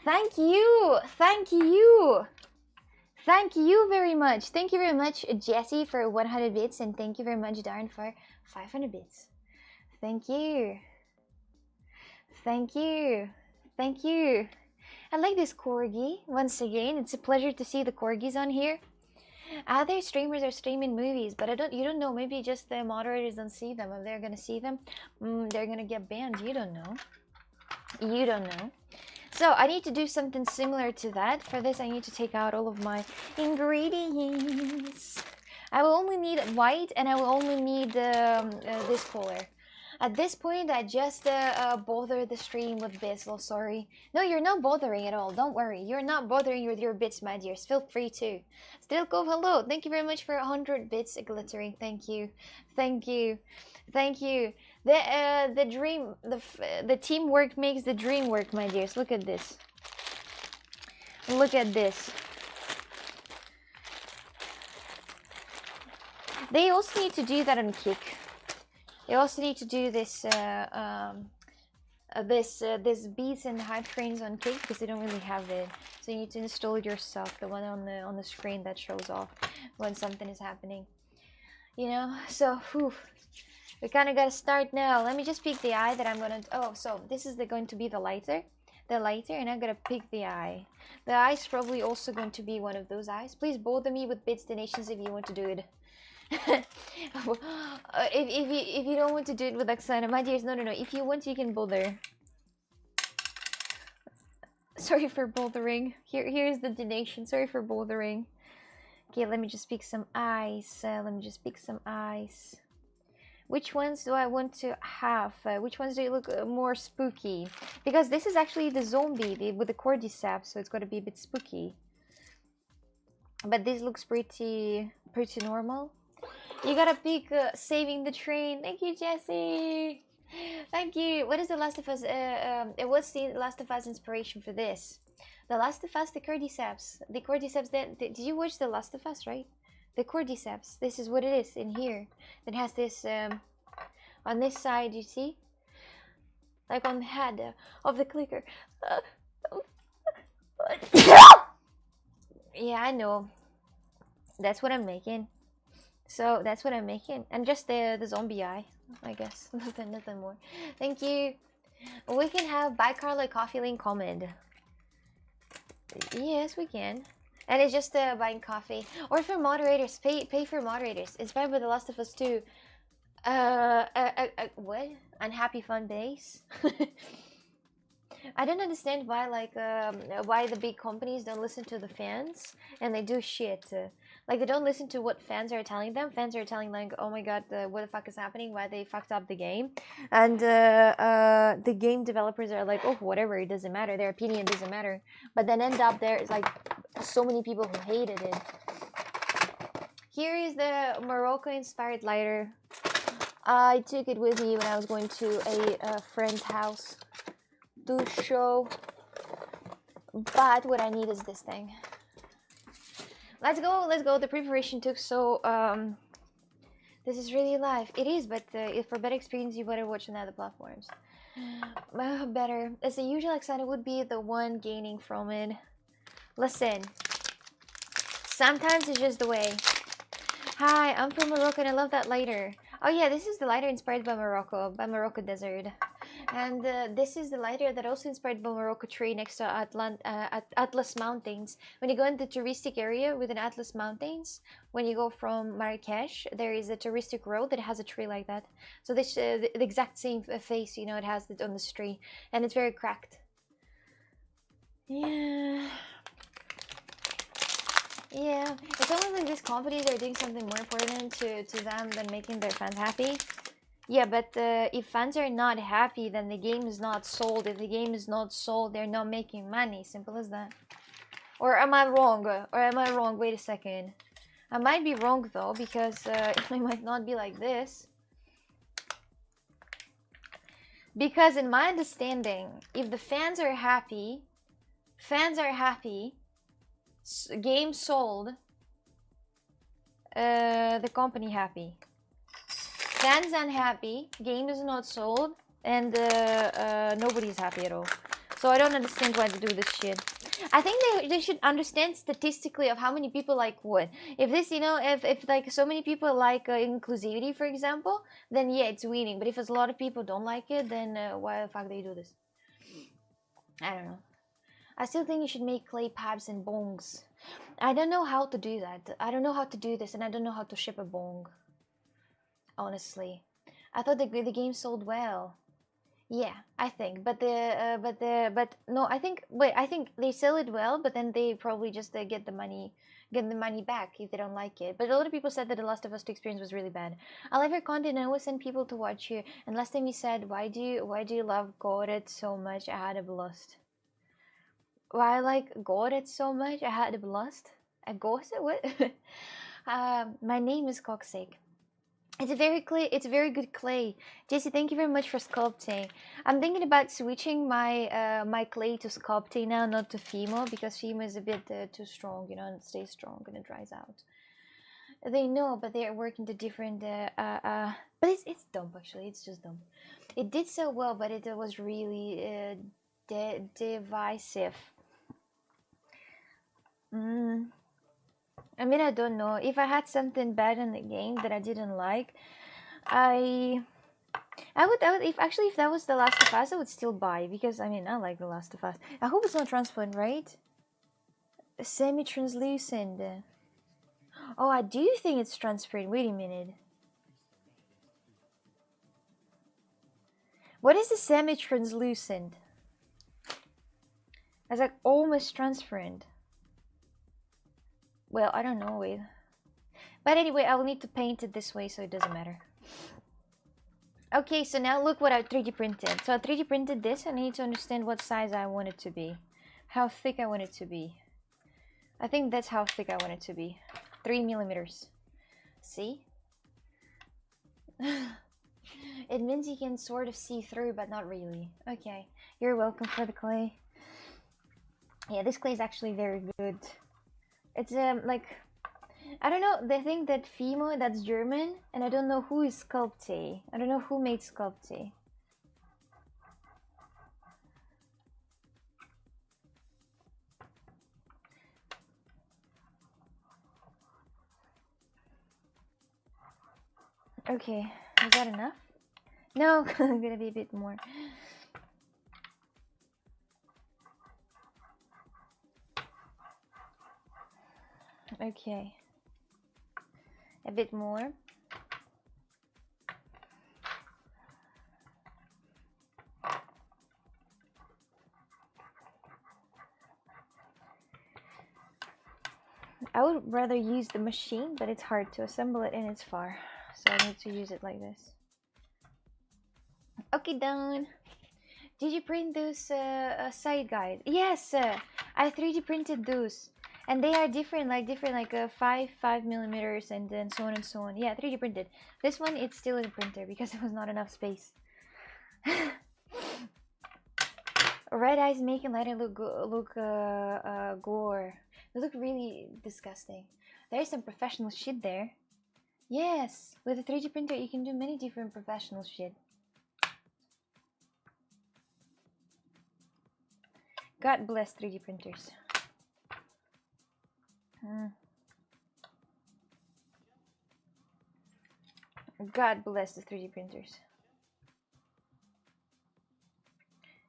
Thank you. Thank you. Thank you very much. Thank you very much, Jesse, for 100 bits, and thank you very much, Darren, for 500 bits. Thank you. Thank you. Thank you. I like this corgi. Once again, it's a pleasure to see the corgis on here. Other streamers are streaming movies, but you don't know. Maybe just the moderators don't see them. If they're gonna see them, they're gonna get banned. You don't know. You don't know. So I need to do something similar to that. For this, I need to take out all of my ingredients. I will only need white, and I will only need this color. At this point, I just bother the stream with Bizzle, sorry. No, you're not bothering at all, don't worry. You're not bothering with your bits, my dears. Feel free to. Stilkov, hello. Thank you very much for 100 bits, Glittering. Thank you. Thank you. Thank you. The teamwork makes the dream work, my dears. Look at this. Look at this. They also need to do that on Kick. They also need to do this this beats and hype trains on Kick because they don't really have it. So you need to install it yourself, the one on the screen that shows off when something is happening. You know, so whew, we kind of gotta start now. Let me just pick the eye that I'm gonna. Oh, so this is going to be the lighter, and I'm gonna pick the eye. The eye's probably also going to be one of those eyes. Please bother me with bits donations if you want to do it. If you don't want to do it with Oksana, my dears, no. If you want, you can bother. Sorry for bothering. Here's the donation. Sorry for bothering. Okay, let me just pick some eyes. Which ones do I want to have? Which ones do you look more spooky? Because this is actually the zombie with the cordyceps, so it's got to be a bit spooky. But this looks pretty normal. You gotta pick Saving the Train. Thank you, Jesse. Thank you. What is the Last of Us? What's the Last of Us inspiration for this? The Last of Us, the cordyceps. The cordyceps. Did you watch the Last of Us? Right? The cordyceps. This is what it is in here. It has this on this side. You see, like on the head of the clicker. Yeah, I know. That's what I'm making. So that's what I'm making, and just the zombie eye, I guess. nothing more. Thank you. We can have Buy Carla Coffee Link comment. Yes, we can. And it's just buying coffee, or for moderators, pay for moderators. Inspired by The Last of Us 2. What? Unhappy Fun Base. I don't understand why why the big companies don't listen to the fans and they do shit. Like they don't listen to what fans are telling them. Fans are telling like, oh my god, what the fuck is happening? Why they fucked up the game? And the game developers are like, oh whatever, it doesn't matter. Their opinion doesn't matter. But then end up there's like so many people who hated it. Here is the Morocco-inspired lighter. I took it with me when I was going to a friend's house to show, but what I need is this thing. Let's go. The preparation took so this is really live. It is, but if for better experience you better watch on other platforms. Better as the usual, Oksana would be the one gaining from it. Listen, sometimes it's just the way. Hi, I'm from Morocco and I love that lighter. Oh yeah, this is the lighter inspired by Morocco Desert. And this is the lighter that also inspired by Morocco tree next to Atlas Mountains. When you go in the touristic area within Atlas Mountains, when you go from Marrakesh, there is a touristic road that has a tree like that. So this the exact same face, you know, it has it on this tree, and it's very cracked. Yeah. Yeah, it's almost like these companies are doing something more important to them than making their fans happy. Yeah, but if fans are not happy, then the game is not sold. If the game is not sold, they're not making money. Simple as that. Or am I wrong? Wait a second. I might be wrong though, because it might not be like this. Because in my understanding, if the fans are happy, game sold, the company happy. Fans unhappy, game is not sold, and nobody's happy at all. So I don't understand why they do this shit. I think they should understand statistically of how many people like what. If this, you know, if like so many people like inclusivity, for example, then yeah, it's winning. But if a lot of people don't like it, then why the fuck they do this? I don't know. I still think you should make clay pipes and bongs. I don't know how to do that. I don't know how to do this, and I don't know how to ship a bong. Honestly, I thought the game sold well. Yeah, I think, but no, I think wait, I think they sell it well, but then they probably just get the money back if they don't like it. But a lot of people said that the Last of Us 2 experience was really bad. I like your content. I always send people to watch you. And last time you said, why do you love Godet so much? I had a blast. Why I like Godet so much? I had a blast. A ghost? What? My name is Coxsake. It's a very clay. It's a very good clay. Jesse, thank you very much for sculpting. I'm thinking about switching my my clay to sculpting now, not to Fimo, because Fimo is a bit too strong, you know, and it stays strong and it dries out. They know, but they are working to different. But it's dumb actually. It's just dumb. It did so well, but it was really divisive. Mm. I mean, I don't know. If I had something bad in the game that I didn't like, I if that was The Last of Us, I would still buy because I mean I like The Last of Us. I hope it's not transparent, right? Semi-translucent. Oh, I do think it's transparent. Wait a minute. What is the semi-translucent? It's like almost transparent. Well, I don't know. Wait. But anyway, I will need to paint it this way, so it doesn't matter. Okay, so now look what I 3D printed. So I 3D printed this. I need to understand what size I want it to be. How thick I want it to be. I think that's how thick I want it to be. 3 millimeters. See? It means you can sort of see through, but not really. Okay. You're welcome for the clay. Yeah, this clay is actually very good. It's like I don't know. They think that Fimo, that's German, and I don't know who is Sculpte. I don't know who made Sculpte. Okay, is that enough? No, I'm gonna be a bit more. Okay. A bit more. I would rather use the machine, but it's hard to assemble it and it's far. So I need to use it like this. Okay, done. Did you print those side guides? Yes, I 3D printed those. And they are different, like 5 millimeters, and then so on and so on. Yeah, 3D printed. This one, it's still in printer because there was not enough space. Red eyes making lighter look gore. They look really disgusting. There is some professional shit there. Yes, with a 3D printer, you can do many different professional shit. God bless 3D printers. God bless the 3D printers.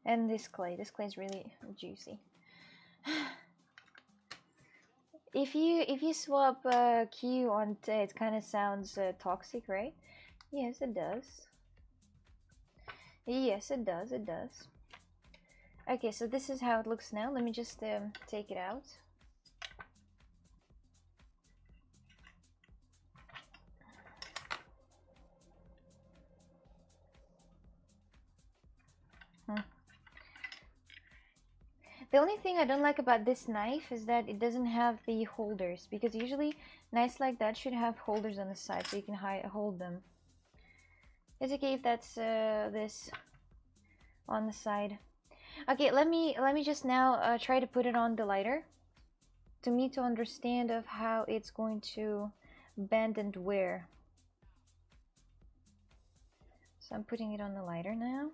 And this clay is really juicy. If you swap Q on T, it kind of sounds toxic, right? Yes, it does. Yes, it does. It does. Okay, so this is how it looks now. Let me just take it out. The only thing I don't like about this knife is that it doesn't have the holders, because usually knives like that should have holders on the side so you can hold them. It's okay if that's this on the side. Okay, let me just now try to put it on the lighter to me to understand of how it's going to bend and wear. So I'm putting it on the lighter now.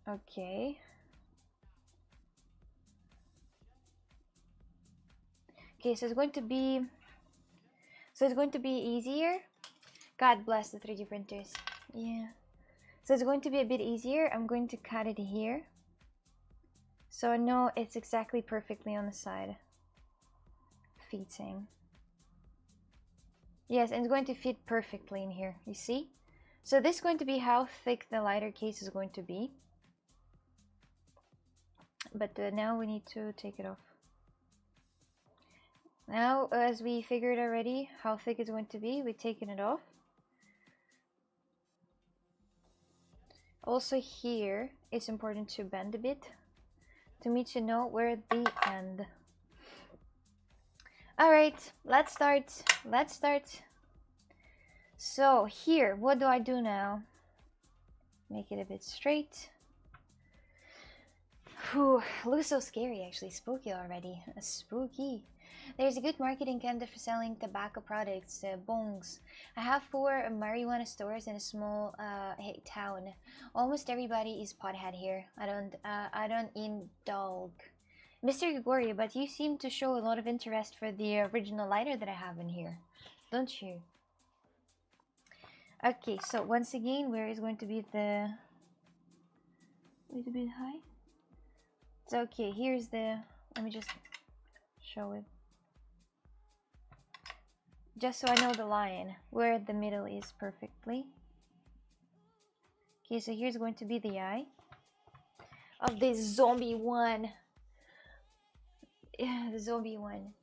Okay. Okay, so it's going to be easier. God bless the 3D printers. Yeah. So it's going to be a bit easier. I'm going to cut it here. So I know it's exactly perfectly on the side. Fitting. Yes, and it's going to fit perfectly in here. You see? So this is going to be how thick the lighter case is going to be. But now we need to take it off. Now, as we figured already how thick it's going to be, we're taking it off. Also here, it's important to bend a bit to know where the end. Alright, let's start. Let's start. So here, what do I do now? Make it a bit straight. Whew, looks so scary actually, spooky already. Spooky. There's a good market in Canada for selling tobacco products, bongs. I have 4 marijuana stores in a small town. Almost everybody is pothead here. I don't indulge. Mr. Gregorio, but you seem to show a lot of interest for the original lighter that I have in here, don't you? Okay, so once again, where is going to be the a little bit high? So okay, here's the, let me just show it. Just so I know the line, where the middle is perfectly. Okay, so here's going to be the eye of this zombie one. Yeah, the zombie one.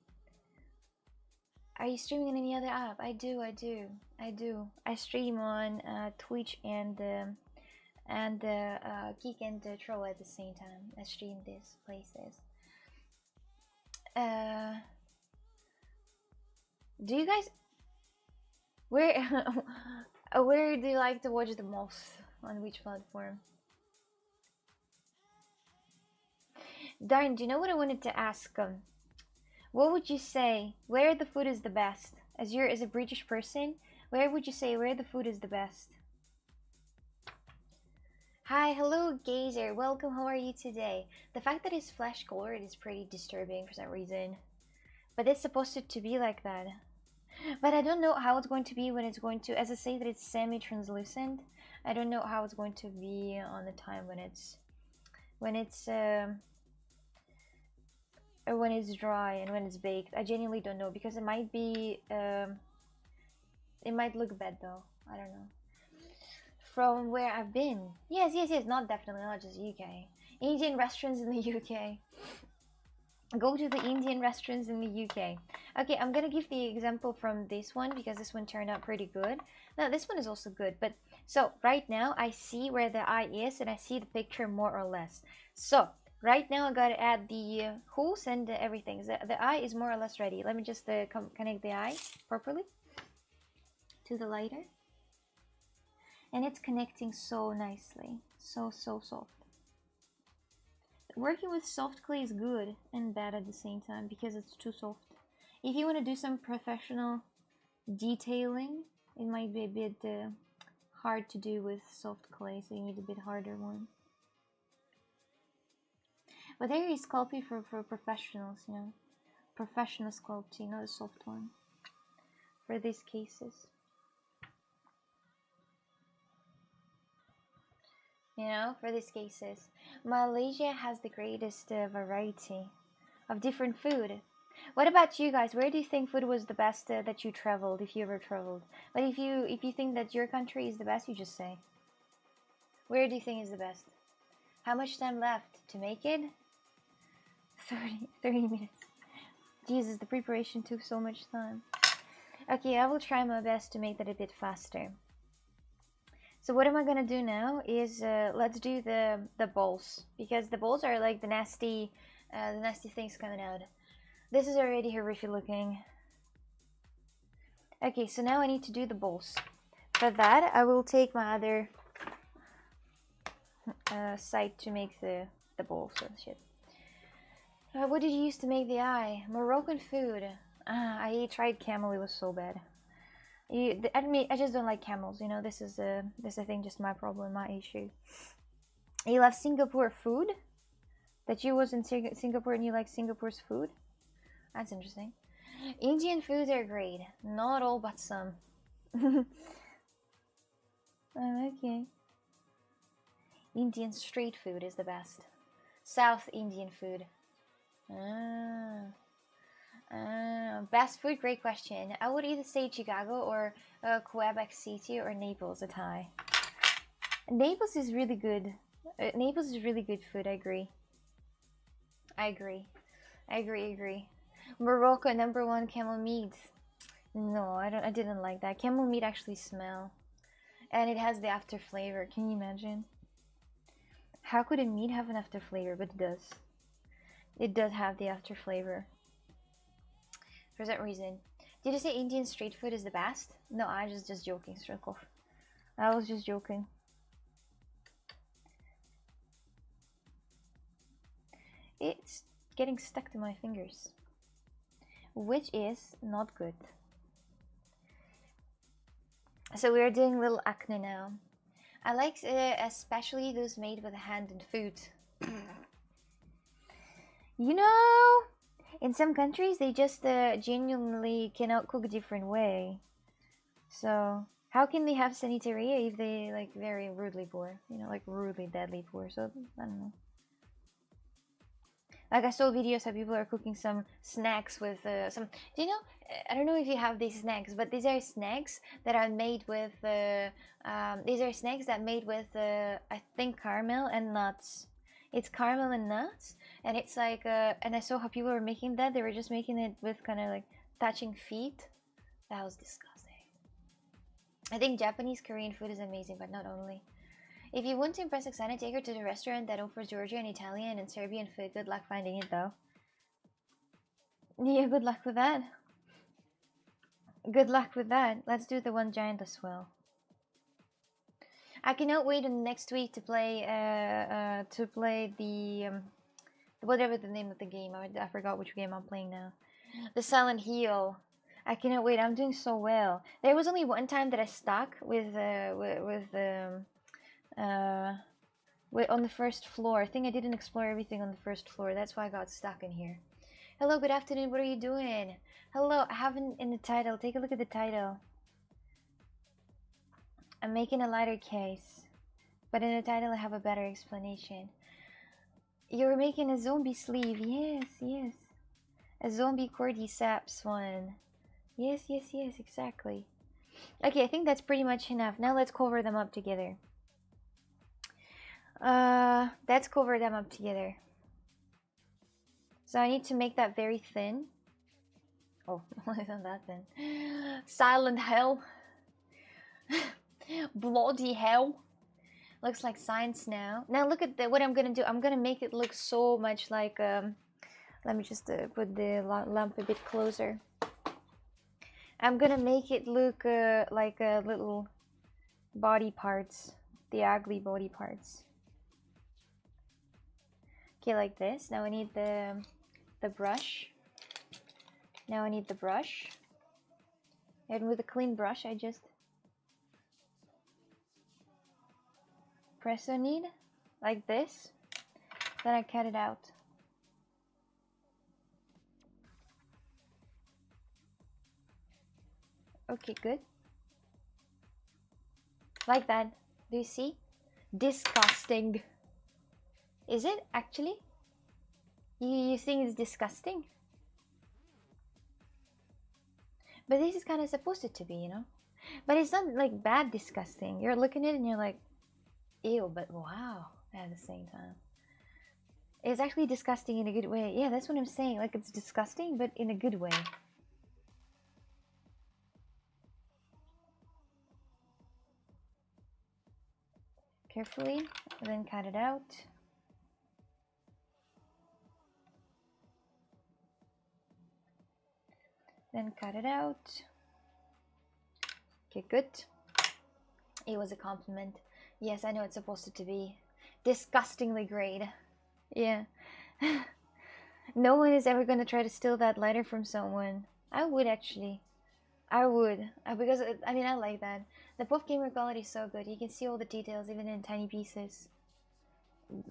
Are you streaming in any other app? I do. I stream on Twitch and Geek and Troll at the same time. I stream these places. Do you guys where do you like to watch the most? On which platform? Darn, do you know what I wanted to ask? What would you say where the food is the best? As a British person, where would you say where the food is the best? Hi, hello Gazer, welcome, how are you today? The fact that it's flesh colored is pretty disturbing for some reason. But it's supposed to be like that. But I don't know how it's going to be when it's going to, as I say that it's semi-translucent, I don't know how it's going to be on the time when it's dry and when it's baked. I genuinely don't know, because it might be it might look bad though. I don't know. From where I've been, yes, not definitely not just UK. Indian restaurants in the UK. Go to the Indian restaurants in the UK. Okay, I'm gonna give the example from this one because this one turned out pretty good. Now this one is also good, but so right now I see where the eye is and I see the picture more or less. So right now I gotta add the holes and everything. The eye is more or less ready. Let me just connect the eye properly to the lighter. And it's connecting so nicely. So soft. Working with soft clay is good and bad at the same time because it's too soft. If you want to do some professional detailing, it might be a bit hard to do with soft clay, so you need a bit harder one. But there is sculpting for professionals, you know. Professional sculpting, not a soft one. For these cases. You know, for these cases. Malaysia has the greatest variety of different food. What about you guys? Where do you think food was the best that you traveled, if you ever traveled? But if you think that your country is the best, you just say. Where do you think is the best? How much time left to make it? 30 minutes. Jesus, the preparation took so much time. Okay, I will try my best to make that a bit faster. So what am I gonna do now is let's do the balls, because the balls are like the nasty things coming out. This is already horrific looking. Okay, so now I need to do the balls. For that, I will take my other side to make the balls and shit. What did you use to make the eye? Moroccan food. I tried camel. It was so bad. I mean, I just don't like camels. You know, this is I think just my problem, my issue. You love Singapore food? That you was in Singapore and you like Singapore's food? That's interesting. Indian foods are great. Not all, but some. Okay. Indian street food is the best. South Indian food. Best food, great question. I would either say Chicago or Quebec City or Naples, a tie. Naples is really good. Naples is really good food, I agree. I agree. I agree. Morocco, #1 camel meat. No, I didn't like that. Camel meat actually smell. And it has the after flavor. Can you imagine? How could a meat have an after flavor? But it does. It does have the after flavor. For that reason. Did you say Indian street food is the best? No, I was just joking, Strakov. I was just joking. It's getting stuck to my fingers. Which is not good. So we're doing little acne now. I like especially those made with hand and foot. You know, in some countries they just genuinely cannot cook a different way. So how can they have sanitaria if they like very rudely poor? You know, like rudely deadly poor. So I don't know. Like I saw videos how people are cooking some snacks with some. Do you know? I don't know if you have these snacks, but these are snacks that are made with. These are snacks that made with I think caramel and nuts. It's caramel and nuts, and it's like. And I saw how people were making that. They were just making it with kind of like touching feet. That was disgusting. I think Japanese Korean food is amazing, but not only. If you want to impress Oksana, take her to the restaurant that offers Georgian, Italian, and Serbian food. Good luck finding it, though. Yeah, good luck with that. Good luck with that. Let's do the one giant as well. I cannot wait until next week to play the whatever the name of the game. I forgot which game I'm playing now. The Silent Hill. I cannot wait. I'm doing so well. There was only one time that I stuck with on the first floor. I think I didn't explore everything on the first floor. That's why I got stuck in here. Hello, good afternoon. What are you doing? Hello, I haven't in the title. Take a look at the title. I'm making a lighter case, but in the title I have a better explanation. You're making a zombie sleeve. Yes. A zombie cordyceps one. Yes, exactly. Okay, I think that's pretty much enough. Now let's cover them up together. Let's cover them up together. So I need to make that very thin. Oh, it's not that thin. Silent hell. Bloody hell. Looks like science now. Now look at what I'm gonna do. I'm gonna make it look so much like let me just put the lamp a bit closer. I'm gonna make it look like little body parts, the ugly body parts. Okay, like this. Now I need the brush. Now I need the brush. And with a clean brush, I just press on it like this. Then I cut it out. Okay, good. Like that. Do you see? Disgusting. Is it actually? You think it's disgusting? But this is kind of supposed it to be, you know? But it's not like bad disgusting. You're looking at it and you're like, ew, but wow at the same time. It's actually disgusting in a good way. Yeah, that's what I'm saying. Like, it's disgusting, but in a good way. Carefully, and then cut it out. Then cut it out. Okay, good. It was a compliment. Yes, I know it's supposed to be disgustingly great. Yeah. No one is ever gonna try to steal that lighter from someone. I would actually. I would. Because, I mean, I like that. The Puff Gamer quality is so good. You can see all the details even in tiny pieces.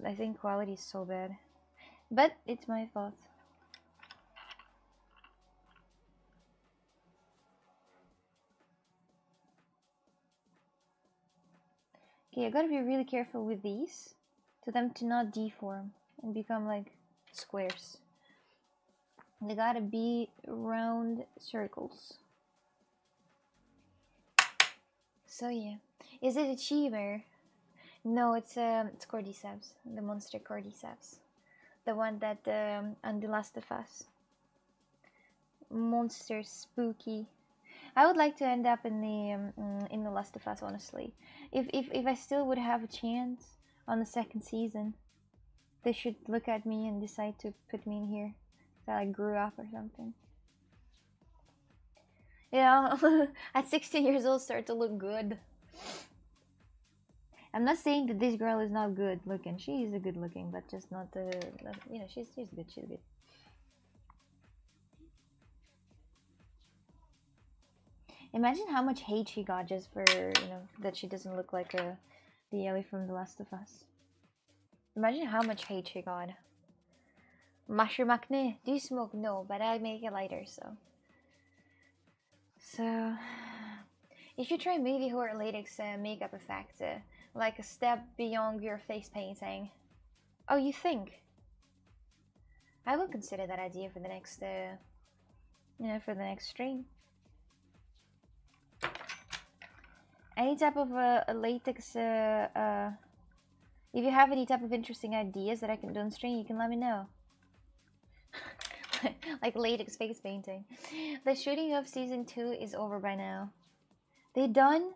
I think quality is so bad. But it's my thought. Okay, I gotta be really careful with these to them to not deform and become like squares. They gotta be round circles. So yeah, is it a Cheever? No, it's Cordyceps, the monster Cordyceps, the one that on The Last of Us. Monster spooky. I would like to end up in the Last of Us, honestly. If I still would have a chance on the second season, they should look at me and decide to put me in here. That I grew up or something. Yeah, at 16 years old, start to look good. I'm not saying that this girl is not good looking. She is a good looking, but just not you know, she's good. She's good. Imagine how much hate she got just for, you know, that she doesn't look like the Ellie from The Last of Us. Imagine how much hate she got. Mushroom acne. Do you smoke? No, but I make a lighter, so. So, you should try movie horror latex makeup effect, like a step beyond your face painting. Oh, you think? I will consider that idea for the next, you know, for the next stream. Any type of latex, if you have any type of interesting ideas that I can do on stream, you can let me know. Like latex face painting. The shooting of season 2 is over by now. They done?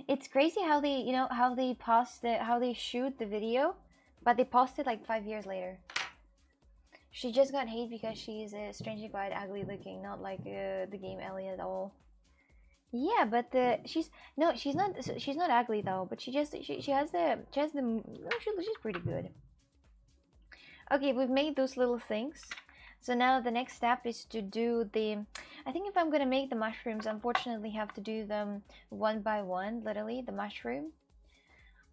It's crazy how they, you know, how they how they shoot the video, but they post it like 5 years later. She just got hate because she's strangely quite ugly looking, not like the game Ellie at all. Yeah, but she's not ugly though. But she has the she's pretty good. Okay, we've made those little things. So now the next step is to do the. I think if I'm gonna make the mushrooms, unfortunately, have to do them one by one, literally the mushroom.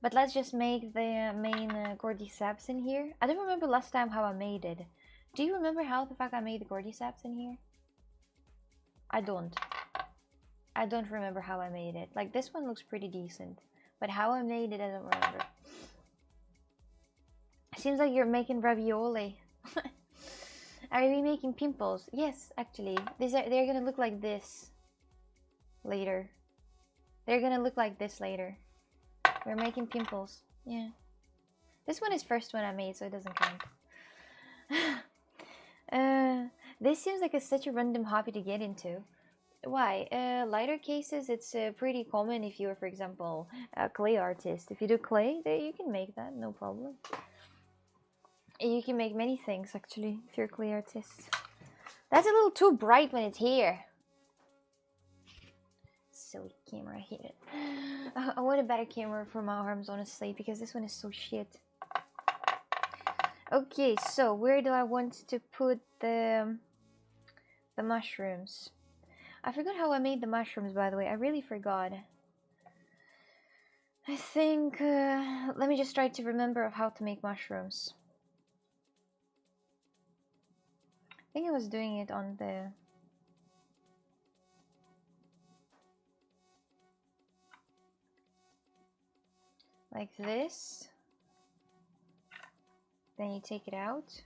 But let's just make the main Cordyceps in here. I don't remember last time how I made it. Do you remember how the fuck I made the Cordyceps in here? I don't. I don't remember how I made it. Like, this one looks pretty decent. But how I made it, I don't remember. Seems like you're making ravioli. Are we making pimples? Yes, actually. They're gonna look like this later. They're gonna look like this later. We're making pimples. Yeah. This one is first one I made, so it doesn't count. This seems like such a random hobby to get into. Why? Lighter cases, it's pretty common if you're, for example, a clay artist. If you do clay, you can make that, no problem. You can make many things, actually, if you're a clay artist. That's a little too bright when it's here. Silly camera, I hate it. I want a better camera for my arms, honestly, because this one is so shit. Okay, so where do I want to put the mushrooms? I forgot how I made the mushrooms, by the way. I really forgot. I think, let me just try to remember of how to make mushrooms. I think I was doing it on the... like this. Then you take it out.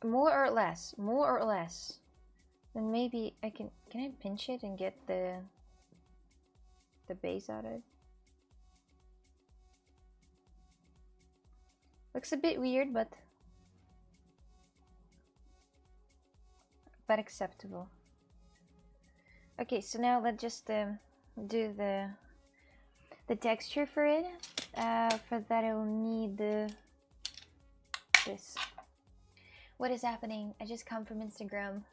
More or less. More or less. Then maybe I can I pinch it and get the base out of it? Looks a bit weird, but acceptable. Okay, so now let's just do the texture for it. For that I'll need this. What is happening? I just come from Instagram.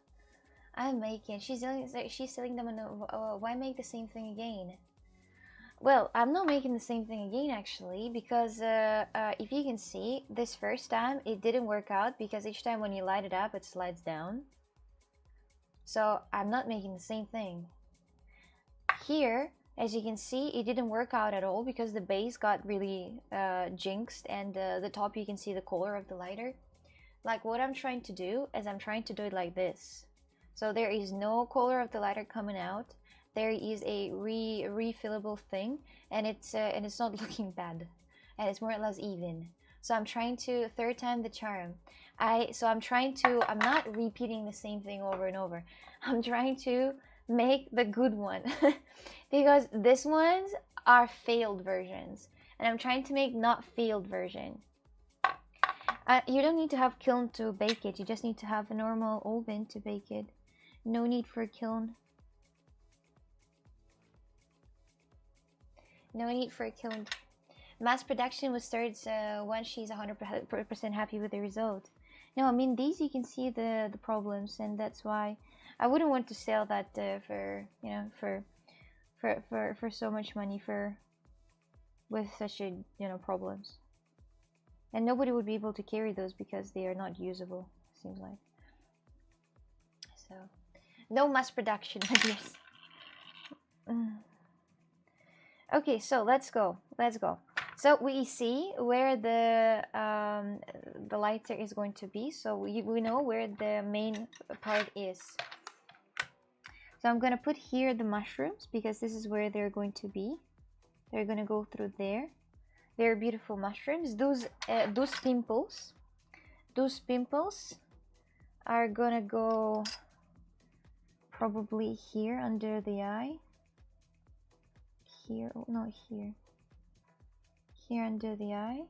I'm making. She's selling them on. Why make the same thing again? Well, I'm not making the same thing again actually, because if you can see, this first time it didn't work out because each time when you light it up, it slides down. So I'm not making the same thing. Here, as you can see, it didn't work out at all because the base got really jinxed, and the top you can see the color of the lighter. Like, what I'm trying to do is I'm trying to do it like this. So there is no color of the lighter coming out, there is a refillable thing, and it's not looking bad, and it's more or less even. So I'm trying to third time the charm. I'm not repeating the same thing over and over. I'm trying to make the good one because these ones are failed versions, and I'm trying to make not failed version. You don't need to have kiln to bake it. You just need to have a normal oven to bake it. No need for a kiln. No need for a kiln. Mass production will start when she's 100% happy with the result. No, I mean these you can see the problems, and that's why I wouldn't want to sell that for, you know, for so much money with such a, you know, problems. And nobody would be able to carry those because they are not usable, seems like. So, no mass production, my dears. Okay, so let's go. So we see where the lighter is going to be. So we know where the main part is. So I'm gonna put here the mushrooms because this is where they're going to be. They're gonna go through there. They're beautiful mushrooms. Those pimples are gonna go probably here under the eye. Here, oh, no, here under the eye.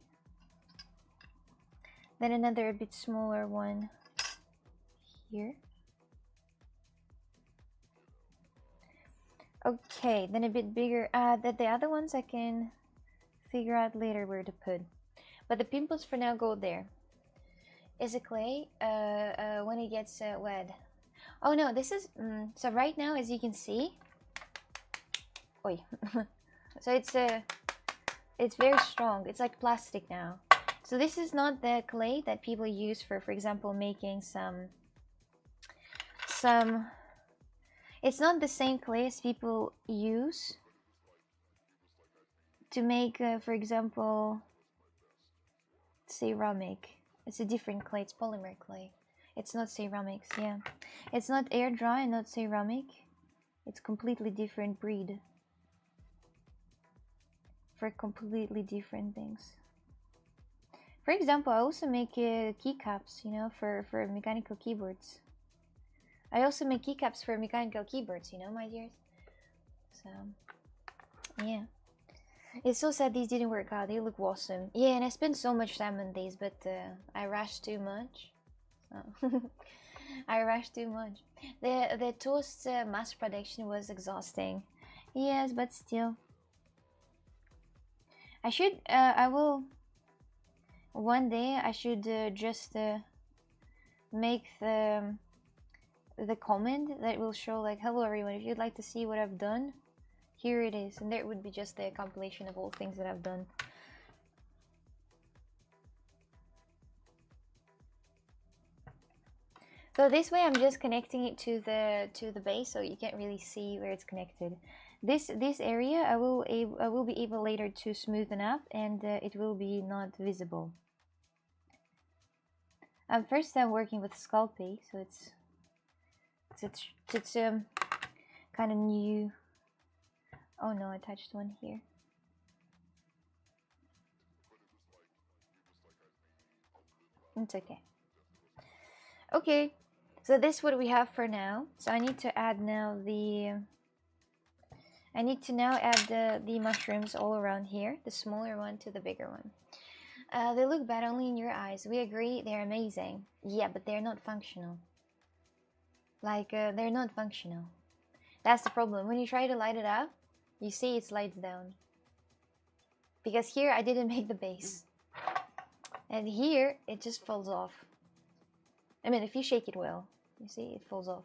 Then another a bit smaller one here. Okay, then a bit bigger. The other ones I can figure out later where to put. But the pimples for now go there. Is it clay? When it gets wet. Oh no, this is so right now, as you can see. Oi. So it's very strong. It's like plastic now. So this is not the clay that people use for example, making some. It's not the same clay as people use to make, for example, ceramic. It's a different clay. It's polymer clay. It's not ceramics. Yeah, it's not air dry and not ceramic. It's completely different breed for completely different things. For example, I also make keycaps, you know, for mechanical keyboards. I also make keycaps for mechanical keyboards, you know, my dears. So, yeah. It's so sad these didn't work out. They look awesome. Yeah, and I spent so much time on these, but I rushed too much. So I rushed too much. The toast mass production was exhausting. Yes, but still. I will... One day I should just make the comment that will show like, hello everyone, if you'd like to see what I've done, here it is, and there would be just a compilation of all things that I've done. So this way I'm just connecting it to the base, so you can't really see where it's connected. This area I will be able later to smoothen up, and it will be not visible. First I'm working with Sculpey, so it's kind of new. Oh no, I touched one here. It's okay. Okay, so this is what we have for now. So I need to add now the mushrooms all around here, the smaller one to the bigger one. They look bad only in your eyes. We agree, they're amazing. Yeah, but they're not functional. Like, they're not functional. That's the problem. When you try to light it up, you see it slides down. Because here I didn't make the base. And here, it just falls off. I mean, if you shake it well, you see, it falls off.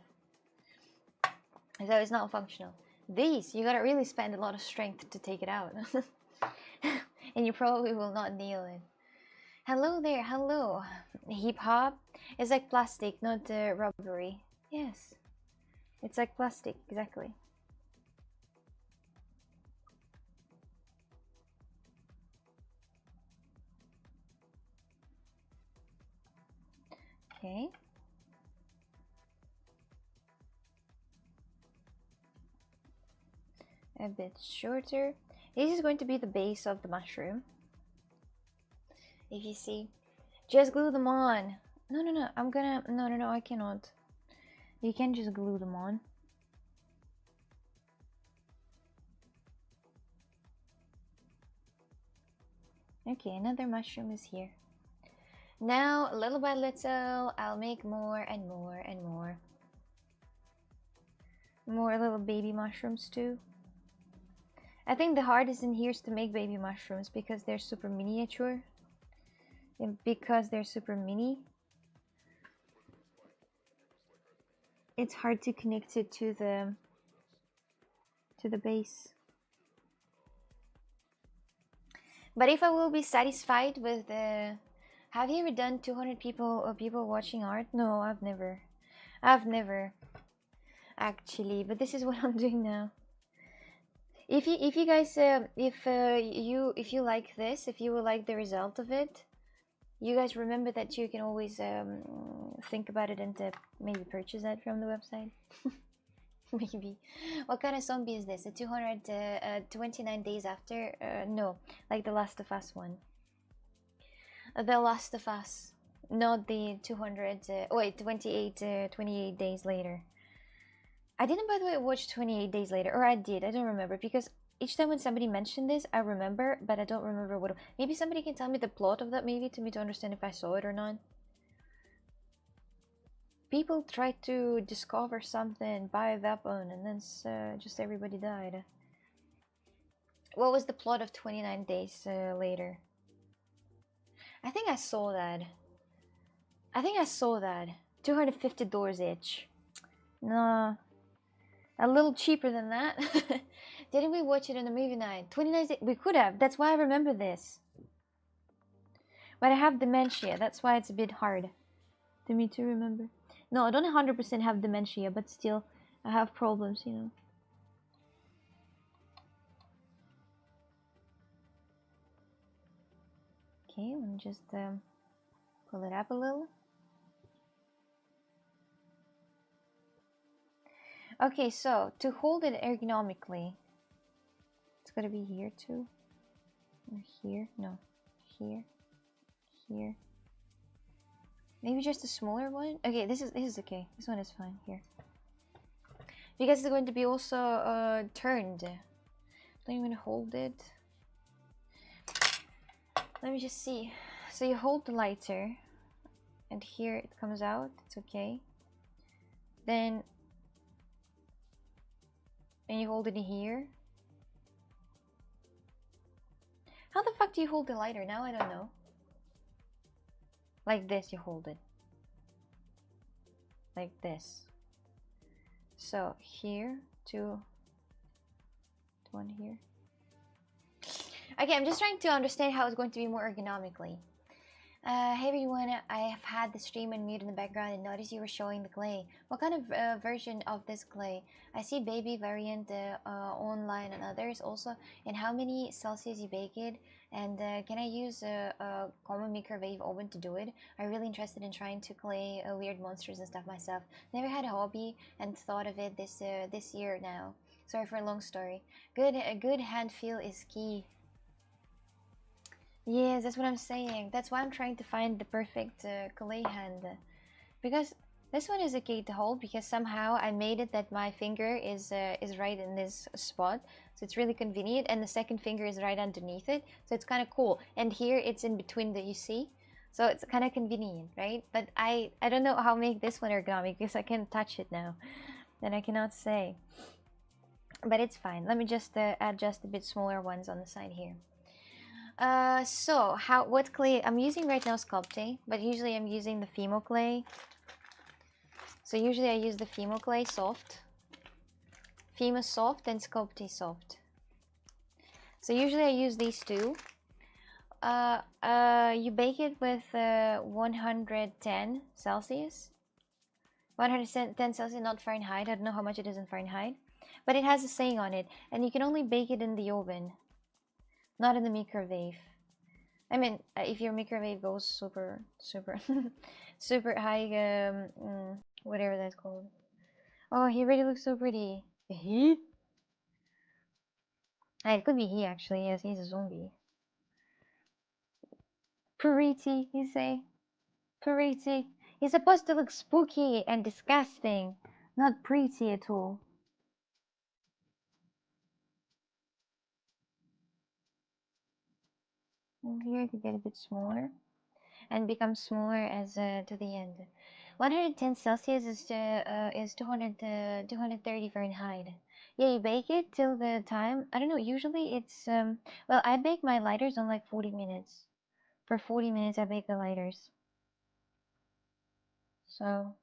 So it's not functional. These, you gotta really spend a lot of strength to take it out. And you probably will not nail it. Hello there, hello. Hip hop is like plastic, not rubbery. Yes, it's like plastic, exactly. Okay. a bit shorter. This is going to be the base of the mushroom. If you see, just glue them on. No, no, no, I'm gonna, no, no, no, I cannot. You can just glue them on. Okay, another mushroom is here. Now, little by little, I'll make more and more and more. More little baby mushrooms too. I think the hardest in here is to make baby mushrooms because they're super miniature. And because they're super mini, it's hard to connect it to the base. But if I will be satisfied with the... Have you ever done 200 people watching art? No, I've never actually, but this is what I'm doing now. If you guys if you like this, if you will like the result of it, you guys remember that you can always think about it and maybe purchase that from the website. Maybe. What kind of zombie is this? A 229 days after? No, like the Last of Us one. The Last of Us, not the 200. Wait, 28 days later. I didn't, by the way, watch 28 days later, or I did. I don't remember because each time when somebody mentioned this, I remember, but I don't remember what. Maybe somebody can tell me the plot of that, maybe to me to understand if I saw it or not. People tried to discover something, buy a weapon, and then just everybody died. What was the plot of 29 days later? I think I saw that. 250 each. No. A little cheaper than that. Didn't we watch it on the movie night? 29 days. We could have. That's why I remember this. But I have dementia. That's why it's a bit hard to me to remember. No, I don't 100% have dementia, but still, I have problems, you know. Okay, let me just pull it up a little. Okay, so to hold it ergonomically, it's gotta be here too. Or here, no, here, here. Maybe just a smaller one. Okay, this is okay. This one is fine here. Because it's going to be also turned. Don't even hold it. Let me just see. So you hold the lighter, and here it comes out. It's okay. Then, and you hold it here. How the fuck do you hold the lighter? Now I don't know. Like this, you hold it. Like this. So here, one here. Okay, I'm just trying to understand how it's going to be more ergonomically. Hey everyone, I have had the stream and mute in the background and noticed you were showing the clay. What kind of version of this clay? I see baby variant online and others also. And how many Celsius you bake it? And can I use a common microwave oven to do it? I'm really interested in trying to clay weird monsters and stuff myself. Never had a hobby and thought of it this year now. Sorry for a long story. A good hand feel is key. Yes, that's what I'm saying. That's why I'm trying to find the perfect clay hand. Because this one is okay to hold because somehow I made it that my finger is right in this spot. So it's really convenient. And the second finger is right underneath it. So it's kind of cool. And here it's in between you see? So it's kind of convenient, right? But I don't know how to make this one ergonomic because I can't touch it now. And I cannot say. But it's fine. Let me just adjust a bit smaller ones on the side here. So what clay I'm using right now is Sculpey, but usually I'm using the Fimo clay. So usually I use the Fimo clay soft, Fimo soft, and Sculpey soft. So usually I use these two. You bake it with 110 Celsius. 110 Celsius, not Fahrenheit. I don't know how much it is in Fahrenheit, but it has a saying on it, and you can only bake it in the oven. Not in the microwave. I mean, if your microwave goes super super high, whatever that's called. Oh, he really looks so pretty. He? It could be he actually. Yes, he's a zombie. Pretty, you say? Pretty. He's supposed to look spooky and disgusting, not pretty at all. Here to get a bit smaller and become smaller as to the end. 110 Celsius is 230 Fahrenheit. Yeah, you bake it till the time. I don't know. Usually it's well, I bake my lighters on like 40 minutes. For 40 minutes, I bake the lighters. So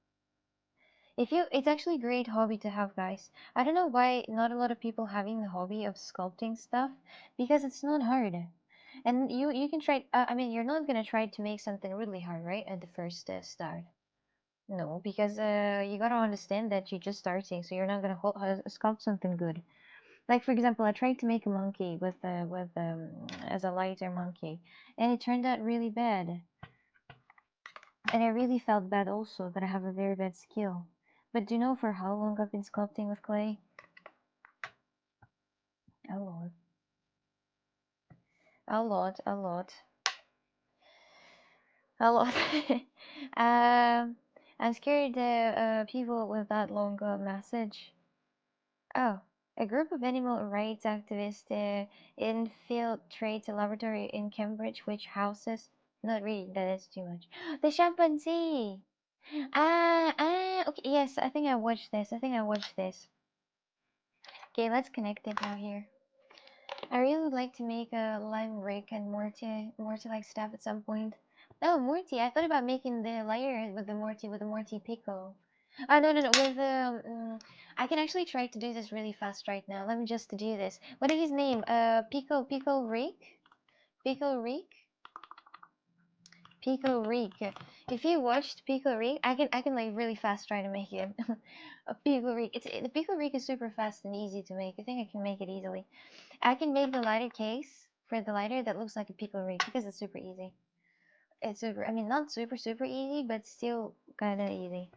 if you, it's actually a great hobby to have, guys. I don't know why not a lot of people having the hobby of sculpting stuff because it's not hard. And you can try. I mean, you're not gonna try to make something really hard, right? At the first start. No, because you gotta understand that you're just starting, so you're not gonna sculpt something good. Like for example, I tried to make a monkey with as a lighter monkey, and it turned out really bad. And I really felt bad also that I have a very bad skill. But do you know for how long I've been sculpting with clay? A lot, a lot, a lot, a lot. um, I'm scared that people with that long message. Oh, a group of animal rights activists infiltrate a laboratory in Cambridge which houses. Not really, that is too much. The chimpanzee! Okay, yes, I think I watched this. I think I watched this. Okay, let's connect it now here. I really would like to make a lime Rick and Morty like stuff at some point. Oh, Morty! I thought about making the layer with the Morty pickle. No, with I can actually try to do this really fast right now. Let me just do this. What is his name? Pickle Rick? Pickle Rick? Pickle Rick. If you watched Pickle Rick, I can like really fast try to make it. A Pickle Rick. The Pickle Rick is super fast and easy to make. I think I can make it easily. I can make the lighter case for the lighter that looks like a Pickle Rick because it's super easy. It's super, I mean, not super easy, but still kind of easy.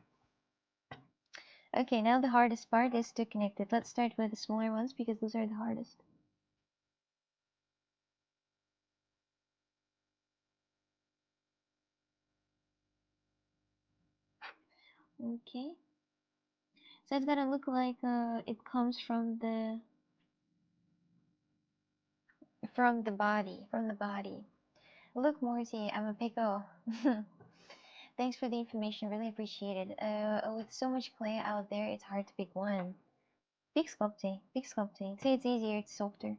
Okay, now the hardest part is to connect it. Let's start with the smaller ones because those are the hardest. Okay, so it's gonna look like it comes from the body. Look, Morty, I'm a pickle. Thanks for the information, really appreciate it. With so much clay out there, it's hard to pick one. Big sculpting, big sculpting. Say it's easier, it's softer.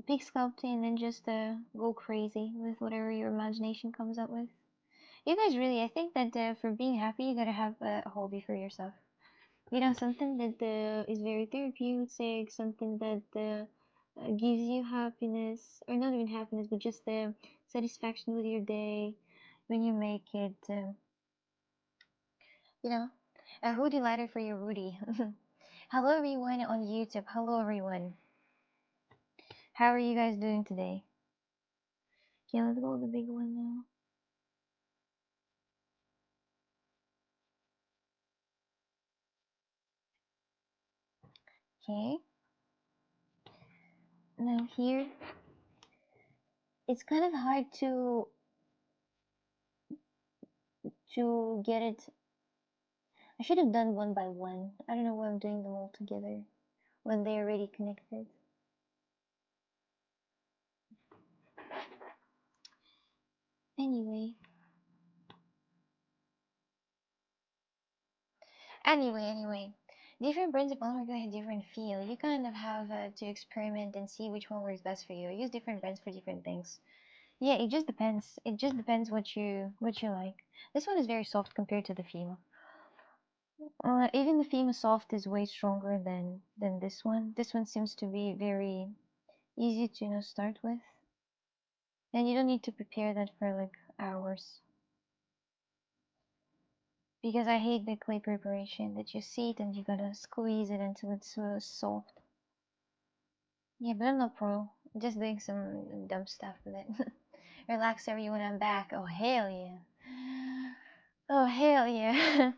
Big sculpting and then just go crazy with whatever your imagination comes up with. You guys really, I think that for being happy, you gotta have a hobby for yourself. You know, something that is very therapeutic, something that gives you happiness, or not even happiness, but just the satisfaction with your day when you make it. You know, a hoodie lighter for your Rudy. Hello everyone on YouTube. Hello everyone. How are you guys doing today? Okay, let's go with the big one now. Okay. Now here, it's kind of hard to get it. I should have done one by one. I don't know why I'm doing them all together when they're already connected. Anyway, anyway. Different brands of polymer gonna have different feel. You kind of have to experiment and see which one works best for you. Use different brands for different things. Yeah, it just depends. It just depends what you like. This one is very soft compared to the Fima. Even the Fima soft is way stronger than this one. This one seems to be very easy to start with, and you don't need to prepare that for like hours. Because I hate the clay preparation that you see it and you gotta squeeze it until it's so soft. Yeah, but I'm not pro. I'm just doing some dumb stuff with it. Relax everyone, I'm back. Oh hell yeah. Oh hell yeah.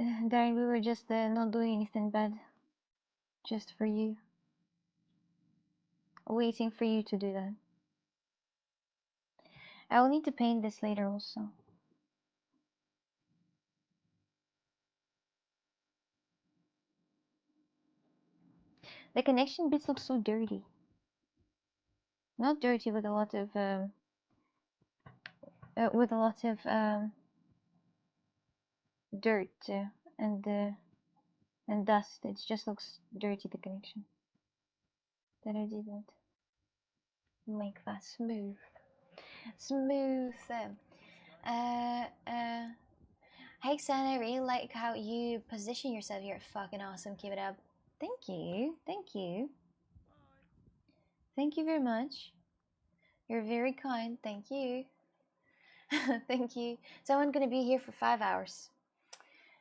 Darren, we were just not doing anything bad. Just for you. Waiting for you to do that. I will need to paint this later also. The connection bits look so dirty. Not dirty, with a lot of dirt and dust. It just looks dirty, the connection. That I didn't make that smooth. Smooth. Hey San, I really like how you position yourself. You're fucking awesome. Keep it up. Thank you. Thank you. Thank you very much. You're very kind. Thank you. Thank you. So I'm gonna be here for 5 hours.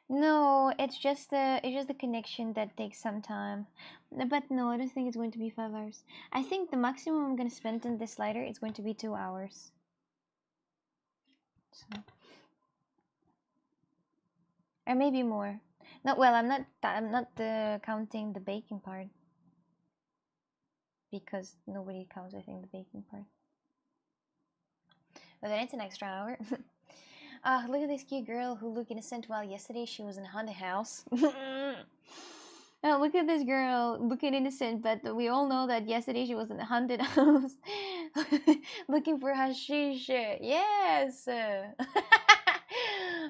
No, it's just the connection that takes some time. But no, I don't think it's going to be 5 hours. I think the maximum I'm gonna spend on this lighter is going to be 2 hours. So. Or maybe more. No, well, I'm not counting the baking part, because nobody counts, I think, the baking part. But then it's an extra hour. Look at this cute girl who looked innocent while yesterday she was in a haunted house. Oh, look at this girl looking innocent, but we all know that yesterday she was in a haunted house looking for hashish. Yes.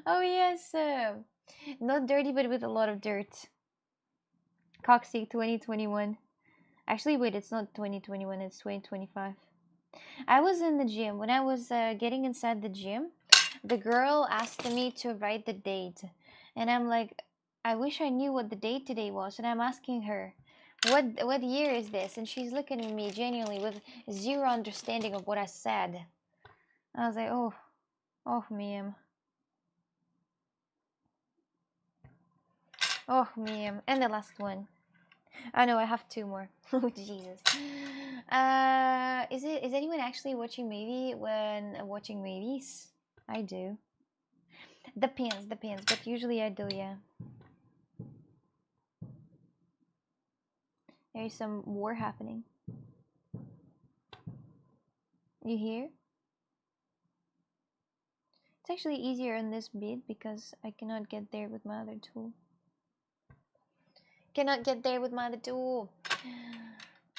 Oh yes. Not dirty, but with a lot of dirt. Coxie 2021. Actually, wait, it's not 2021, it's 2025. I was in the gym. When I was getting inside the gym, the girl asked me to write the date. And I'm like, I wish I knew what the date today was. And I'm asking her, what year is this? And she's looking at me genuinely with zero understanding of what I said. I was like, oh, ma'am. Oh, ma'am. And the last one. Oh no, I have 2 more. Oh Jesus. Is anyone actually watching movie when watching movies? I do. Depends, but usually I do, yeah. There's some war happening. You hear? It's actually easier on this bit because I cannot get there with my other tool. Cannot get there with my other tool.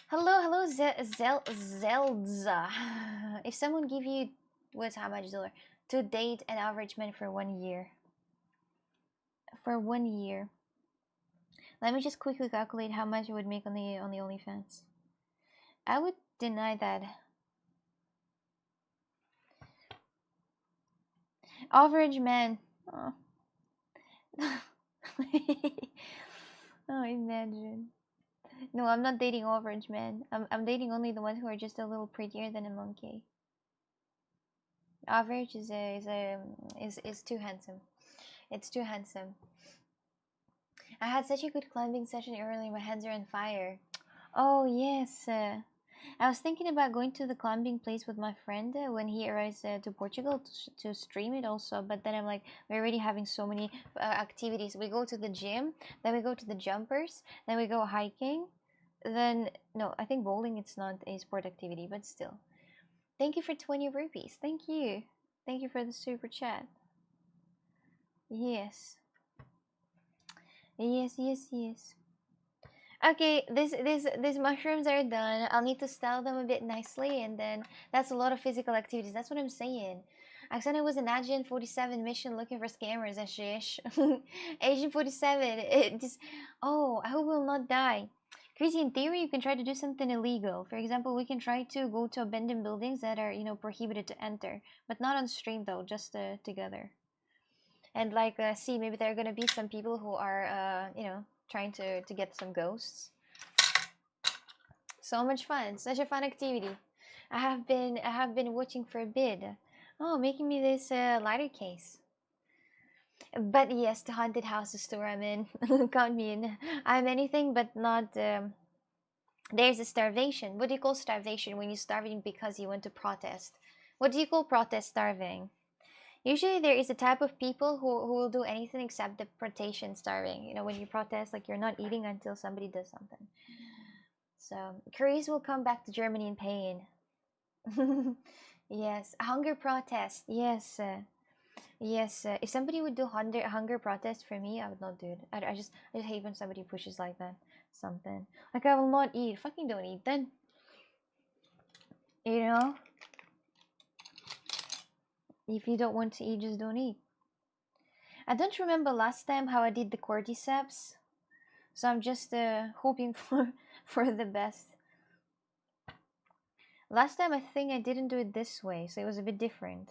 Hello, Zelda. If someone give you, what's how much dollar to date an average man for 1 year? For 1 year. Let me just quickly calculate how much it would make on the OnlyFans. I would deny that. Average man. Oh. Oh, imagine. No, I'm not dating average men. I'm dating only the ones who are just a little prettier than a monkey. Average is too handsome. It's too handsome. I had such a good climbing session earlier. My hands are on fire. Oh yes. I was thinking about going to the climbing place with my friend when he arrives to Portugal to stream it also. But then I'm like, we're already having so many activities. We go to the gym, then we go to the jumpers, then we go hiking. Then, no, I think bowling, it's not a sport activity, but still. Thank you for 20 rupees. Thank you. Thank you for the super chat. Yes. Yes, yes, yes. Okay, these mushrooms are done. I'll need to style them a bit nicely, and then that's a lot of physical activities. That's what I'm saying. Oksana was an Agent 47 mission looking for scammers and shish. Agent 47, it just, oh, I hope we'll not die. Crazy, in theory, you can try to do something illegal. For example, we can try to go to abandoned buildings that are, prohibited to enter. But not on stream, though, just together. And, like, see, maybe there are gonna be some people who are, trying to get some ghosts. So much fun. Such a fun activity. I have been watching for a bit. Oh, making me this lighter case. But yes, the haunted house is the store I'm in. Count me in. I'm anything but not. There's a starvation. What do you call starvation when you're starving because you want to protest? What do you call protest starving? Usually there is a type of people who will do anything except the protestation starving. You know, when you protest, like you're not eating until somebody does something. So Koreans will come back to Germany in pain. Yes, a hunger protest. Yes, yes. If somebody would do hunger protest for me, I would not do it. I just hate when somebody pushes like that. Something like I will not eat. Fucking don't eat then. You know, if you don't want to eat, just don't eat. I don't remember last time how I did the cordyceps, so I'm just hoping for the best. Last time I think I didn't do it this way, so it was a bit different.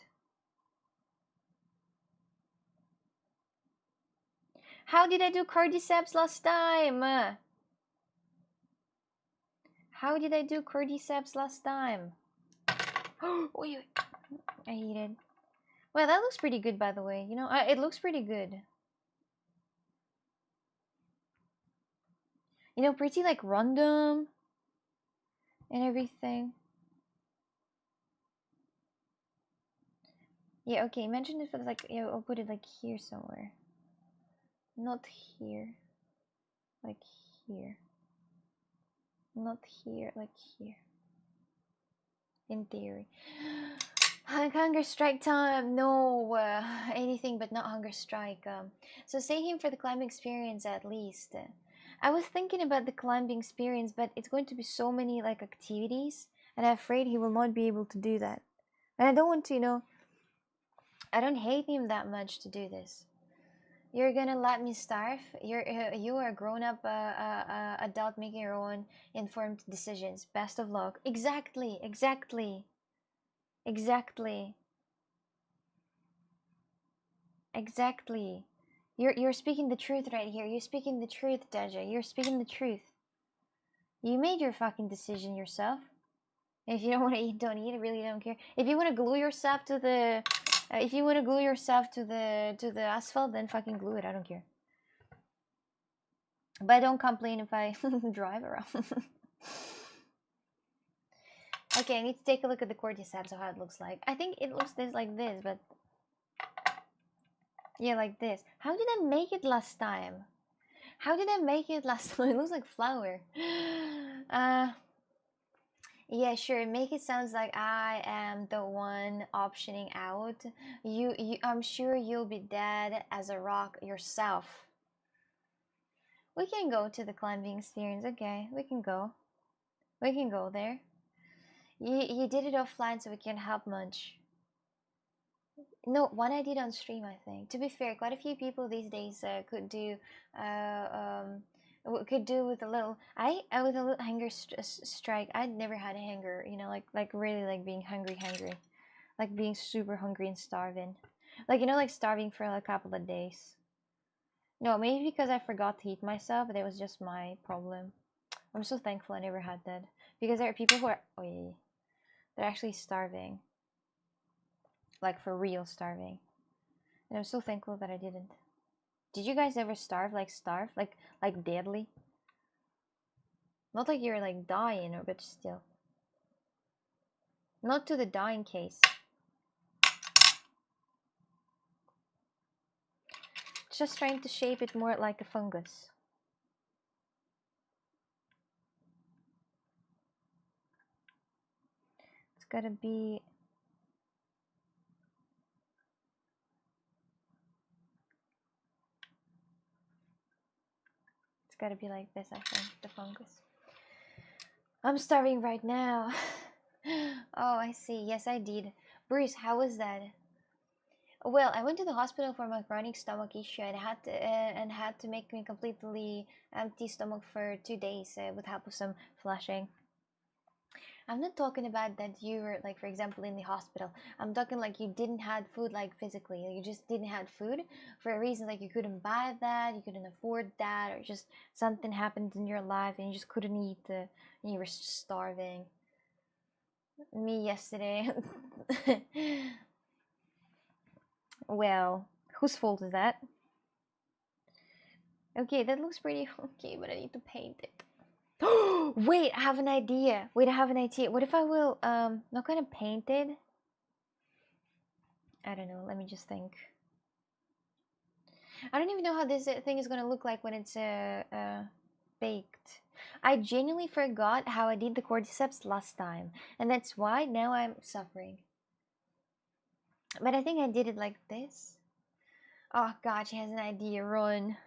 How did I do cordyceps last time? How did I do cordyceps last time? Oh, I hate it. Well, that looks pretty good, by the way. You know, it looks pretty good. You know, pretty like random and everything. Yeah, okay. Imagine if it's like, yeah, I'll put it like here somewhere. Not here. Like here. Not here, like here. In theory. Hunger strike time. No, anything but not hunger strike. So say him for the climbing experience at least. I was thinking about the climbing experience, but it's going to be so many like activities, and I'm afraid he will not be able to do that. And I don't want to, you know. I don't hate him that much to do this. You're gonna let me starve? You are a grown-up adult making your own informed decisions. Best of luck. Exactly, exactly, exactly, exactly. You're speaking the truth right here. You're speaking the truth, Deja. You're speaking the truth. You made your fucking decision yourself. If you don't want to eat, don't eat. I really don't care. If you want to glue yourself to the, if you want to glue yourself to the asphalt, then fucking glue it. I don't care. But don't complain if I drive around. Okay, I need to take a look at the cordyceps, so how it looks like. I think it looks like this, but yeah, like this. How did I make it last time? How did I make it last time? It looks like flour. Yeah, sure. Make it sounds like I am the one optioning out. I'm sure you'll be dead as a rock yourself. We can go to the climbing experience. Okay, we can go. We can go there. You did it offline, so we can't help much. No, one I did on stream, I think. To be fair, quite a few people these days could do with a little with a little hunger strike. I'd never had a hunger, you know, like really like being hungry, like being super hungry and starving, like you know, like starving for like a couple of days. No, maybe because I forgot to eat myself, but it was just my problem. I'm so thankful I never had that, because there are people who are they're actually starving, like for real starving, and I'm so thankful that I didn't. Did you guys ever starve? Like deadly? Not like you're like dying, or but still. Not to the dying case. Just trying to shape it more like a fungus. It's gotta be. It's gotta be like this, I think, the fungus. I'm starving right now. Oh, I see. Yes, I did. Bruce, how was that? Well, I went to the hospital for my chronic stomach issue and had to make me completely empty stomach for 2 days with help of some flushing. I'm not talking about that you were like, for example, in the hospital. I'm talking like you didn't had food, like physically. You just didn't had food for a reason, like you couldn't buy that, you couldn't afford that, or just something happened in your life and you just couldn't eat. And you were starving. Me yesterday. Well, whose fault is that? Okay, that looks pretty okay, but I need to paint it. Wait, I have an idea. Wait, I have an idea. What if I will not gonna paint it? I don't know. Let me just think. I don't even know how this thing is gonna look like when it's baked. I genuinely forgot how I did the cordyceps last time, and that's why now I'm suffering. But I think I did it like this. Oh god, she has an idea, run.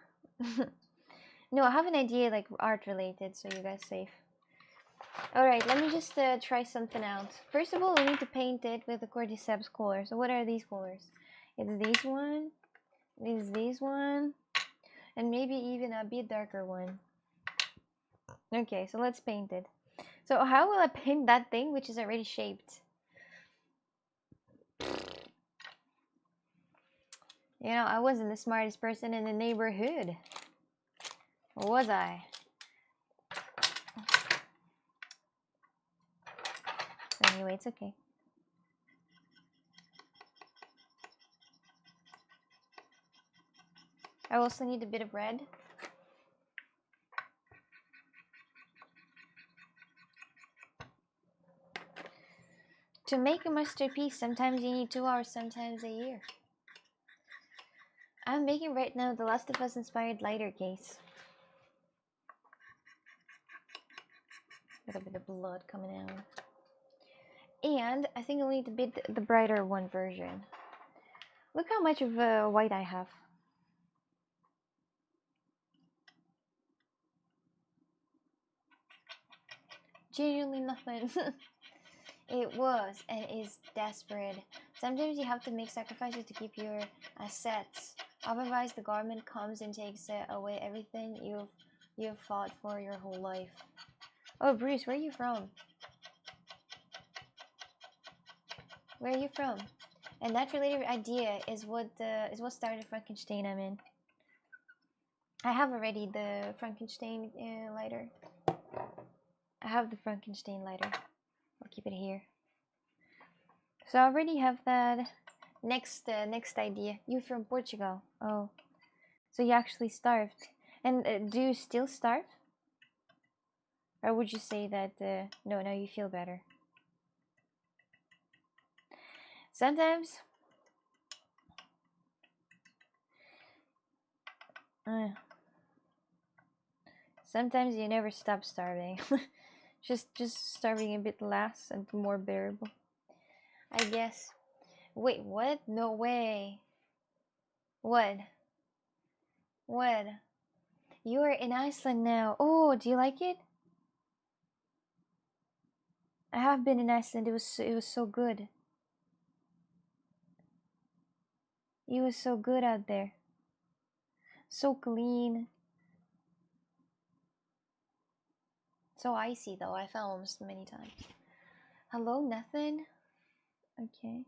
No, I have an idea like art related, so you guys safe. Alright, let me just try something out. First of all, we need to paint it with the cordyceps color. So what are these colors? It's this one, this one, and maybe even a bit darker one. Okay, so let's paint it. So how will I paint that thing which is already shaped? You know, I wasn't the smartest person in the neighborhood. Or was I? Anyway, it's okay. I also need a bit of red. To make a masterpiece, sometimes you need 2 hours, sometimes a year. I'm making right now the Last of Us inspired lighter case. Got a bit of blood coming out. And I think I'll need a bit the brighter one version. Look how much of white I have. Genuinely nothing. It was and is desperate. Sometimes you have to make sacrifices to keep your assets. Otherwise, the government comes and takes away everything you've fought for your whole life. Oh, Bruce, where are you from? Where are you from? And that related idea is what started Frankenstein. I mean, I have already the Frankenstein lighter. I have the Frankenstein lighter. I'll keep it here. So I already have that. Next idea. You're from Portugal. Oh, so you actually starved. And do you still starve? Or would you say that no, now you feel better? Sometimes. Sometimes you never stop starving. just starving a bit less and more bearable, I guess. Wait, what? No way. What? What? You're in Iceland now. Oh, do you like it? I have been in Iceland. It was so good. It was so good out there. So clean. So icy though. I fell almost many times. Hello, nothing. Okay.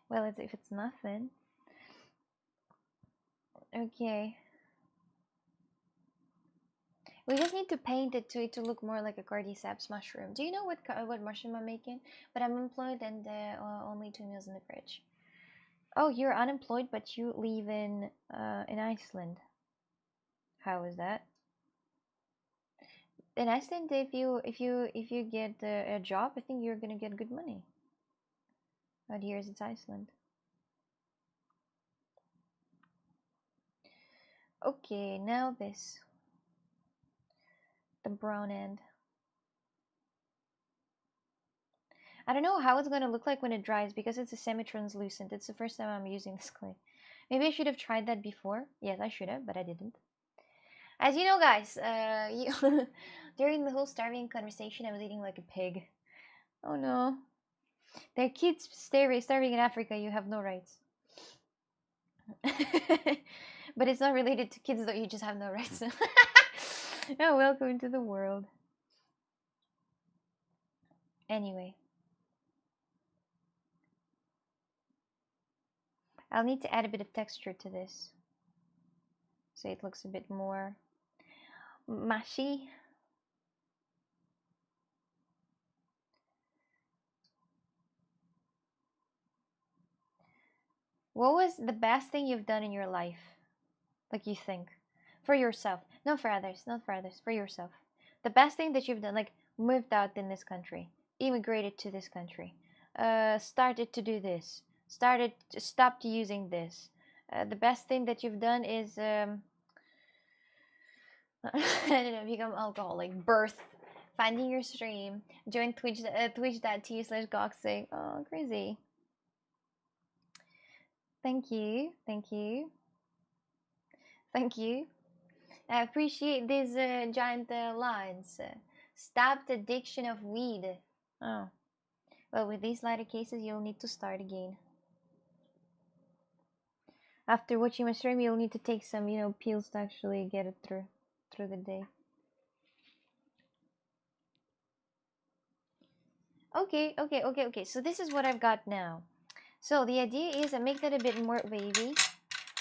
Well, if it's nothing. Okay. We just need to paint it to look more like a cordyceps mushroom. Do you know what mushroom I'm making? But I'm employed and only 2 meals in the fridge. Oh, you're unemployed, but you live in Iceland. How is that? In Iceland, if you get a job, I think you're gonna get good money. But here's it's Iceland. Okay, now this. The brown end. I don't know how it's gonna look like when it dries because it's a semi-translucent. It's the first time I'm using this clay. Maybe I should have tried that before. Yes, I should have, but I didn't. As you know, guys, during the whole starving conversation, I was eating like a pig. Oh no. There are kids starving in Africa. You have no rights. But it's not related to kids, though. You just have no rights. Oh, welcome to the world. Anyway. I'll need to add a bit of texture to this. So it looks a bit more mushy. What was the best thing you've done in your life? Like you think. For yourself. Not for others. Not for others. For yourself. The best thing that you've done. Like moved out in this country. Immigrated to this country. started to do this, stopped using this. The best thing that you've done is I don't know, become alcoholic, birth, finding your stream, join Twitch, twitch.tv/goxic. Oh, crazy. Thank you, thank you, thank you. I appreciate these giant lines. Stopped addiction of weed. Oh, well, with these lighter cases, you'll need to start again. After watching my stream, you'll need to take some, you know, pills to actually get it through the day. Okay. So this is what I've got now. So the idea is I make that a bit more wavy.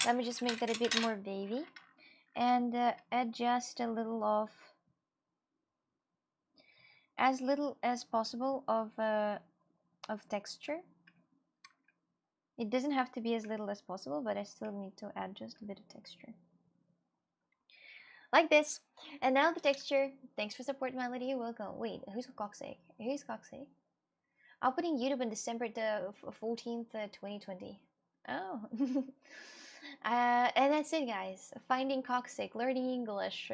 Let me just make that a bit more wavy, and add just a little of, as little as possible of texture. It doesn't have to be as little as possible, but I still need to add just a bit of texture. Like this. And now the texture. Thanks for support, Melody. You're welcome. Wait, who's Coxsake? Who's Coxsake? I'm putting YouTube on December the 14th, 2020. Oh. And that's it, guys. Finding Coxsake, learning English,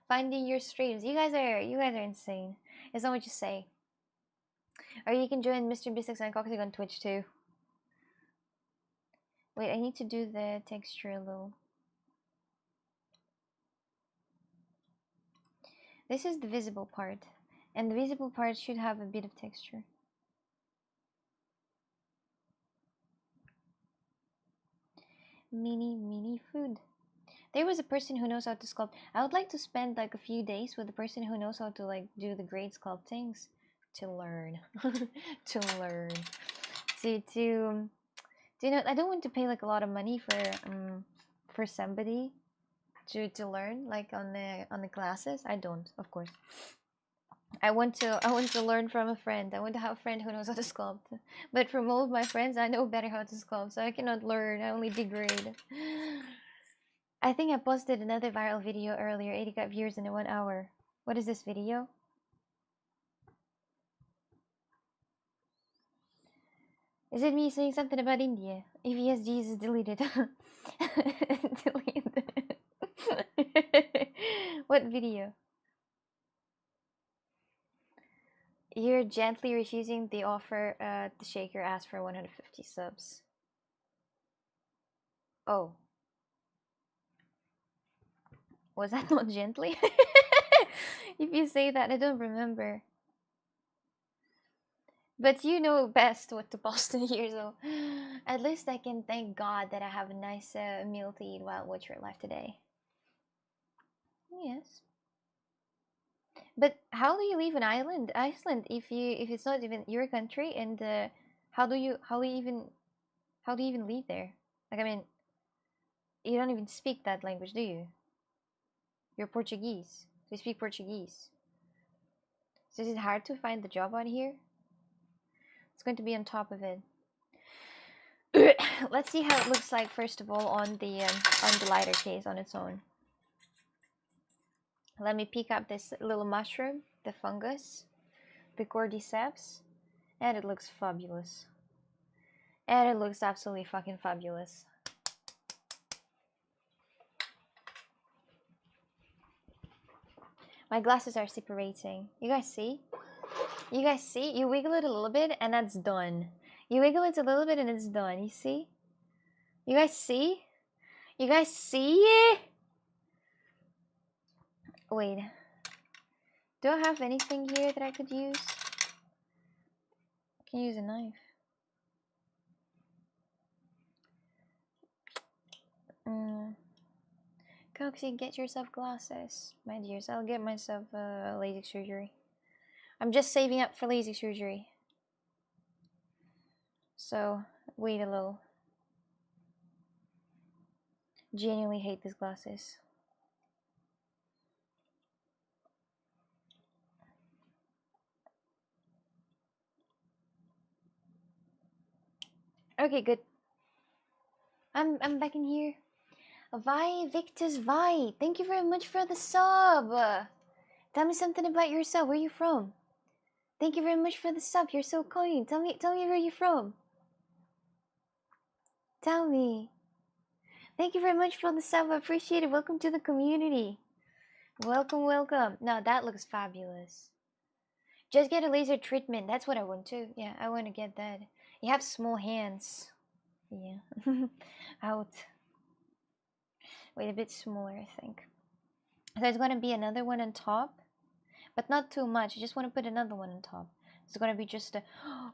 finding your streams. You guys are insane. It's not what you say. Or you can join Mr. Bisex and Coxsake on Twitch too. Wait, I need to do the texture a little. This is the visible part, and the visible part should have a bit of texture. Mini food. There was a person who knows how to sculpt. I would like to spend like a few days with the person who knows how to like do the great sculptings, to learn, to learn, to you know, I don't want to pay like a lot of money for somebody to learn like on the classes. I don't, of course. I want to learn from a friend. I want to have a friend who knows how to sculpt. But from all of my friends, I know better how to sculpt, so I cannot learn. I only degrade. I think I posted another viral video earlier. 80 views in 1 hour. What is this video? Is it me saying something about India? If yes, Jesus, delete it. Delete it. What video? You're gently refusing the offer to shake your ass for 150 subs. Oh. Was that not gently? If you say that, I don't remember. But you know best what to post in here, so at least I can thank God that I have a nice meal to eat while watch your live today. Yes. But how do you leave an island, Iceland, if it's not even your country? And how do you even leave there? Like, I mean, you don't even speak that language, do you? You're Portuguese. So you speak Portuguese. So is it hard to find the job out here? It's going to be on top of it. Let's see how it looks like first of all on the lighter case on its own. Let me pick up this little mushroom, the fungus, the cordyceps, and it looks fabulous. And it looks absolutely fucking fabulous. My glasses are separating. You guys see? You guys see? You wiggle it a little bit and that's done. You wiggle it a little bit and it's done. You see? You guys see? You guys see? Wait. Do I have anything here that I could use? I can use a knife. Coxie, get yourself glasses. My dears, I'll get myself LASIK surgery. I'm just saving up for LASIK surgery. So, wait a little. Genuinely hate these glasses. Okay, good. I'm back in here. Vi Victus Vi, thank you very much for the sub. Tell me something about yourself. Where are you from? Thank you very much for the sub. You're so kind. Tell me where you're from. Tell me. Thank you very much for the sub. I appreciate it. Welcome to the community. Welcome, welcome. No, that looks fabulous. Just get a laser treatment. That's what I want to. Yeah, I want to get that. You have small hands. Yeah. Out. Wait, a bit smaller, I think. So there's going to be another one on top. But not too much. I just want to put another one on top. It's going to be just a...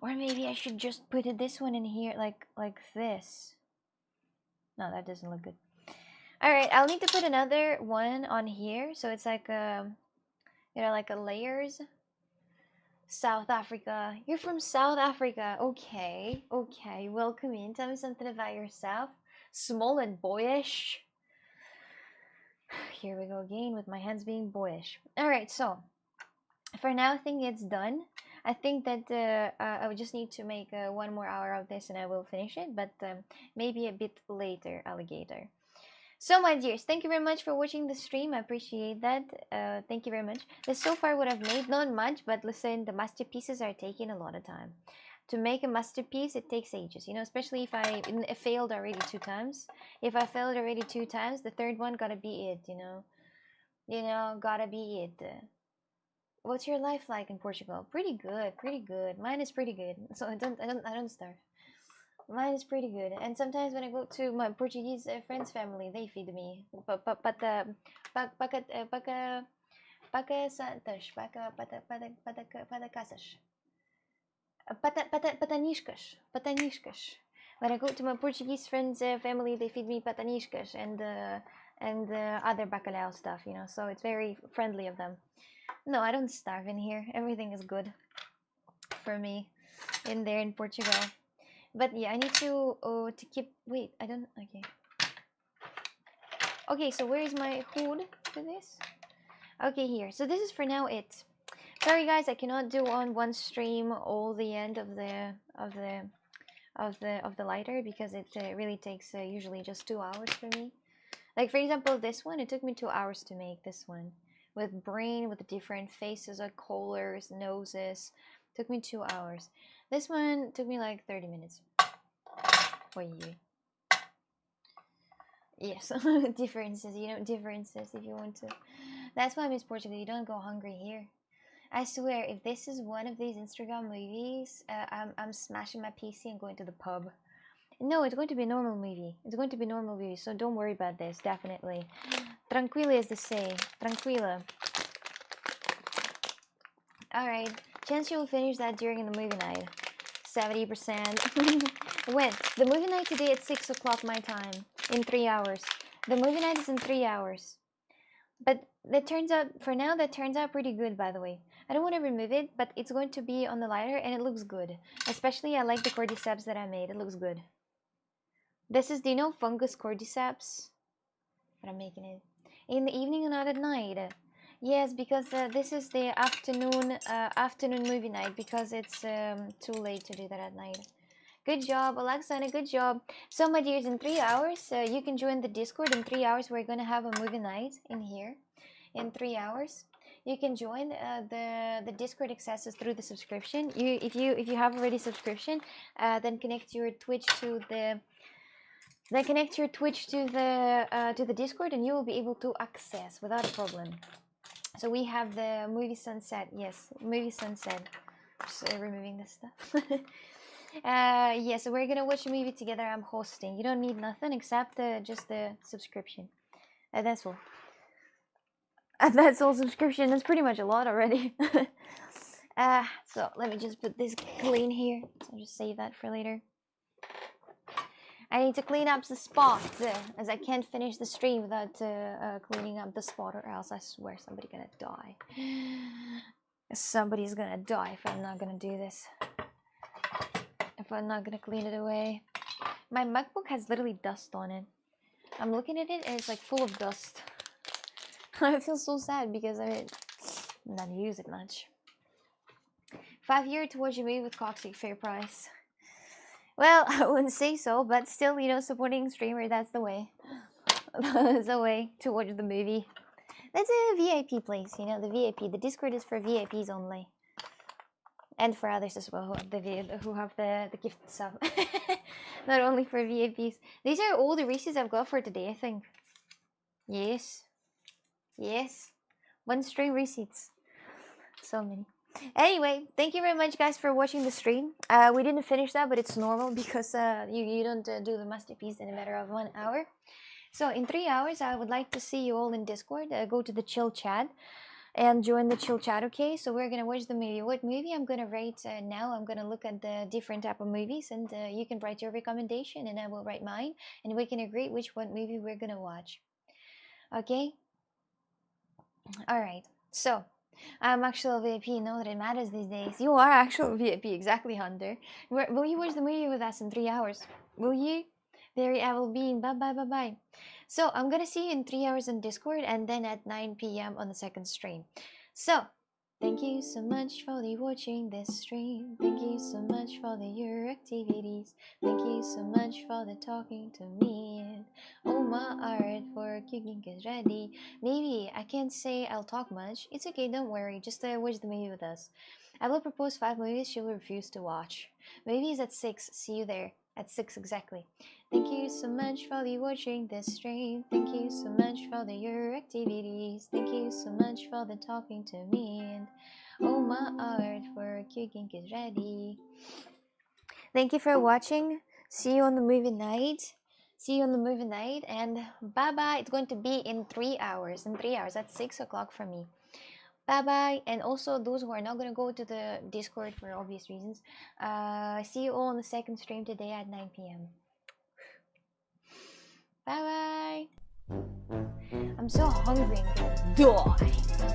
Or maybe I should just put this one in here like this. No, that doesn't look good. Alright, I'll need to put another one on here. So it's like a... You know, like a layers. South Africa. You're from South Africa. Okay. Okay. Welcome in. Tell me something about yourself. Small and boyish. Here we go again with my hands being boyish. Alright, so... For now, I think it's done. I think that I would just need to make 1 more hour of this and I will finish it. But maybe a bit later, alligator. So my dears, thank you very much for watching the stream. I appreciate that. Thank you very much. That's so far what I've made. Not much, but listen, the masterpieces are taking a lot of time. To make a masterpiece, it takes ages. You know, especially if I failed already 2 times. If I failed already 2 times, the 3rd one gotta be it, you know. You know, gotta be it. What's your life like in Portugal? Pretty good, pretty good. Mine is pretty good. So I don't starve. Mine is pretty good. And sometimes when I go to my Portuguese friends' family, they feed me. Pataniscas. When I go to my Portuguese friends' family, they feed me pataniscas and other bacalhau stuff, you know. So it's very friendly of them. No, I don't starve in here. Everything is good for me in there in Portugal. But yeah, I need to keep... Wait, I don't... Okay. Okay, so where is my hood for this? Okay, here. So this is for now it. Sorry guys, I cannot do on one stream all the end of the lighter because it really takes usually just 2 hours for me. Like for example, this one, it took me 2 hours to make this one. With brain, with different faces, like collars, noses. Took me 2 hours. This one took me like 30 minutes. Oh yeah. Yes, differences, you know, differences if you want to. That's why I miss Portugal. You don't go hungry here. I swear, if this is one of these Instagram movies, I'm smashing my PC and going to the pub. No, it's going to be a normal movie. It's going to be a normal movie, so don't worry about this, definitely. Tranquila, as they say. Tranquila. Alright, chance you'll finish that during the movie night. 70%. When? The movie night today at 6 o'clock my time. In 3 hours. The movie night is in 3 hours. But that turns out, for now, that turns out pretty good, by the way. I don't want to remove it, but it's going to be on the lighter, and it looks good. Especially, I like the cordyceps that I made. It looks good. This is, do you know fungus cordyceps? But I'm making it. In the evening and not at night. Yes, because this is the afternoon movie night, because it's too late to do that at night. Good job, Alexana, good job. So my dears, in 3 hours, you can join the Discord. In 3 hours, we're going to have a movie night in here. In 3 hours. You can join the Discord accesses through the subscription. If you have already subscription, then connect your Twitch to the Discord, and you will be able to access without a problem. So we have the movie sunset. Yes, movie sunset. Just removing this stuff. Yeah, so we're gonna watch a movie together. I'm hosting. You don't need nothing except just the subscription. That's all. That's all subscription. That's pretty much a lot already. So let me just put this clean here. So I'll just save that for later. I need to clean up the spot, as I can't finish the stream without cleaning up the spot, or else I swear somebody's gonna die. Somebody's gonna die if I'm not gonna do this. If I'm not gonna clean it away. My MacBook has literally dust on it. I'm looking at it and it's like full of dust. I feel so sad because I not use it much. 5 years to watch a movie with Coxic, fair price. Well, I wouldn't say so, but still, you know, supporting streamer, that's the way. That's the way to watch the movie. That's a VIP place, you know, the VIP. The Discord is for VIPs only. and for others as well who have the gift stuff. Not only for VIPs. These are all the receipts I've got for today, I think. Yes. Yes. 1 string receipts. So many. Anyway, thank you very much, guys, for watching the stream. We didn't finish that, but it's normal because you don't do the masterpiece in a matter of 1 hour. So in 3 hours, I would like to see you all in Discord. Go to the chill chat and join the chill chat, okay? So we're gonna watch the movie. What movie I'm gonna rate now? I'm gonna look at the different type of movies, and you can write your recommendation, and I will write mine, and we can agree which one movie we're gonna watch. Okay? All right. So I'm actually a VIP. Know that it matters these days. You are actual VIP, exactly, Hunter. Will you watch the movie with us in 3 hours? Will you? Very Evil Bean. Bye bye bye bye. So I'm gonna see you in 3 hours on Discord, and then at 9 p.m. on the second stream. So thank you so much for watching this stream. Thank you so much for your activities. Thank you so much for talking to me. And oh, my art for cooking is ready. Maybe I can't say I'll talk much. It's okay, don't worry. Just watch the movie with us. I will propose 5 movies she will refuse to watch. Movies at 6. See you there at 6 exactly. Thank you so much for watching this stream. Thank you so much for your activities. Thank you so much for talking to me. And oh, my art for cooking is ready. Thank you for watching. See you on the movie night. See you on the movie night, and bye bye. It's going to be in 3 hours. In 3 hours, that's 6 o'clock for me. Bye bye. And also those who are not gonna go to the Discord for obvious reasons, see you all on the second stream today at 9 p.m. Bye bye. I'm so hungry and gonna die.